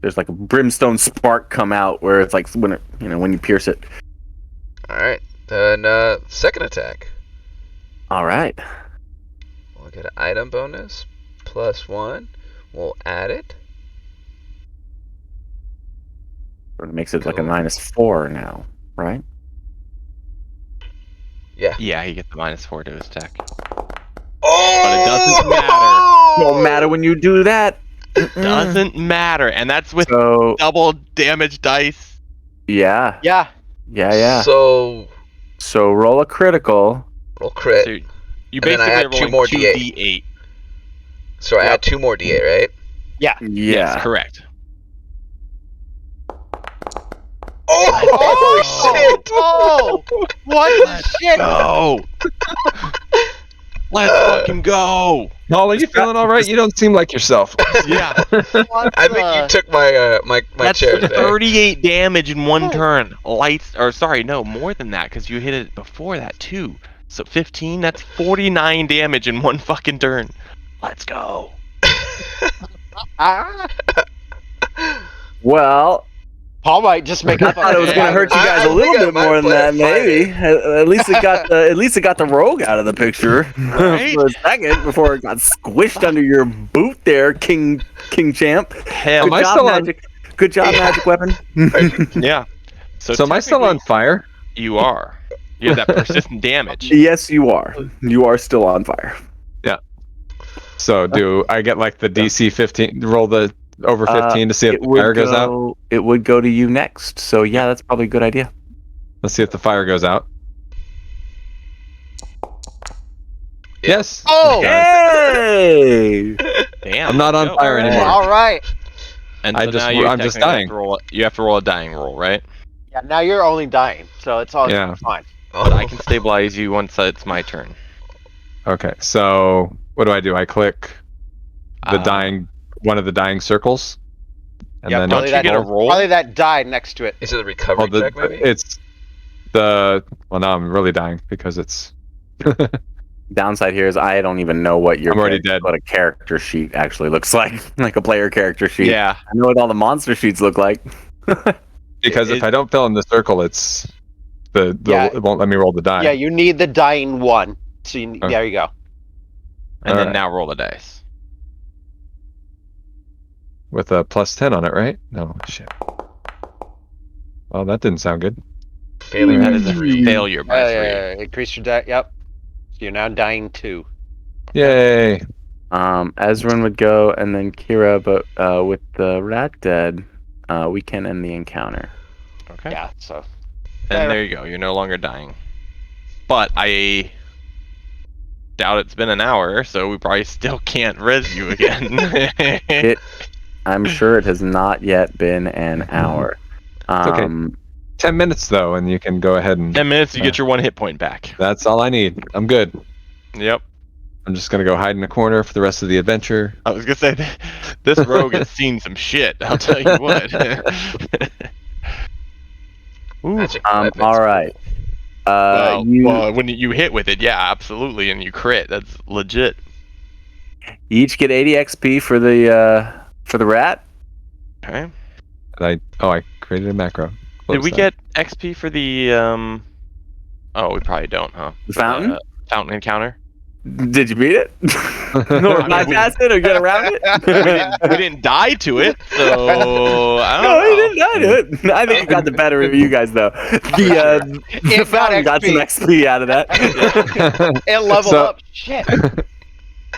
there's like a brimstone spark come out where it's like when you pierce it. All right. Then second attack. All right. We'll get an item bonus +1. We'll add it. It makes it like a Cool. -4 now, right? Yeah. Yeah, he gets the -4 to his attack. Oh! But it doesn't matter. Won't matter when you do that. Doesn't matter, and that's with So double damage dice. yeah, Yeah. yeah. So So roll a critical. roll crit. So you And then I basically add are two rolling more 2 D8. D8. So I add 2 more D8, right? Yeah. Yes, correct. Oh, shit! Oh! What the shit? Go! Let's fucking go! Paul, are you feeling all right? You don't seem like yourself. Yeah, What I think you took my my that's chair today. 38 damage in 1 turn. More than that, because you hit it before that too. So 15, that's 49 damage in 1 fucking turn. Let's go. Ah. Well, Paul might just make I a thought it was fucking- going to hurt you guys a I little think I bit might more than play that. a Maybe at least it got the rogue out of the picture Right? for a second before it got squished under your boot there, King Champ. Hell, Am I still on- Good job, magic weapon. yeah. So am I still on technically, fire? You are. You have that persistent damage. Yes, you are. You are still on fire. So do I get like the DC 15? Roll the over 15 to see if It the fire goes out. It would go to you next. So yeah, that's probably a good idea. Let's see if the fire goes out. Yes. Oh! Hey! Damn. I'm not on go. fire anymore. All right. And I so just- now you I'm just technically dying. you have to roll a dying roll, right? Yeah, now you're only dying, so it's all Yeah. fine. But I can stabilize you once it's my turn. Okay. So what do? I click the Uh, one of the dying circles, and Yep, then Don't you get a roll? Probably that died next to it. Is it a recovery well, check, maybe? it's the well now I'm really dying because it's Downside here is I don't even know what I'm already dead. what a character sheet actually looks like a player character sheet. Yeah. I know what all the monster sheets look like. because if It- I don't fill in the circle, it's Yeah. it won't let me roll the die. Yeah, you need the dying one. So you, Okay. there you go. And then Alright. now roll the dice. With a +10 on it, right? No shit. Well, that didn't sound good. Failing That by is a 3. failure by 3. Increase your die. Yep. So you're now dying 2. Yay! Ezrin would go and then Kira, but with the rat dead, we can end the encounter. Okay. Yeah. So. And there you go. You're no longer dying. But I doubt it's been an hour, so we probably still can't res you again. I'm sure it has not yet been an hour. okay. 10 minutes though, and you can go ahead and. 10 minutes, you get your 1 hit point back. That's all I need. I'm good. Yep. I'm just gonna go hide in a corner for the rest of the adventure. I was gonna say this rogue has seen some shit. I'll tell you what. Ooh. Magic weapons. All right. Well, when you hit with it, yeah, absolutely, and you crit, that's legit. You each get 80 XP for the rat. Okay. I created a macro. Did Close we that. get XP for the Oh, we probably don't, huh? The fountain? Fountain encounter. Did you beat it? Or bypass it or get around it? we didn't die to it, so I No, don't you know. didn't die to it. I think it got the better of you guys though. The It got fountain got some XP out of that. It leveled So- up. Shit.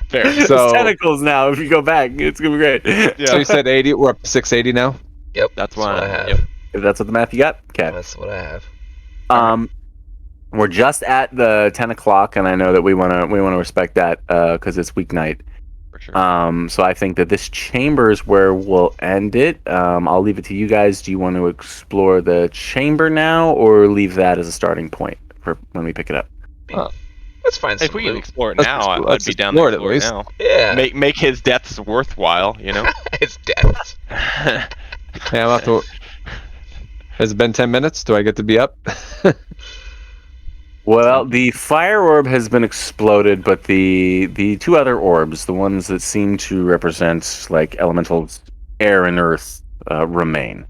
Fair. It's So, tentacles now. If you go back, it's gonna be great. so you said 80. We're up to 680 now. Yep, That's what what I have. Yep. If that's what the math you got, okay. That's what I have. We're just at the 10 o'clock, and I know that we wanna respect that because it's weeknight. For sure. So I think that this chamber is where we'll end it. I'll leave it to you guys. Do you want to explore the chamber now, or leave that as a starting point for when we pick it up? Let's find If some we can loot. explore it Let's now, explore- I'd let's be down to explore it at explore it least. now. Yeah. Make his deaths worthwhile, you know. It's death. Yeah, I'll have to. Has it been 10 minutes? Do I get to be up? Well, the fire orb has been exploded, but the two other orbs, the ones that seem to represent like elementals, air and earth, remain.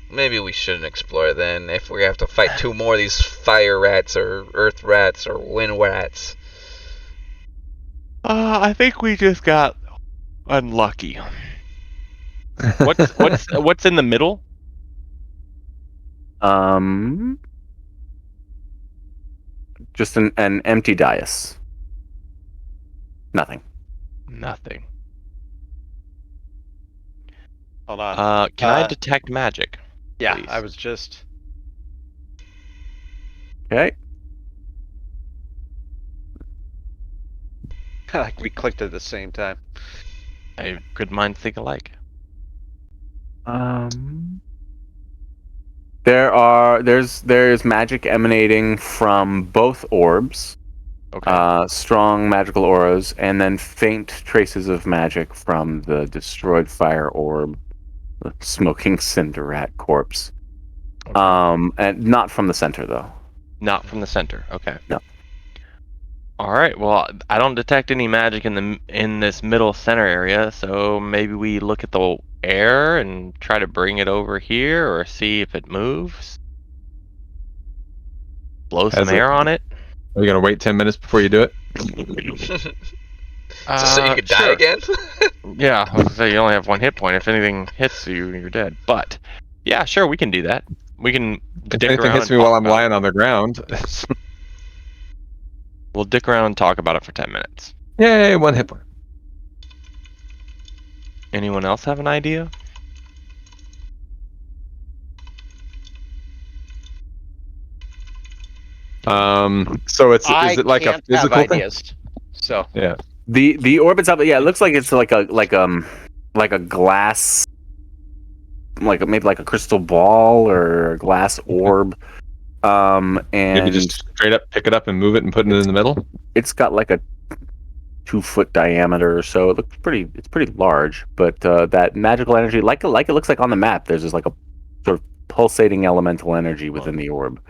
Maybe we shouldn't explore then. If we have to fight two more of these fire rats or earth rats or wind rats. I think we just got unlucky. What's in the middle? Just an empty dais. Nothing. Nothing. Hold on. Can I detect magic? Yeah, please? I was just. Okay. Like we clicked at the same time. Good minds think alike. There's magic emanating from both orbs. Okay. Strong magical auras, and then faint traces of magic from the destroyed fire orb, the smoking cinder rat corpse. And not from the center though. Not from the center. Okay. No. All right. Well, I don't detect any magic in this middle center area, so maybe we look at the air and try to bring it over here, or see if it moves. Blow some air on it. Are you gonna wait 10 minutes before you do it? Just so you could die sure. again? Yeah, I was gonna say you only have 1 hit point. If anything hits you, you're dead. But yeah, sure, we can do that. We can If dick anything around hits and me while talk I'm about lying on the ground. We'll dick around and talk about it for 10 minutes. Yay, 1 hit point. Anyone else have an idea? So is I it like a can't physical have thing? ideas. So Yeah. The orb itself, yeah, it looks like it's like a glass, maybe like a crystal ball or a glass orb. And Maybe just straight up pick it up and move it and put it in the middle. it's got like a 2-foot diameter or so. It looks it's pretty large, but that magical energy, like it looks like on the map, there's just like a sort of pulsating elemental energy within the orb.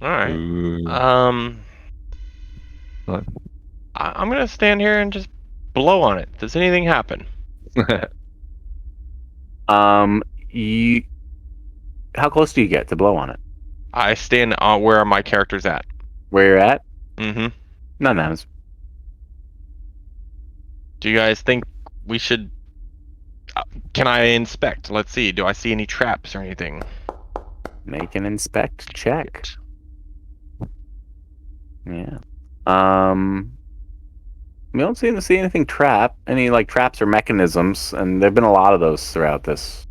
All right. Ooh. What? I'm gonna stand here and just blow on it. Does anything happen? How close do you get to blow on it? I stand on where my character's at. Where you're at? Mm-hmm. None happens. Do you guys think we should? Can I inspect? Let's see. Do I see any traps or anything? Make an inspect check. Yeah. We don't seem to see anything any like traps or mechanisms, and there've been a lot of those throughout this,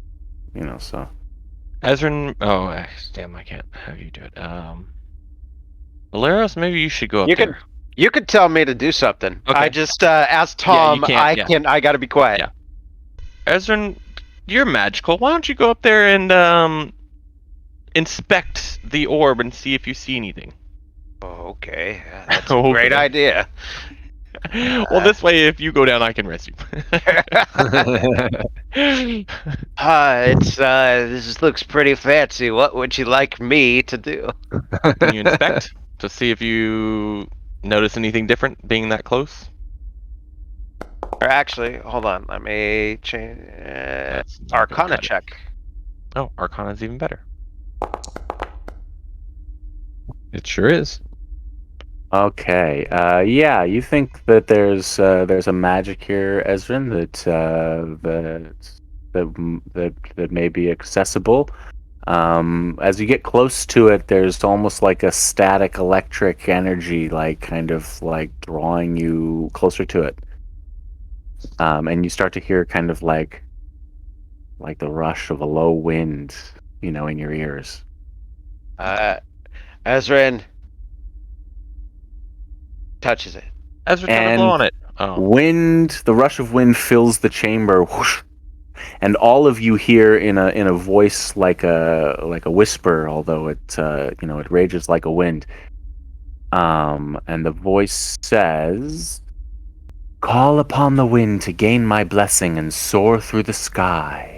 so. Ezrin, damn, I can't have you do it. Valeros, maybe you should go up there. You could tell me to do something. Okay. I just asked Yeah, you Tom. can't, yeah. I gotta be quiet. Yeah. Ezrin, you're magical. Why don't you go up there and inspect the orb and see if you see anything? Oh, okay, that's a great Okay. idea. Well, this way, if you go down, I can rest you. This looks pretty fancy. What would you like me to do? Can you inspect to see if you notice anything different being that close? Or actually, hold on. Let me change That's not gonna Arcana cut it. check. Oh, Arcana's even better. It sure is. Okay. Yeah, you think that there's a magic here, Ezrin, that may be accessible. As you get close to it, there's almost like a static electric energy, like kind of like drawing you closer to it. And you start to hear kind of like the rush of a low wind, in your ears. Ezrin touches it. Ezra, trying to blow on it. Oh, The rush of wind fills the chamber, whoosh, and all of you hear in a voice like a whisper, although it rages like a wind. And the voice says, "Call upon the wind to gain my blessing and soar through the sky."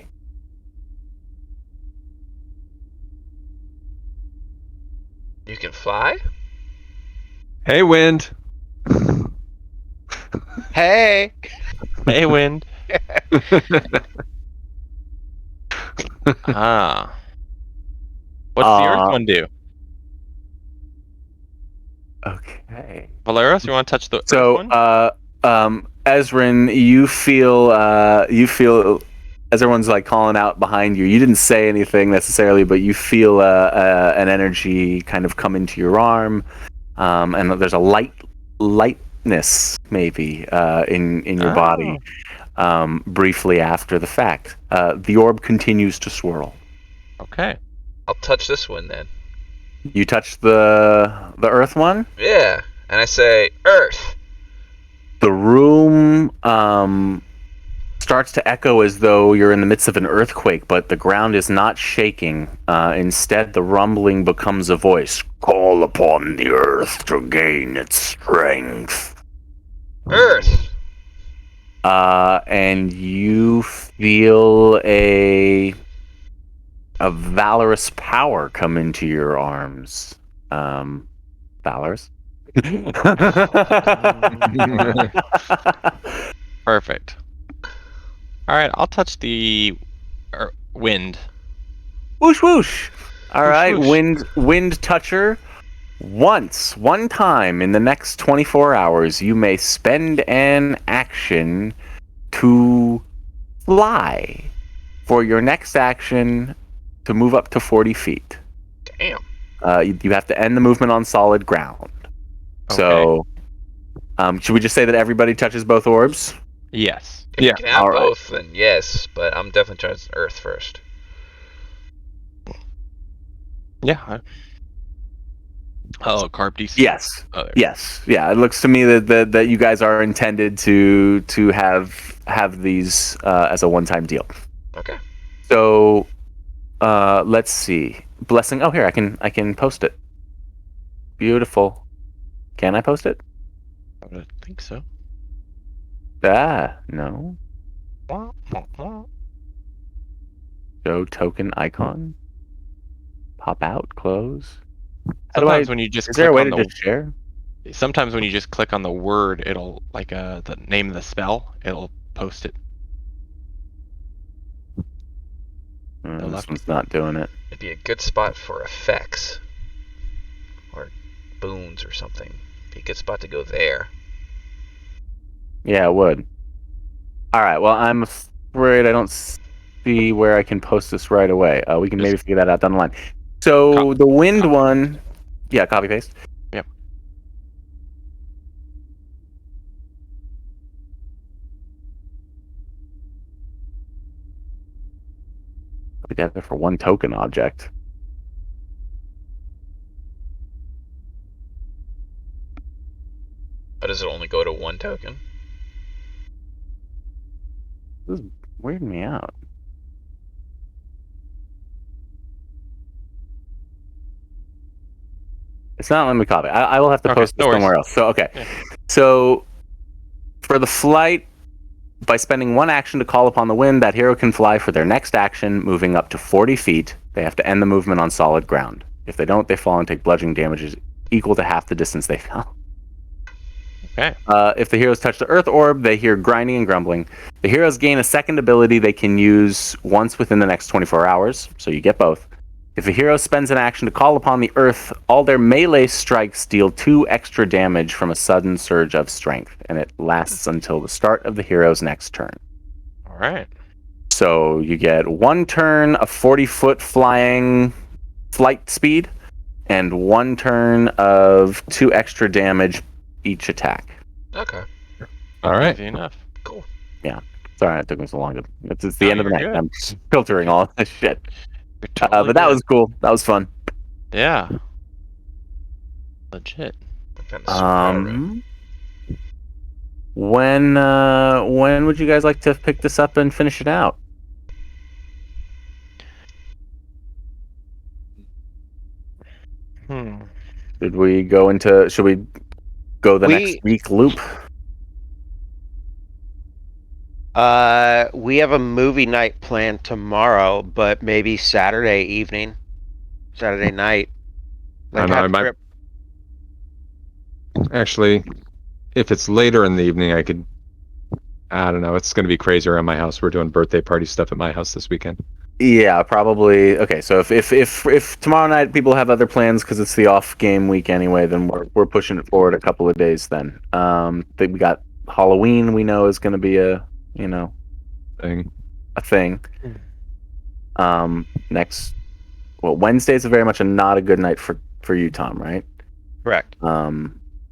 You can fly? Hey, wind. Hey, hey, wind. Ah. What's the Earth one do? Okay. Valeros, you want to touch the Earth So, one? Ezrin, you feel as everyone's like calling out behind you. You didn't say anything necessarily, but you feel an energy kind of come into your arm, and there's a lightness maybe in your body. Briefly after the fact, the orb continues to swirl. Okay. I'll touch this one then. You touch the Earth one. Yeah, and I say, Earth. The room starts to echo as though you're in the midst of an earthquake, but the ground is not shaking. Instead, the rumbling becomes a voice. Call upon the earth to gain its strength. Earth. And you feel a valorous power come into your arms. Valorous? Perfect. All right, I'll touch the wind. Whoosh whoosh. All Whoosh, right, whoosh. wind toucher. One time in the next 24 hours, you may spend an action to fly for your next action to move up to 40 feet. Damn. You have to end the movement on solid ground. Okay. So, should we just say that everybody touches both orbs? Yes. If Yeah, you can have all right. both, then yes, but I'm definitely trying Earth first. Yeah. Oh, carb DC. Yes. Oh, there. Yes. Yeah. It looks to me that you guys are intended to have these as a one-time deal. Okay. So, let's see. Blessing. Oh, here I can post it. Beautiful. Can I post it? I would think so. No. Show token icon. Pop out. Close. Sometimes when you just Is there a click way on to the just share? sometimes when you just click on the word, it'll like the name of the spell, it'll post it. This left. one's not doing it. It'd be a good spot for effects. Or boons or something. Be a good spot to go there. Yeah, it would. All right. Well, I'm afraid I don't see where I can post this right away. We can maybe figure that out down the line. So the wind one, yeah, copy paste. Yep. Put together for one token object. Or does it only go to 1 token? This is weirding me out. It's not letting me copy. I will have to Okay, post this no worries. somewhere else. So, okay. Yeah. So, for the flight, by spending 1 action to call upon the wind, that hero can fly for their next action, moving up to 40 feet. They have to end the movement on solid ground. If they don't, they fall and take bludgeoning damages equal to half the distance they fell. Okay. If the heroes touch the earth orb, they hear grinding and grumbling. The heroes gain a second ability they can use once within the next 24 hours, so you get both. If a hero spends an action to call upon the earth, all their melee strikes deal 2 extra damage from a sudden surge of strength, and it lasts until the start of the hero's next turn. All right. So you get 1 turn of 40-foot flying flight speed, and 1 turn of 2 extra damage each attack. Okay. All right. Easy enough. Cool. Sorry, it took me so long. It's the No, end of the you're night. good. I'm filtering all this shit. You're totally But that good. was cool. That was fun. Yeah. Legit. I'm kind of super right? When would you guys like to pick this up and finish it out? Should we go the next week loop? We have a movie night planned tomorrow, but maybe Saturday evening, Saturday night. I know, I might- trip. Actually, if it's later in the evening, I don't know. It's going to be crazy around my house. We're doing birthday party stuff at my house this weekend. Yeah, probably. Okay, so if tomorrow night people have other plans because it's the off game week anyway, then we're pushing it forward a couple of days. Then we got Halloween. We know is going to be a thing. Wednesday's very much not a good night for you, Tom. Right? Correct.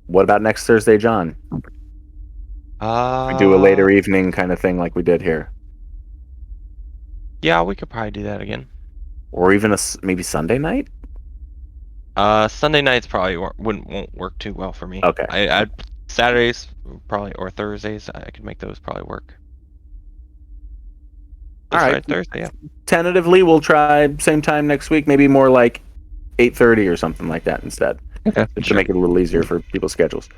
What about next Thursday, John? We do a later evening kind of thing like we did here, Yeah, we could probably do that again. or even maybe Sunday night. Sunday nights probably won't work too well for me. Okay. I Saturdays probably, or Thursdays, I could make those probably work. All Let's right. try Thursday. Yeah. Tentatively, we'll try same time next week, maybe more like 8:30 or something like that instead, Okay. to make it a little easier for people's schedules.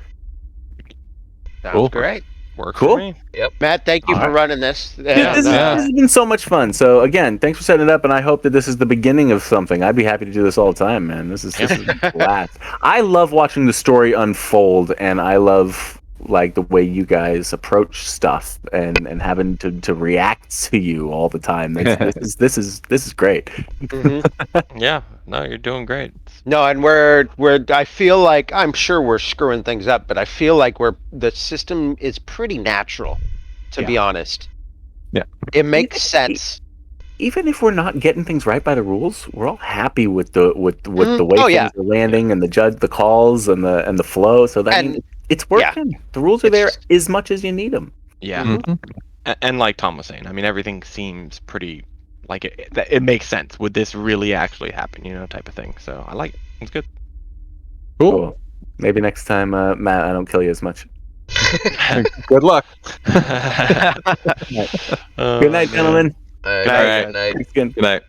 Sounds Cool. great. Works Cool. for me. Matt, thank you All for right. running this. Dude, this has been so much fun. So again, thanks for setting it up, and I hope that this is the beginning of something. I'd be happy to do this all the time, man. This is a blast. I love watching the story unfold, and I love like the way you guys approach stuff and having to react to you all the time. This is great. Yeah. No, you're doing great. No, and we're I feel like, I'm sure we're screwing things up, but I feel like the system is pretty natural, to be honest. Yeah. It makes sense. Even if we're not getting things right by the rules, we're all happy with the way Oh, things yeah. are landing and the calls and the flow. So that And- it's working. The rules are It's there just- as much as you need them. Yeah. Mhm. And like Tom was saying, I mean, everything seems pretty like it makes sense. Would this really actually happen? Type of thing. So I like it. It's good. Cool. Maybe next time, Matt, I don't kill you as much. Good luck. Good night, gentlemen. All right. Good night. Good night. Thanks again. Good night.